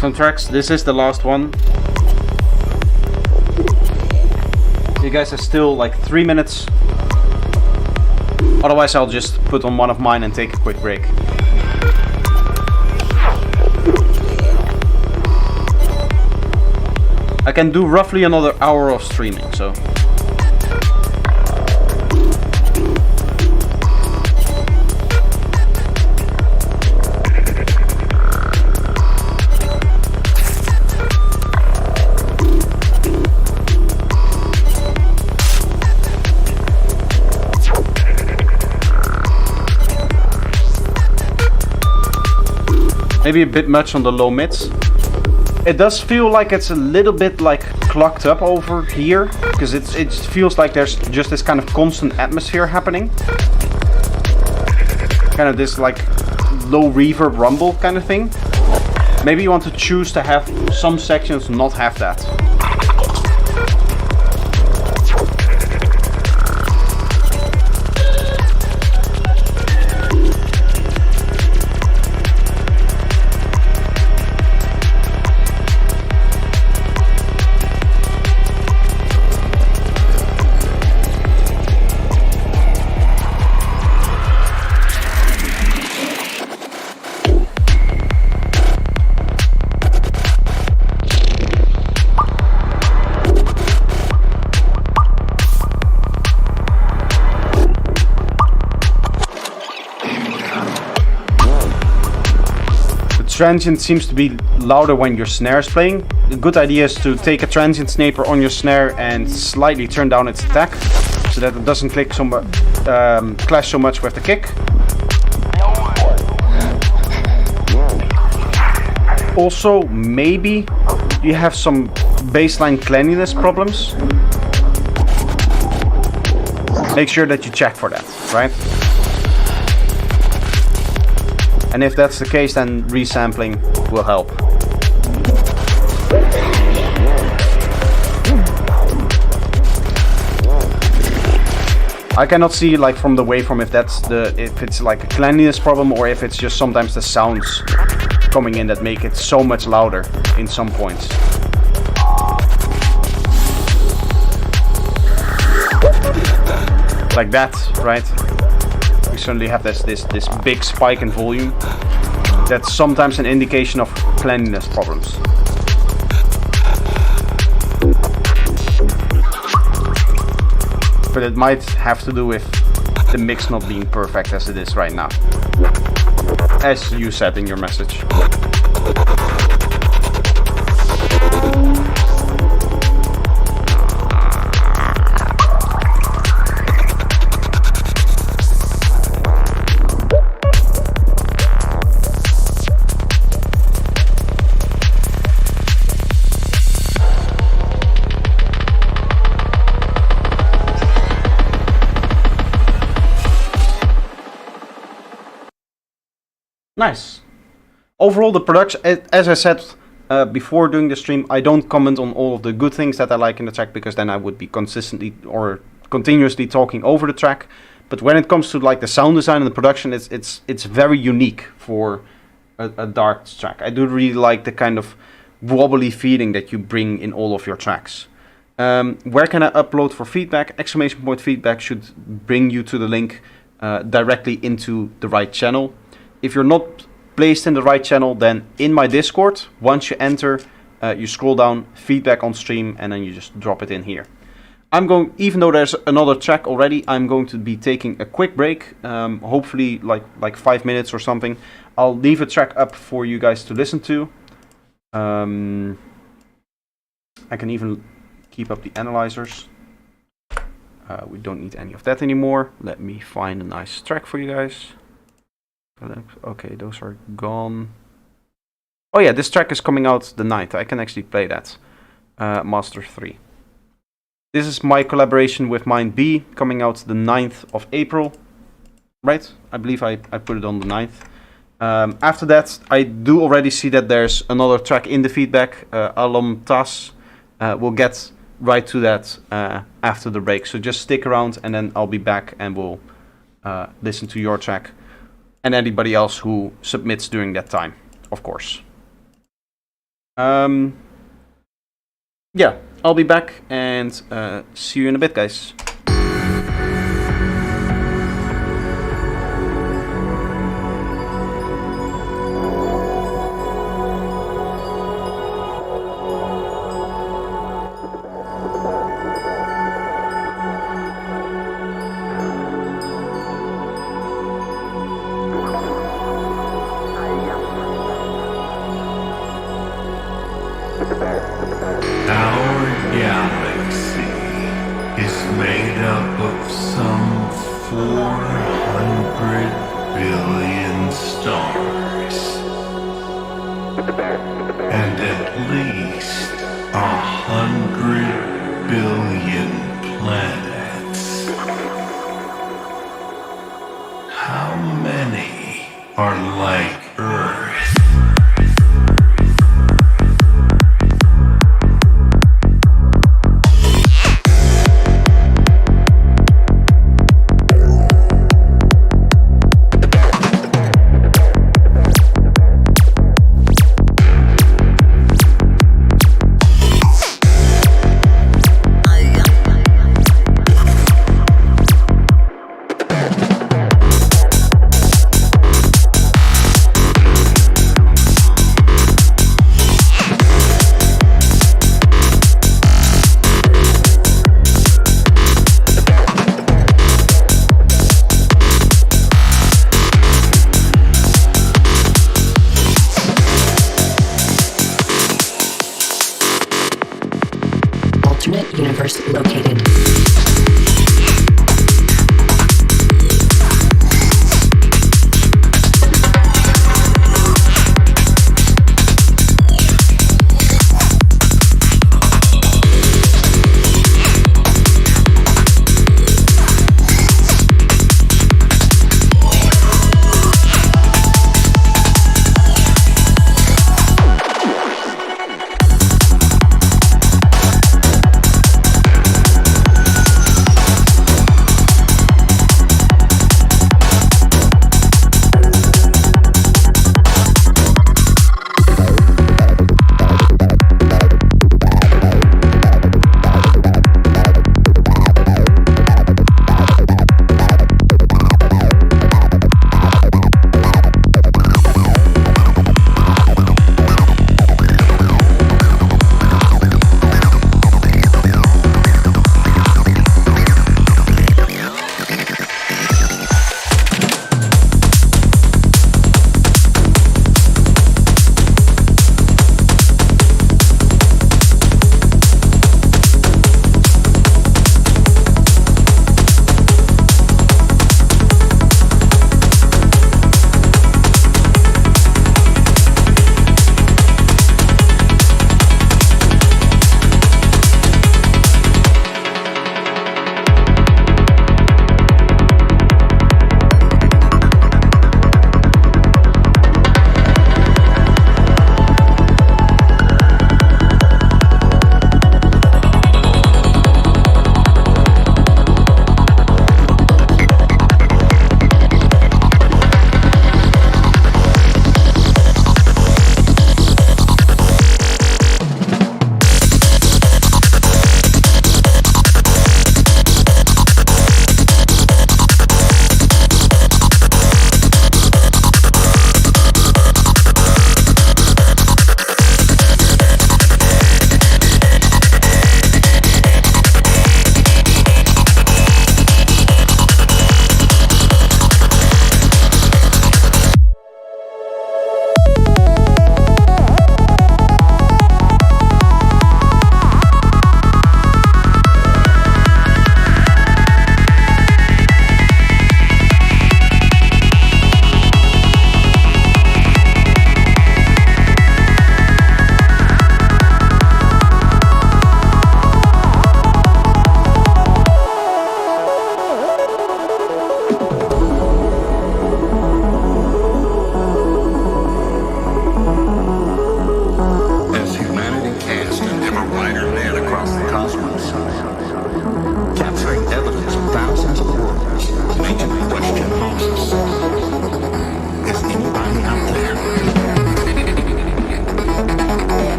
Some tracks, this is the last one. You guys are still like 3 minutes. Otherwise I'll just put on one of mine and take a quick break. I can do roughly another hour of streaming, so. Maybe a bit much on the low mids. It does feel like it's a little bit like clogged up over here, because it feels like there's just this kind of constant atmosphere happening. Kind of this like low reverb rumble kind of thing. Maybe you want to choose to have some sections not have that. transient seems to be louder when your snare is playing. The good idea is to take a transient snapper on your snare and slightly turn down its attack so that it doesn't clash so much with the kick. Also, maybe you have some baseline cleanliness problems. Make sure that you check for that, right? And if that's the case, then resampling will help. I cannot see like from the waveform if it's like a cleanliness problem or if it's just sometimes the sounds coming in that make it so much louder in some points. Like that, right? We suddenly have this big spike in volume. That's sometimes an indication of cleanliness problems. But it might have to do with the mix not being perfect as it is right now. As you said in your message. Nice. Overall, the production, as I said before doing the stream, I don't comment on all of the good things that I like in the track because then I would be consistently or continuously talking over the track. But when it comes to like the sound design and the production, it's very unique for a dark track. I do really like the kind of wobbly feeling that you bring in all of your tracks. Where can I upload for feedback? Exclamation point feedback should bring you to the link directly into the right channel. If you're not placed in the right channel, then in my Discord, once you enter, you scroll down, feedback on stream, and then you just drop it in here. Even though there's another track already, I'm going to be taking a quick break, hopefully like 5 minutes or something. I'll leave a track up for you guys to listen to. I can even keep up the analyzers. We don't need any of that anymore. Let me find a nice track for you guys. Okay, those are gone. Oh yeah, this track is coming out the 9th. I can actually play that. Master 3. This is my collaboration with Mind B, coming out the 9th of April. Right? I believe I put it on the 9th. After that, I do already see that there's another track in the feedback. Alom Tas. We'll get right to that after the break. So just stick around and then I'll be back and we'll listen to your track. And anybody else who submits during that time, of course. Yeah, I'll be back and see you in a bit, guys.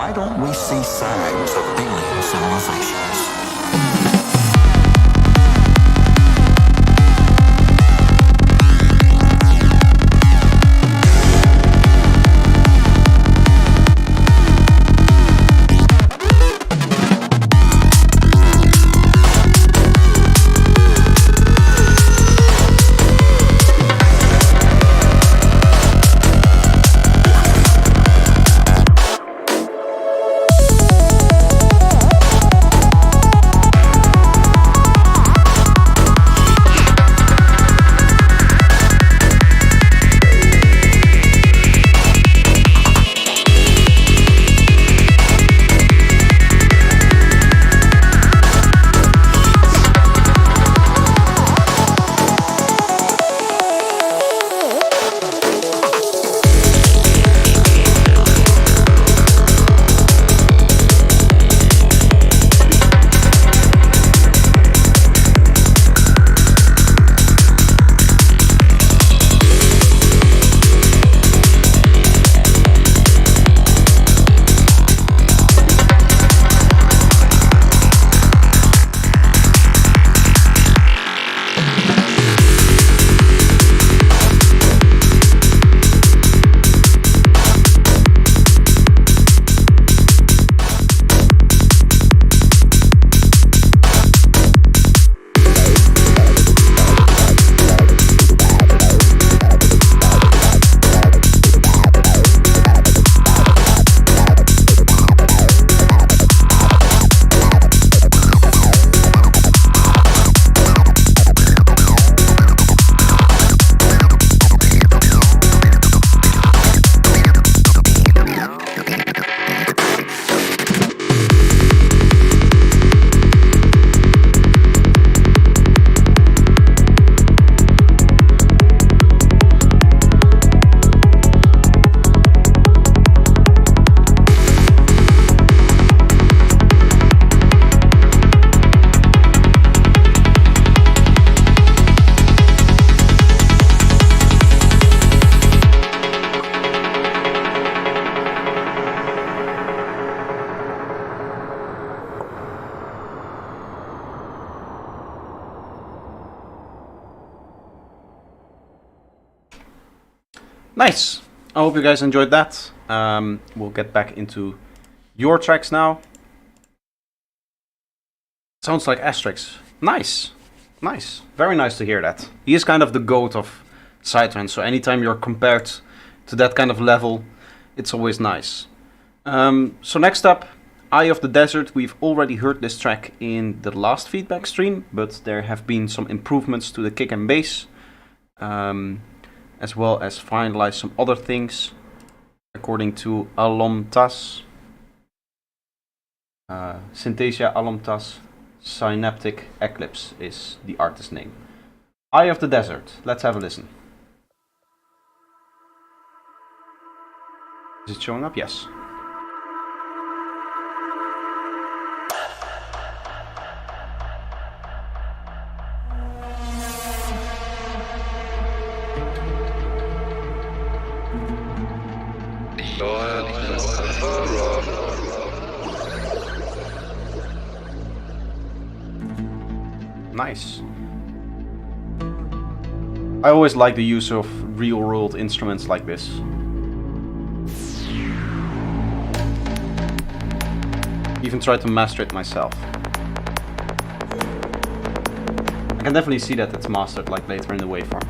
Why don't we see signs of alien civilizations?
Nice. I hope you guys enjoyed that. We'll get back into your tracks now. Sounds like Asterix. Nice. Nice. Very nice to hear that. He is kind of the GOAT of psytrance, so anytime you're compared to that kind of level, it's always nice. So next up, Eye of the Desert. We've already heard this track in the last feedback stream, but there have been some improvements to the kick and bass, as well as finalize some other things, according to Alomtas. Synthesia Alomtas Synaptic Eclipse is the artist name. Eye of the Desert. Let's have a listen. Is it showing up? Yes. Nice. I always like the use of real-world instruments like this. Even tried to master it myself. I can definitely see that it's mastered like later in the waveform.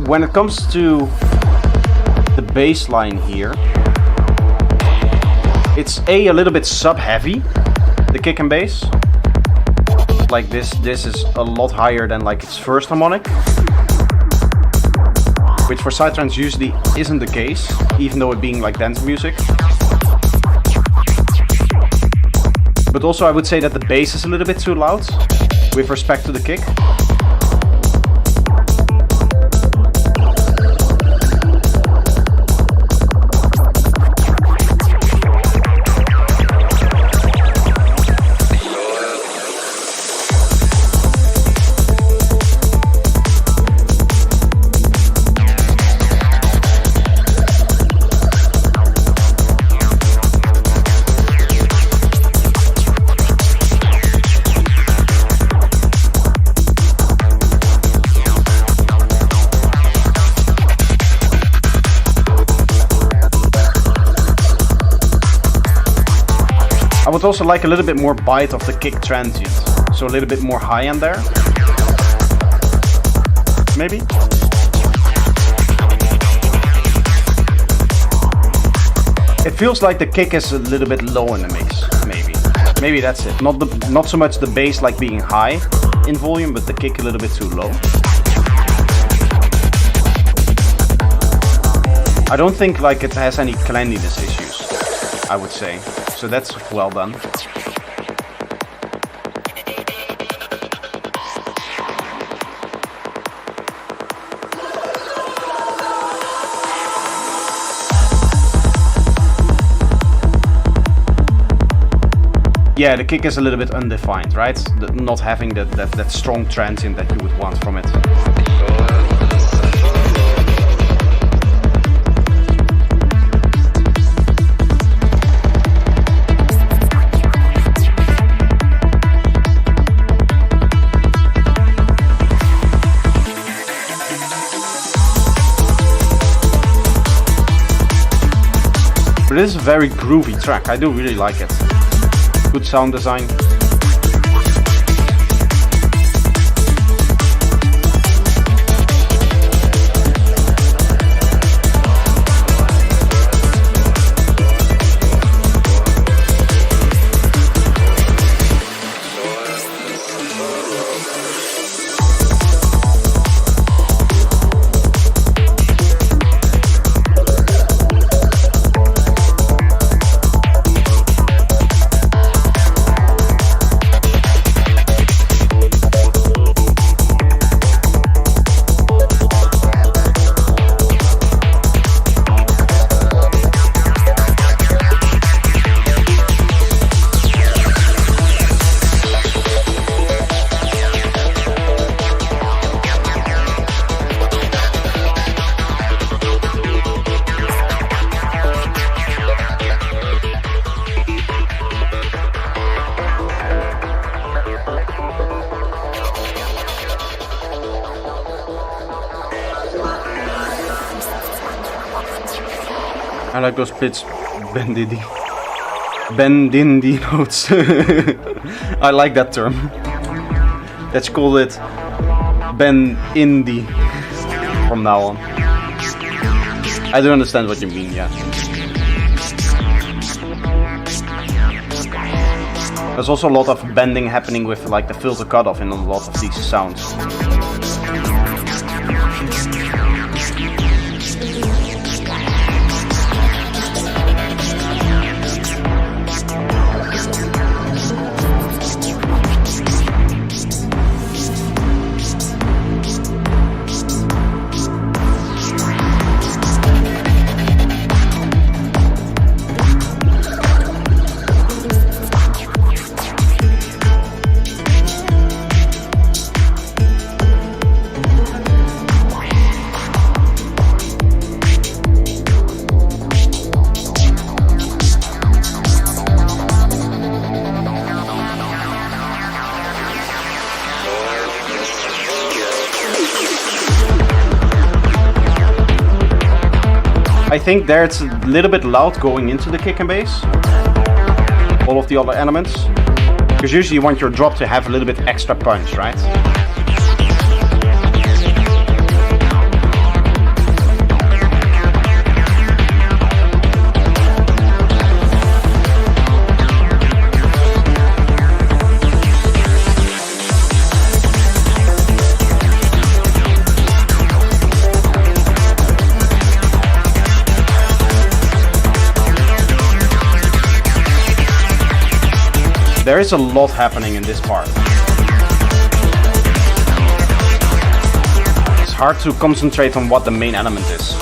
When it comes to the bass line here, it's a little bit sub-heavy, the kick and bass. like this is a lot higher than like its first harmonic, which for psytrance usually isn't the case, even though it being like dance music. But also I would say that the bass is a little bit too loud with respect to the kick. I would also like a little bit more bite of the kick transient, so a little bit more high end there. Maybe? It feels like the kick is a little bit low in the mix, maybe. Maybe that's it. Not so much the bass like being high in volume, but the kick a little bit too low. I don't think like it has any cleanliness issues, I would say. So that's well done. Yeah, the kick is a little bit undefined, right? Not having that strong transient that you would want from it. But it is a very groovy track, I do really like it. Good sound design. I like those pitch bendindi notes. I like that term. Let's call it bendindi from now on. I do understand what you mean, yeah. There's also a lot of bending happening with like the filter cutoff in a lot of these sounds. I think there it's a little bit loud going into the kick and bass. All of the other elements. Because usually you want your drop to have a little bit extra punch, right? there is a lot happening in this part. It's hard to concentrate on what the main element is.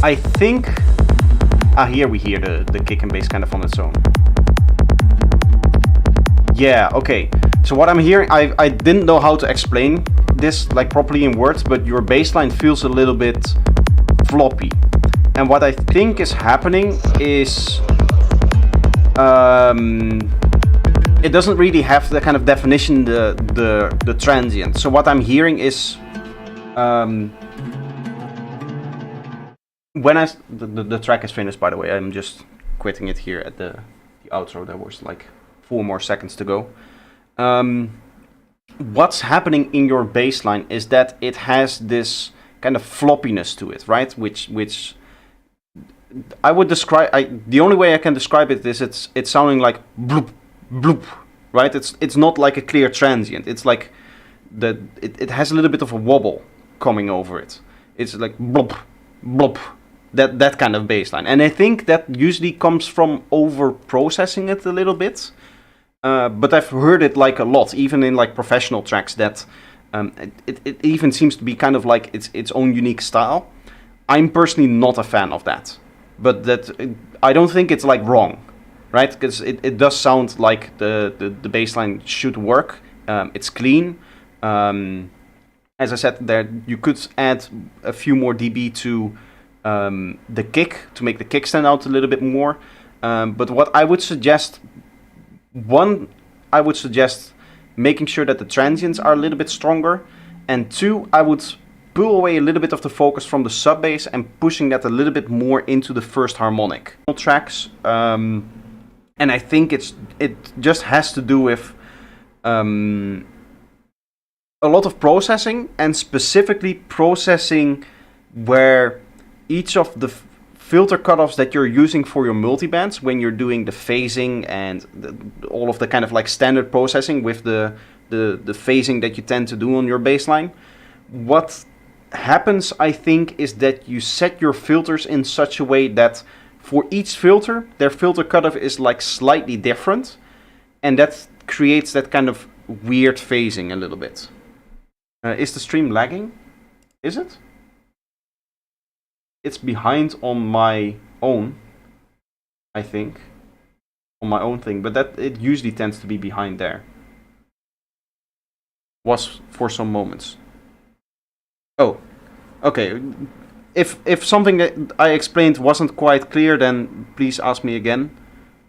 I think, here we hear the kick and bass kind of on its own. Yeah, okay. So what I'm hearing, I didn't know how to explain this like properly in words, but your bass line feels a little bit floppy. And what I think is happening is, it doesn't really have the kind of definition, the transient. So what I'm hearing is, when the track is finished, by the way, I'm just quitting it here at the outro. There was like 4 more seconds to go. What's happening in your bass line is that it has this kind of floppiness to it, right? Which I would describe. The only way I can describe it is it's sounding like bloop bloop, right? It's not like a clear transient. It's like it has a little bit of a wobble coming over it. It's like blop blop. That kind of bass line. And I think that usually comes from over processing it a little bit. But I've heard it like a lot, even in like professional tracks, that it even seems to be kind of like its own unique style. I'm personally not a fan of that, but I don't think it's like wrong, right? Because it does sound like the bass line should work. It's clean. As I said, there you could add a few more dB to the kick to make the kick stand out a little bit more. But what I would suggest, I would suggest making sure that the transients are a little bit stronger, and 2, I would pull away a little bit of the focus from the sub bass and pushing that a little bit more into the first harmonic tracks. And I think it just has to do with a lot of processing, and specifically processing where each of the filter cutoffs that you're using for your multibands when you're doing the phasing and all of the kind of like standard processing with the phasing that you tend to do on your bassline. What happens, I think, is that you set your filters in such a way that for each filter, their filter cutoff is like slightly different, and that creates that kind of weird phasing a little bit. Is the stream lagging? Is it? It's behind on my own, I think, on my own thing, but that it usually tends to be behind there. Was for some moments. Oh, okay. If something that I explained wasn't quite clear, then please ask me again.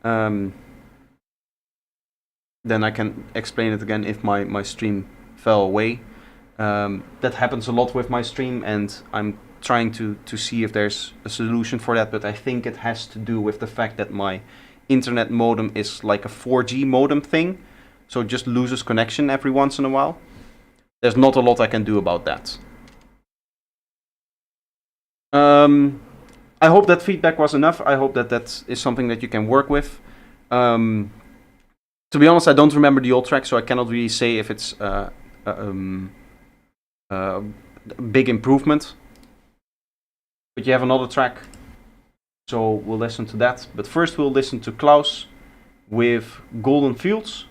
Then I can explain it again if my stream fell away. That happens a lot with my stream, and I'm trying to see if there's a solution for that, but I think it has to do with the fact that my internet modem is like a 4G modem thing, so it just loses connection every once in a while. There's not a lot I can do about that. I hope that feedback was enough. I hope that is something that you can work with. To be honest, I don't remember the old track, so I cannot really say if it's a big improvement. But you have another track, so we'll listen to that. But first we'll listen to Klaus with Golden Fields.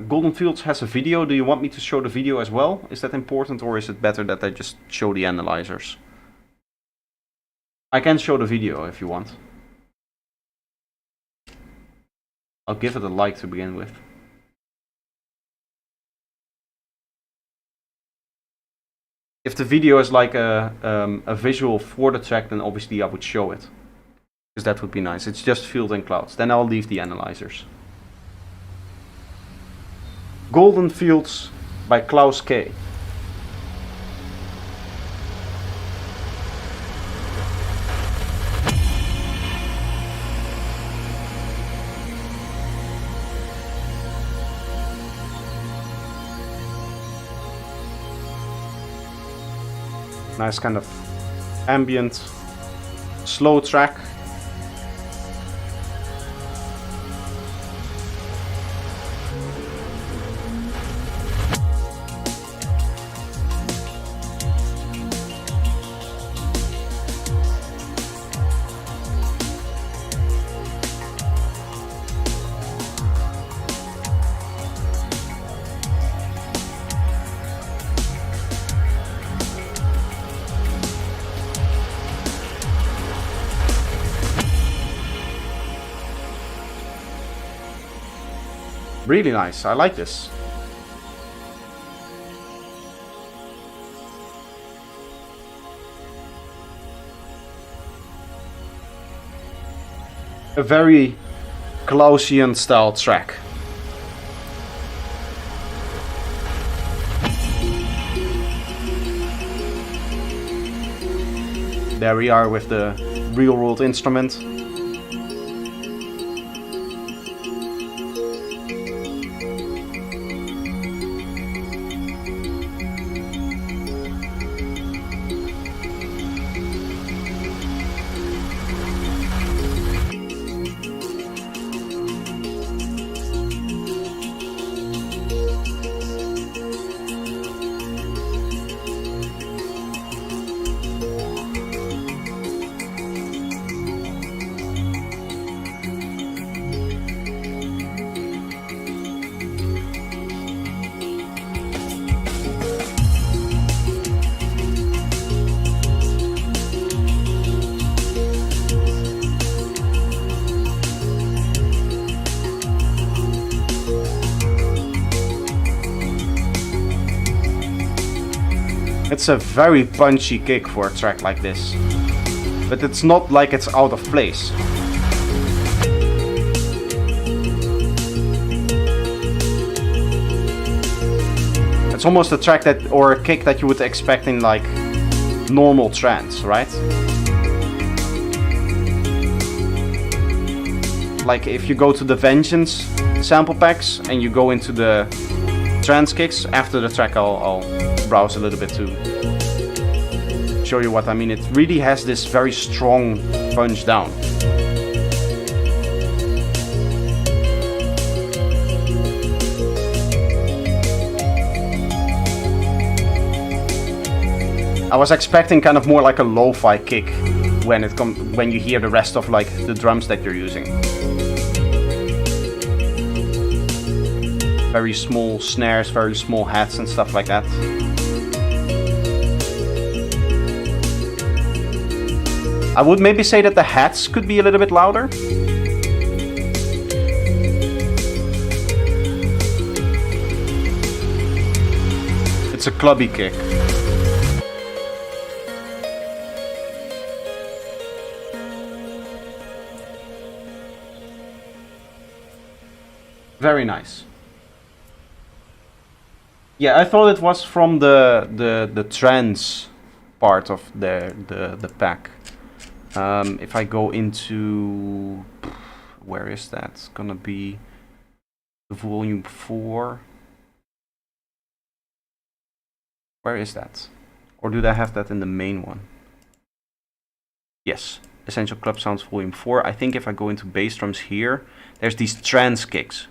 Golden Fields has a video. Do you want me to show the video as well? Is that important, or is it better that I just show the analyzers? I can show the video if you want. I'll give it a like to begin with. If the video is like a visual for the track, then obviously I would show it. Because that would be nice. It's just field and clouds. Then I'll leave the analyzers. Golden Fields by Klaus K. Nice kind of ambient, slow track. Really nice, I like this. A very Klausian style track. There we are with the real world instrument. It's a very punchy kick for a track like this, but it's not like it's out of place. It's almost a track that, or a kick that you would expect in like normal trance, right? Like if you go to the Vengeance sample packs and you go into the trance kicks, after the track I'll browse a little bit to show you what I mean. It really has this very strong punch down. I was expecting kind of more like a lo-fi kick when you hear the rest of like the drums that you're using. Very small snares, very small hats and stuff like that. I would maybe say that the hats could be a little bit louder. It's a clubby kick. Very nice. Yeah, I thought it was from the trance part of the pack. If I go into, where is that? It's gonna be volume 4. Where is that? Or do they have that in the main one? Yes, Essential Club Sounds volume 4. I think if I go into bass drums here, there's these trance kicks.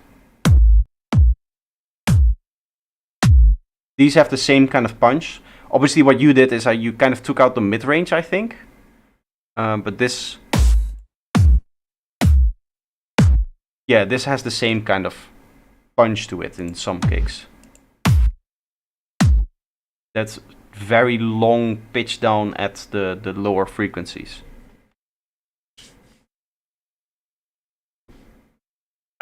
These have the same kind of punch. Obviously what you did is you kind of took out the mid-range, I think. But this... yeah, this has the same kind of punch to it in some kicks. That's very long pitch down at the lower frequencies.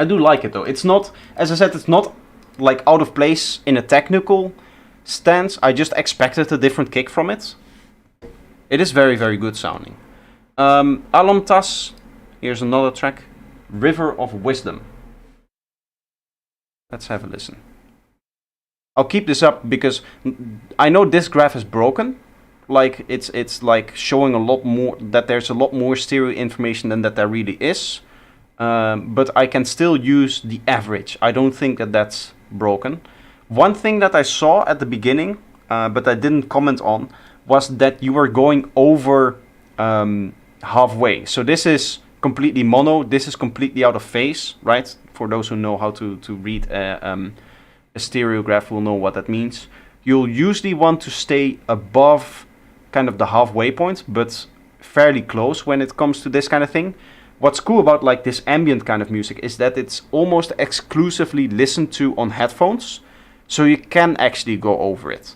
I do like it though. It's not, as I said, it's not like out of place in a technical stance. I just expected a different kick from it. It is very, very good sounding. Alom Tas, here's another track, River of Wisdom. Let's have a listen. I'll keep this up because I know this graph is broken. Like it's like showing a lot more, that there's a lot more stereo information than that there really is. But I can still use the average. I don't think that that's broken. One thing that I saw at the beginning, but I didn't comment on, was that you were going over halfway. So this is completely mono, this is completely out of phase, right? For those who know how to read a stereo graph will know what that means. You'll usually want to stay above kind of the halfway point, but fairly close when it comes to this kind of thing. What's cool about like this ambient kind of music is that it's almost exclusively listened to on headphones, so you can actually go over it.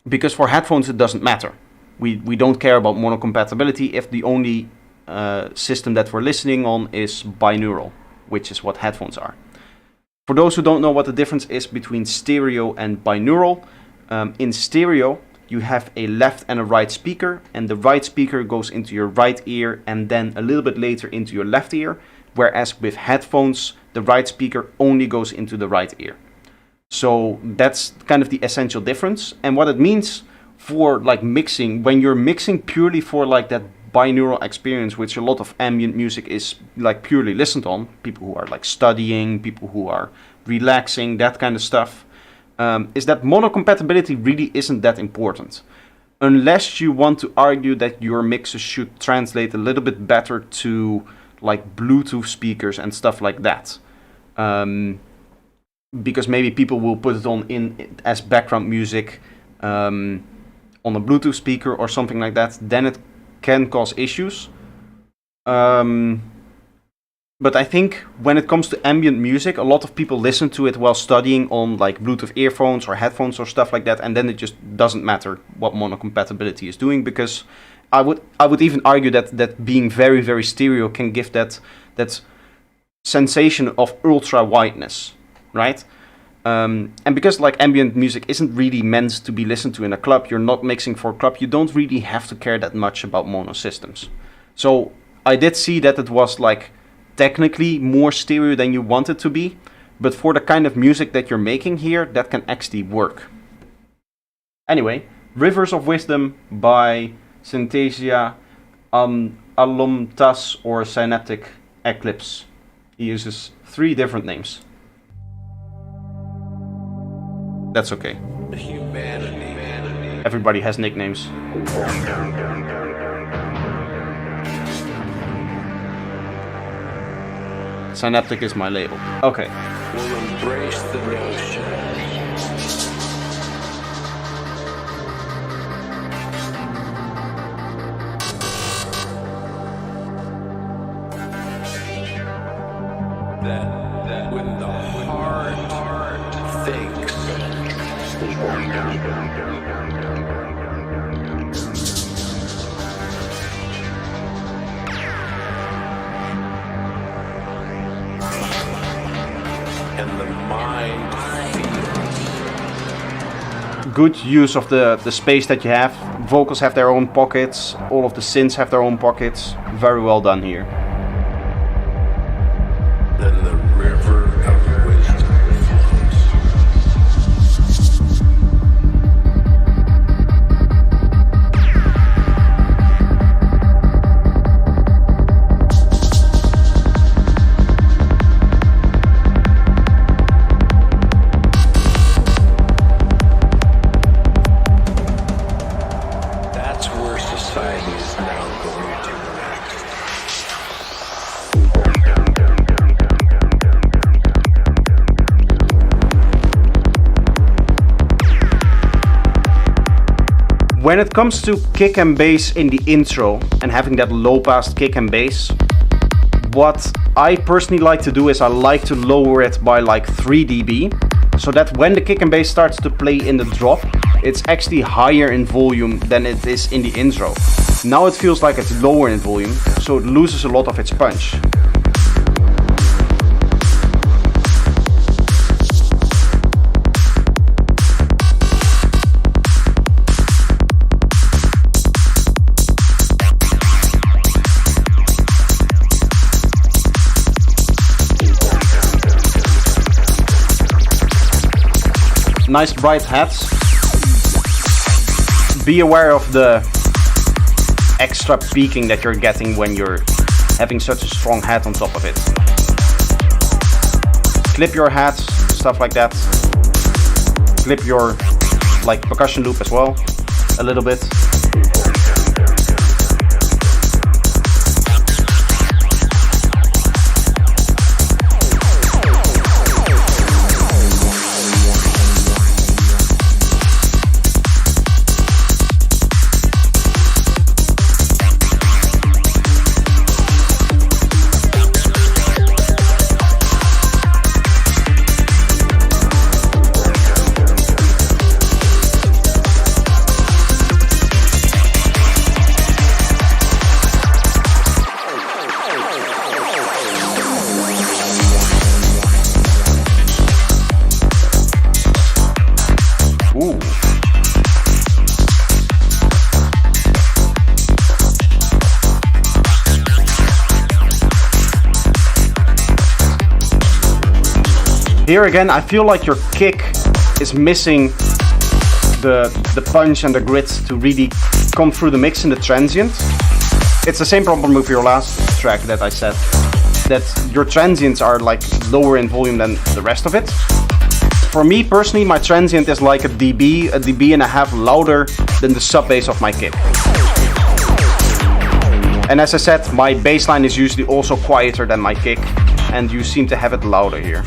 Because for headphones it doesn't matter. We don't care about monocompatibility if the only system that we're listening on is binaural, which is what headphones are. For those who don't know what the difference is between stereo and binaural, in stereo you have a left and a right speaker, and the right speaker goes into your right ear and then a little bit later into your left ear, whereas with headphones the right speaker only goes into the right ear. So that's kind of the essential difference. And what it means for like mixing, when you're mixing purely for like that binaural experience, which a lot of ambient music is like purely listened on, people who are like studying, people who are relaxing, that kind of stuff, is that monocompatibility really isn't that important. Unless you want to argue that your mixes should translate a little bit better to like Bluetooth speakers and stuff like that. Because maybe people will put it on in as background music on a Bluetooth speaker or something like that, then it can cause issues. But I think when it comes to ambient music, a lot of people listen to it while studying on like Bluetooth earphones or headphones or stuff like that, and then it just doesn't matter what monocompatibility is doing, because I would even argue that being very, very stereo can give that sensation of ultra wideness, right? And because like ambient music isn't really meant to be listened to in a club, you're not mixing for a club, you don't really have to care that much about mono systems. So I did see that it was like technically more stereo than you want it to be, but for the kind of music that you're making here, that can actually work. Anyway, Rivers of Wisdom by Synthesia, Alom Tas, or Synaptic Eclipse. He uses 3 different names. That's okay. Everybody has nicknames. Synaptic is my label. Okay.
We'll embrace the notion that when the heart thinks, and the mind feels.
Good use of the space that you have. Vocals have their own pockets. All of the synths have their own pockets. Very well done here.
Then the river of wisdom That's where society is now going to next.
When it comes to kick and bass in the intro and having that low pass kick and bass, what I personally like to do is I like to lower it by like 3 dB, so that when the kick and bass starts to play in the drop, it's actually higher in volume than it is in the intro. Now it feels like it's lower in volume, so it loses a lot of its punch. nice bright hats. Be aware of the extra peaking that you're getting when you're having such a strong hat on top of it. Clip your hats, stuff like that. Clip your like percussion loop as well, a little bit. Here again, I feel like your kick is missing the punch and the grit to really come through the mix in the transient. It's the same problem with your last track that I said, that your transients are like lower in volume than the rest of it. For me personally, my transient is like a dB and a half louder than the sub bass of my kick. And as I said, my bass line is usually also quieter than my kick, and you seem to have it louder here.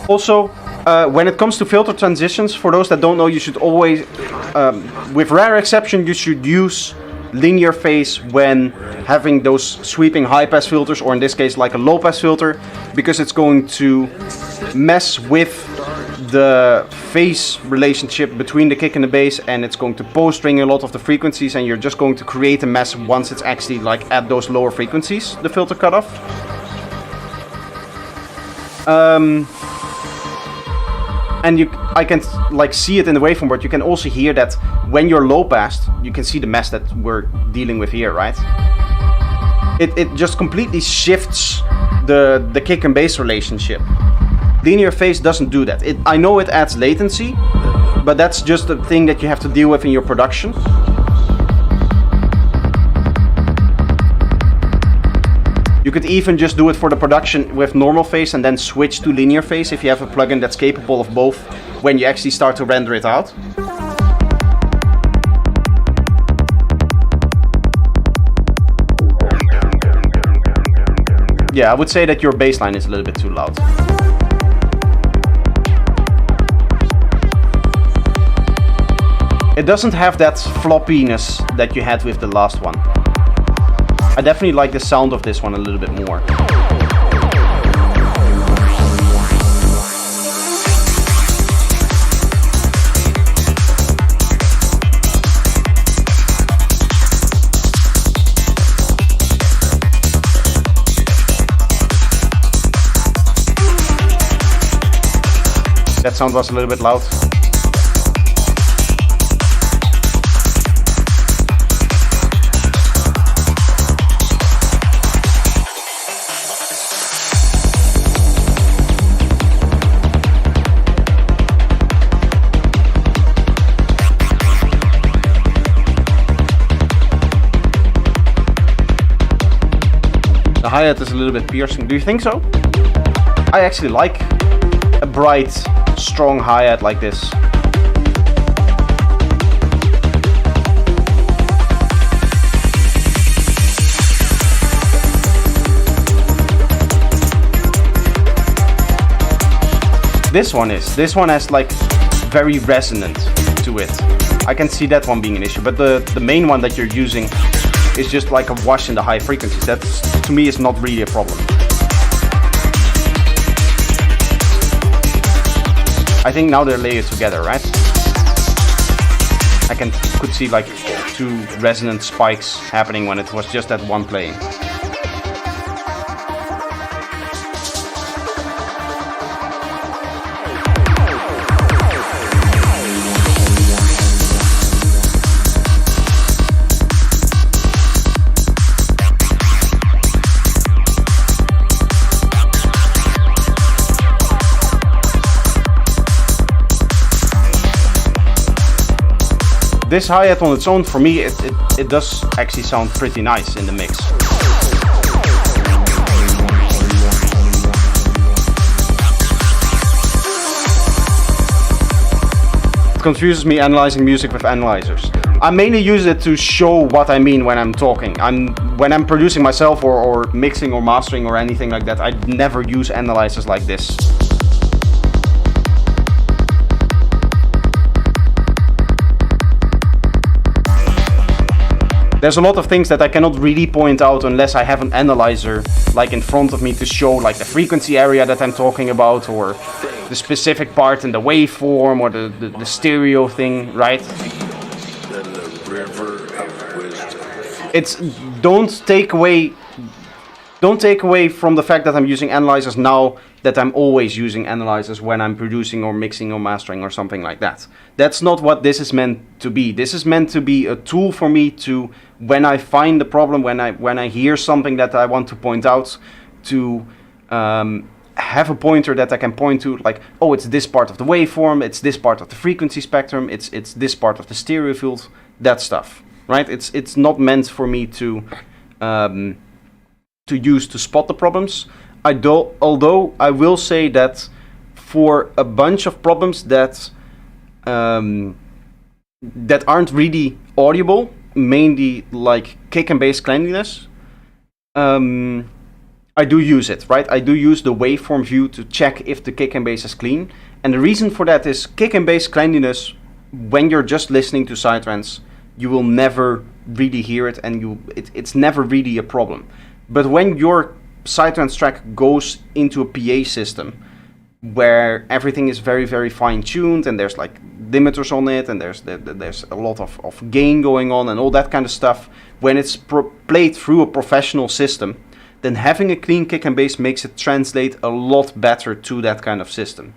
Also, when it comes to filter transitions, for those that don't know, you should always, with rare exception, you should use linear phase when having those sweeping high pass filters, or in this case like a low pass filter, because it's going to mess with the phase relationship between the kick and the bass, and it's going to post-ring a lot of the frequencies, and you're just going to create a mess once it's actually like at those lower frequencies, the filter cutoff. And I can like see it in the waveform board. You can also hear that when you're low passed, you can see the mess that we're dealing with here, right? It just completely shifts the kick and bass relationship. Linear phase doesn't do that. I know it adds latency, but that's just a thing that you have to deal with in your production. You could even just do it for the production with normal phase and then switch to linear phase if you have a plugin that's capable of both when you actually start to render it out. Yeah, I would say that your bassline is a little bit too loud. It doesn't have that floppiness that you had with the last one. I definitely like the sound of this one a little bit more. That sound was a little bit loud. The hi-hat is a little bit piercing. Do you think so? I actually like a bright, strong hi-hat like this. This one has like very resonant to it. I can see that one being an issue, but the main one that you're using is just like a wash in the high frequencies. That to me is not really a problem. I think now they're layered together, right? I could see like two resonant spikes happening when it was just that one playing. this hi-hat on its own, for me, it does actually sound pretty nice in the mix. It confuses me analyzing music with analyzers. I mainly use it to show what I mean when I'm talking. When I'm producing myself or mixing or mastering or anything like that, I never use analyzers like this. There's a lot of things that I cannot really point out unless I have an analyzer like in front of me to show like the frequency area that I'm talking about, or the specific part in the waveform, or the stereo thing, right? It's don't take away from the fact that I'm using analyzers now that I'm always using analyzers when I'm producing or mixing or mastering or something like that. That's not what this is meant to be. This is meant to be a tool for me to, when I find the problem, when I hear something that I want to point out, to have a pointer that I can point to, like, oh, it's this part of the waveform, it's this part of the frequency spectrum, it's this part of the stereo field, that stuff, right? It's not meant for me to use to spot the problems. Although I will say that for a bunch of problems that that aren't really audible, mainly like kick and bass cleanliness, I do use it, right? I do use the waveform view to check if the kick and bass is clean. And the reason for that is kick and bass cleanliness, when you're just listening to psytrance, you will never really hear it, and it's never really a problem. But when your psytrance track goes into a PA system where everything is very, very fine-tuned, and there's like limiters on it, and there's a lot of gain going on and all that kind of stuff, when it's played through a professional system, then having a clean kick and bass makes it translate a lot better to that kind of system.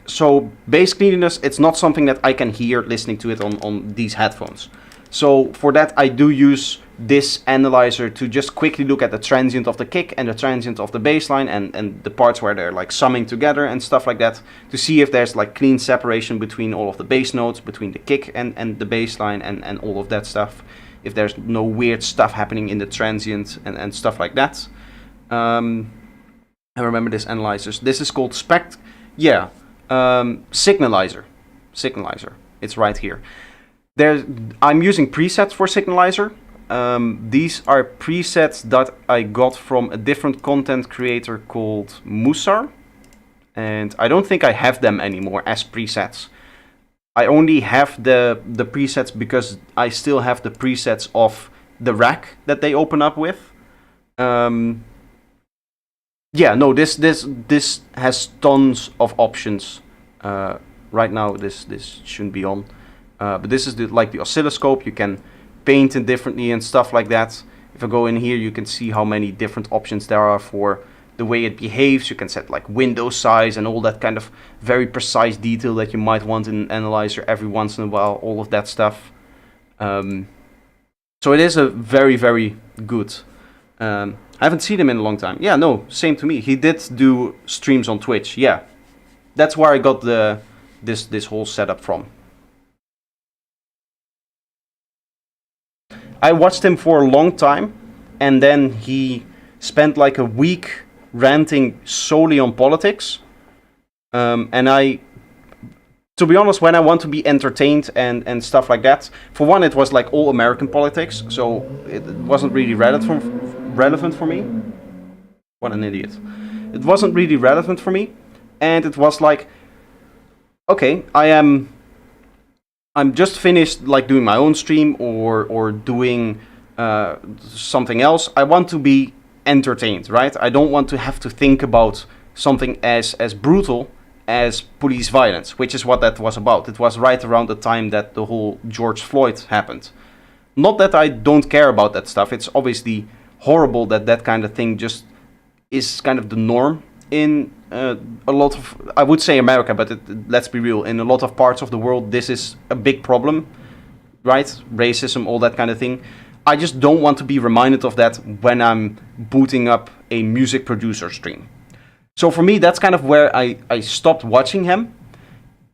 So bass cleanliness, it's not something that I can hear listening to it on these headphones. So for that, I do use this analyzer to just quickly look at the transient of the kick and the transient of the bass line, and the parts where they're like summing together and stuff like that, to see if there's like clean separation between all of the bass notes, between the kick and the bass line, and all of that stuff. If there's no weird stuff happening in the transient and stuff like that. I remember this analyzers. This is called Signalizer. Signalizer. It's right here. I'm using presets for Signalizer. These are presets that I got from a different content creator called Musar, and I don't think I have them anymore as presets. I only have the presets because I still have the presets of the rack that they open up with. This has tons of options. Right now this shouldn't be on, but this is like the oscilloscope. You can paint it differently and stuff like that. If I go in here, you can see how many different options there are for the way it behaves. You can set like window size and all that kind of very precise detail that you might want in an analyzer every once in a while, all of that stuff. So it is a very, very good. I haven't seen him in a long time. Yeah, no, same to me. He did do streams on Twitch. Yeah, that's where I got this whole setup from. I watched him for a long time, and then he spent like a week ranting solely on politics. And to be honest, when I want to be entertained and stuff like that, for one, it was like all American politics, so it wasn't really relevant for me. What an idiot. It wasn't really relevant for me, and it was like, okay, I'm just finished like doing my own stream or doing something else. I want to be entertained, right? I don't want to have to think about something as brutal as police violence, which is what that was about. It was right around the time that the whole George Floyd happened. Not that I don't care about that stuff. It's obviously horrible that kind of thing just is kind of the norm in a lot of, I would say America, but let's be real, in a lot of parts of the world, this is a big problem, right? Racism, all that kind of thing. I just don't want to be reminded of that when I'm booting up a music producer stream. So for me, that's kind of where I stopped watching him.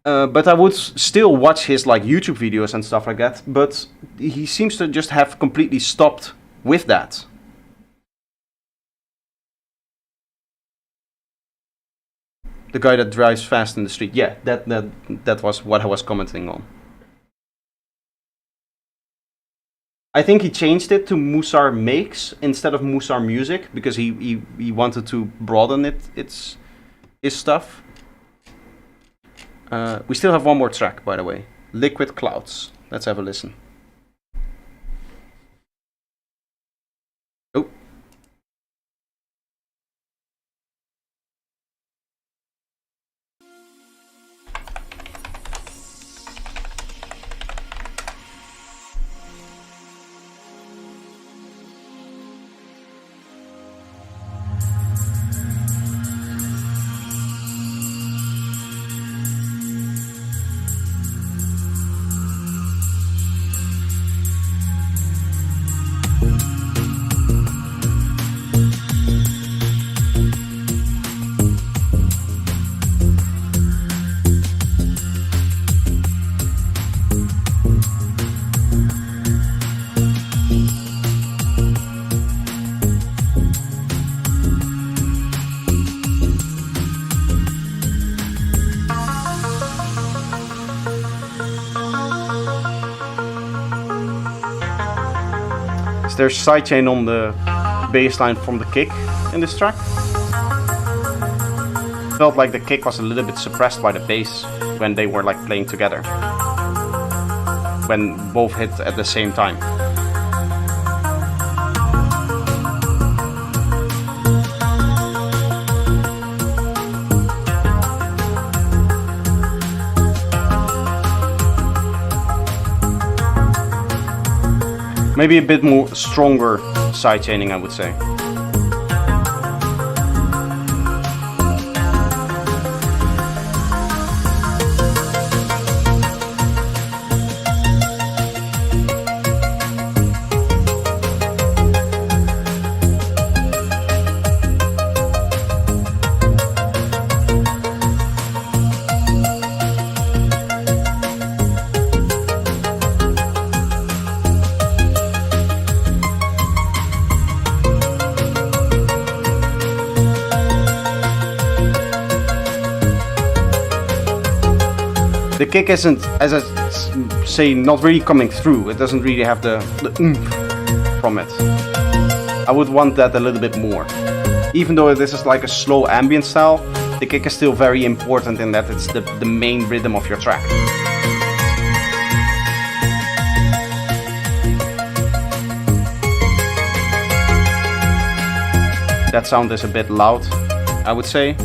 But I would still watch his like YouTube videos and stuff like that. But he seems to just have completely stopped with that. The guy that drives fast in the street. Yeah, that was what I was commenting on. I think he changed it to Musar Makes instead of Musar Music because he wanted to broaden his stuff. We still have one more track, by the way. Liquid Clouds. Let's have a listen. Oh. There's sidechain on the bass line from the kick in this track. Felt like the kick was a little bit suppressed by the bass when they were like playing together. When both hit at the same time. Maybe a bit more stronger sidechaining, I would say. The kick isn't, as I say, not really coming through. It doesn't really have the oomph from it. I would want that a little bit more. Even though this is like a slow ambient style, the kick is still very important in that it's the main rhythm of your track. That sound is a bit loud, I would say.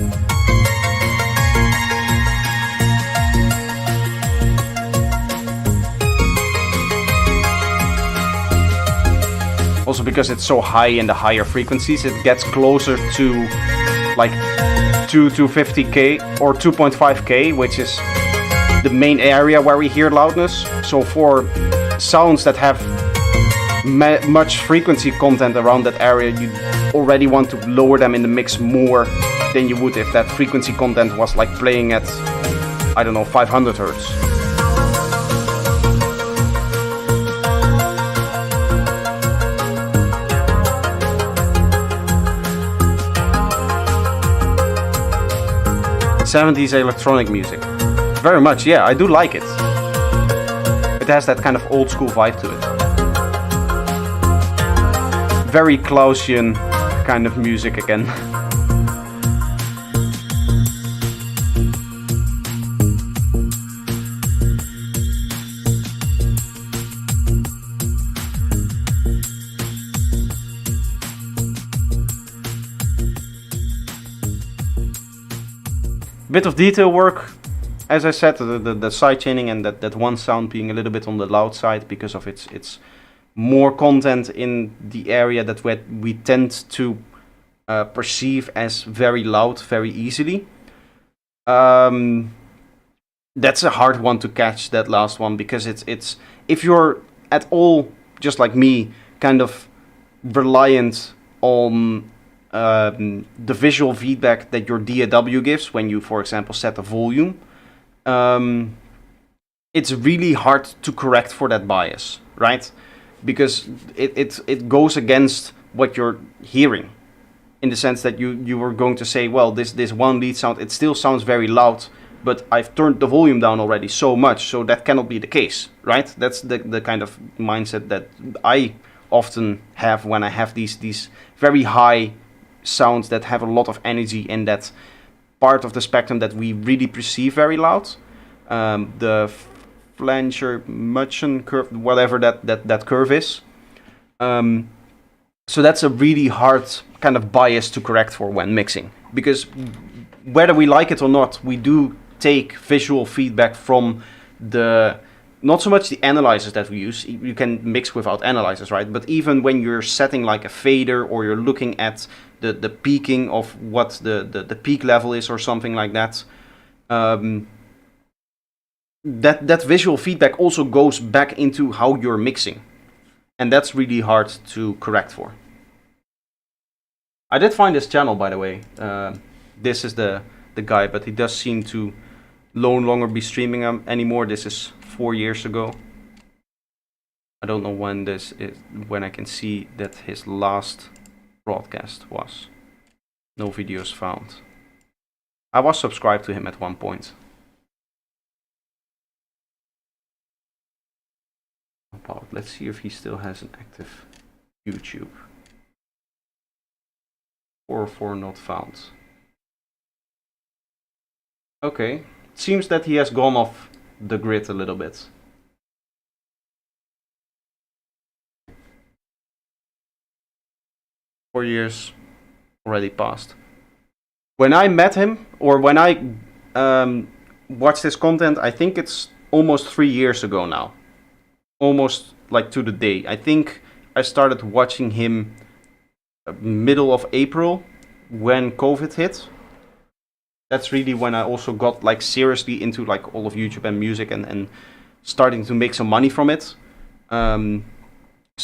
Also because it's so high in the higher frequencies, it gets closer to like 250k or 2.5k, which is the main area where we hear loudness. So for sounds that have much frequency content around that area, you already want to lower them in the mix more than you would if that frequency content was like playing at, I don't know, 500 hertz. '70s electronic music. Very much, yeah, I do like it. It has that kind of old school vibe to it. Very Clausian kind of music again. Bit of detail work, as I said, the side chaining and that one sound being a little bit on the loud side because of its more content in the area that we tend to perceive as very loud very easily. That's a hard one to catch, that last one, because it's if you're at all just like me, kind of reliant on the visual feedback that your DAW gives when you, for example, set the volume. it's really hard to correct for that bias, right? Because it goes against what you're hearing, in the sense that you were going to say, well, this one lead sound, it still sounds very loud, but I've turned the volume down already so much, so that cannot be the case, right? That's the kind of mindset that I often have when I have these very high sounds that have a lot of energy in that part of the spectrum that we really perceive very loud. The flanger Mutchen curve, whatever that curve is. So that's a really hard kind of bias to correct for when mixing, because whether we like it or not, we do take visual feedback from not so much the analyzers that we use. You can mix without analyzers, right? But even when you're setting like a fader, or you're looking at the peaking of what the peak level is or something like that, that visual feedback also goes back into how you're mixing. And that's really hard to correct for. I did find this channel, by the way. This is the guy, but he does seem to no longer be streaming anymore. This is 4 years ago. I don't know when I can see that his last broadcast was. No videos found. I was subscribed to him at one point. Let's see if he still has an active YouTube. 404 not found. Okay, seems that he has gone off the grid a little bit. Four years already passed. When I met him, or when I watched his content, I think it's almost 3 years ago now. Almost like to the day. I think I started watching him middle of April when COVID hit. That's really when I also got like seriously into like all of YouTube and music and starting to make some money from it. So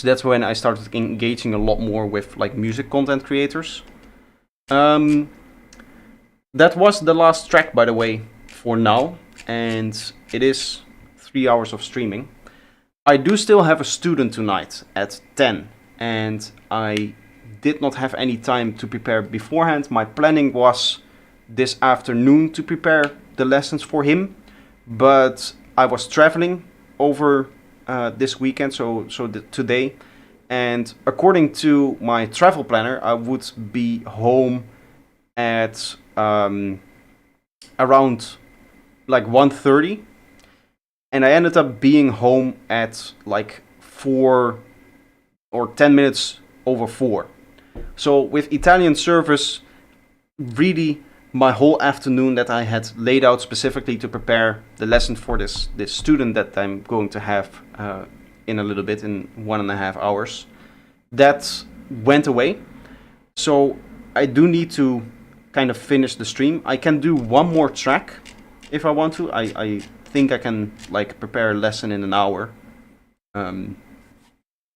that's when I started engaging a lot more with like music content creators. That was the last track, by the way, for now, and it is 3 hours of streaming. I do still have a student tonight at 10, and I did not have any time to prepare beforehand. My planning was this afternoon to prepare the lessons for him, but I was traveling over this weekend, so today, and according to my travel planner, I would be home at around like 1:30. And I ended up being home at like 4 or 10 minutes over 4. So with Italian service, really my whole afternoon that I had laid out specifically to prepare the lesson for this student that I'm going to have in a little bit, in 1.5 hours, that went away. So I do need to kind of finish the stream. I can do one more track if I want to. I think I can like prepare a lesson in an hour,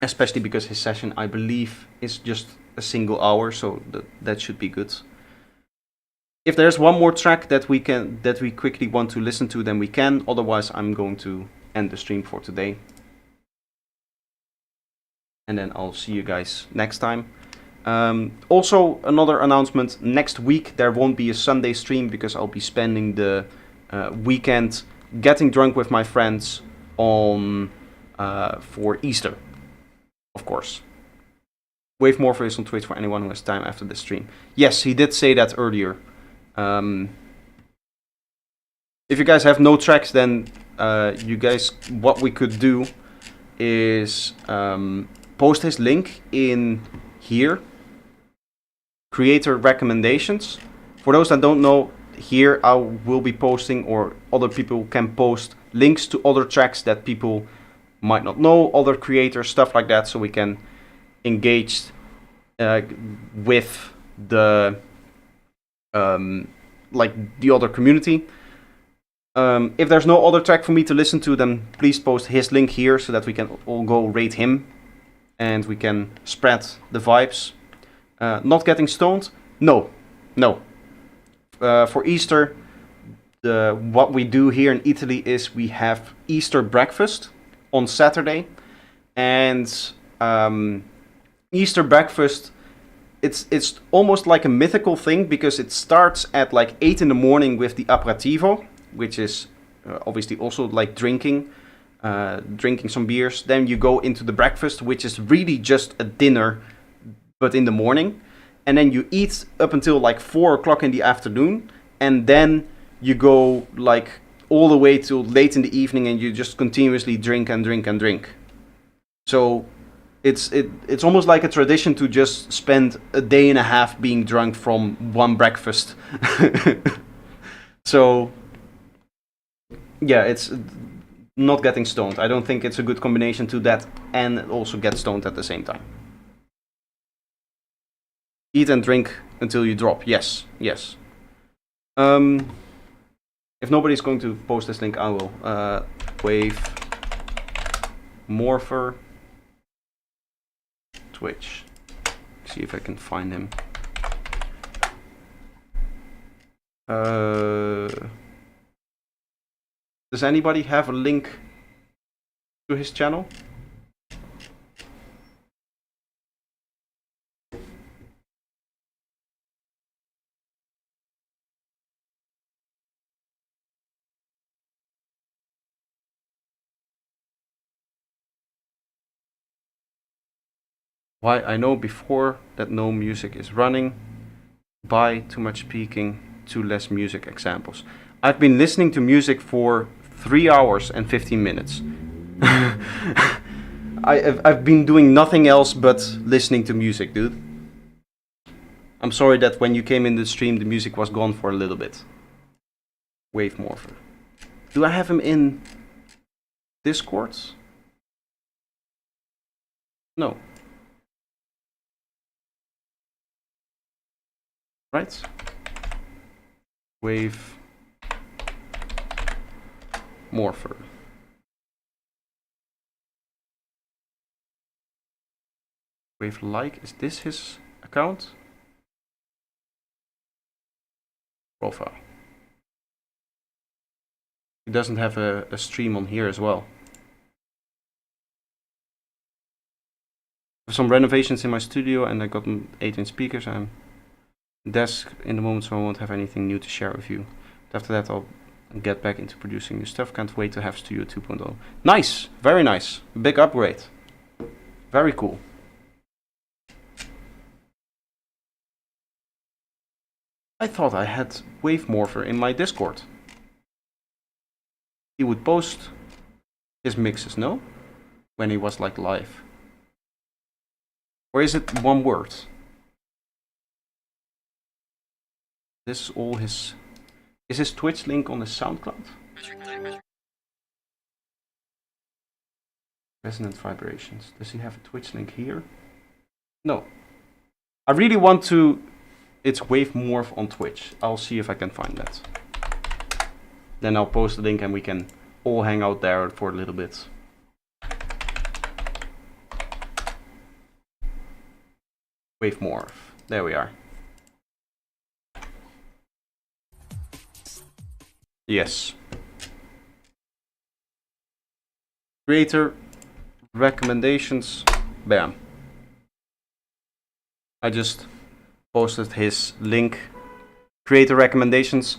especially because his session, I believe, is just a single hour, so that should be good. If there's one more track that we quickly want to listen to, then we can. Otherwise, I'm going to end the stream for today, and then I'll see you guys next time. Also, another announcement: next week there won't be a Sunday stream because I'll be spending the weekend getting drunk with my friends on for Easter, of course. Wave Morpheus on Twitch for anyone who has time after the stream. Yes, he did say that earlier. If you guys have no tracks, then what we could do is post his link in here, creator recommendations. For those that don't know, here I will be posting, or other people can post, links to other tracks that people might not know, other creators, stuff like that, so we can engage with the like the other community. If there's no other track for me to listen to, then please post his link here so that we can all go rate him and we can spread the vibes. Not getting stoned? No. For Easter, what we do here in Italy is we have Easter breakfast on Saturday, and Easter breakfast, it's almost like a mythical thing because it starts at like 8 in the morning with the aperitivo, which is obviously also like drinking some beers. Then you go into the breakfast, which is really just a dinner, but in the morning, and then you eat up until like 4 o'clock in the afternoon, and then you go like all the way till late in the evening, and you just continuously drink and drink and drink. So it's almost like a tradition to just spend a day and a half being drunk from one breakfast. So yeah, it's not getting stoned. I don't think it's a good combination to that and also get stoned at the same time. Eat and drink until you drop. Yes. If nobody's going to post this link, I will. Wave Morpher Twitch. See if I can find him. Does anybody have a link to his channel? Why I know before that no music is running. By too much speaking, too less music examples. I've been listening to music for 3 hours and 15 minutes. I've been doing nothing else but listening to music, dude. I'm sorry that when you came in the stream, the music was gone for a little bit. Wave Morpher. Do I have him in Discord? No. Right? Wave Morpher. Wave like, is this his account? Profile. He doesn't have a stream on here as well. I have some renovations in my studio and I got 18 speakers and desk in the moment, so I won't have anything new to share with you. But after that, I'll get back into producing new stuff. Can't wait to have Studio 2.0. Nice, very nice, big upgrade. Very cool. I thought I had Wave Morpher in my Discord. He would post his mixes, no? When he was like live. Or is it one word? This is all his... Is his Twitch link on his SoundCloud? Resonant vibrations. Does he have a Twitch link here? No. I really want to... It's Wave Morph on Twitch. I'll see if I can find that. Then I'll post the link and we can all hang out there for a little bit. Wave Morph. There we are. Yes. Creator recommendations. Bam. I just posted his link. Creator recommendations.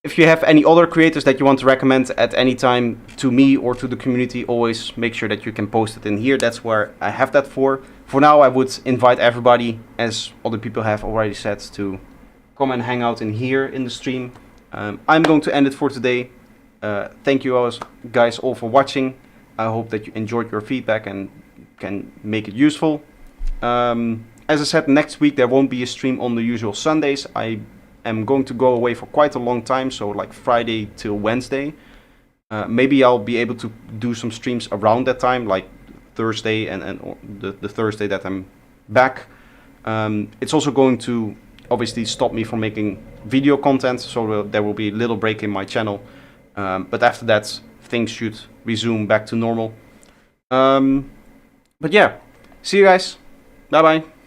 If you have any other creators that you want to recommend at any time to me or to the community, always make sure that you can post it in here. That's where I have that for. For now, I would invite everybody, as other people have already said, to come and hang out in here in the stream. I'm going to end it for today. Thank you guys all for watching. I hope that you enjoyed your feedback and can make it useful. As I said, next week there won't be a stream on the usual Sundays. I am going to go away for quite a long time, so like Friday till Wednesday. Maybe I'll be able to do some streams around that time, like Thursday and the Thursday that I'm back. It's also going to obviously stop me from making video content, so there will be a little break in my channel. But after that, things should resume back to normal. But yeah, see you guys. Bye bye.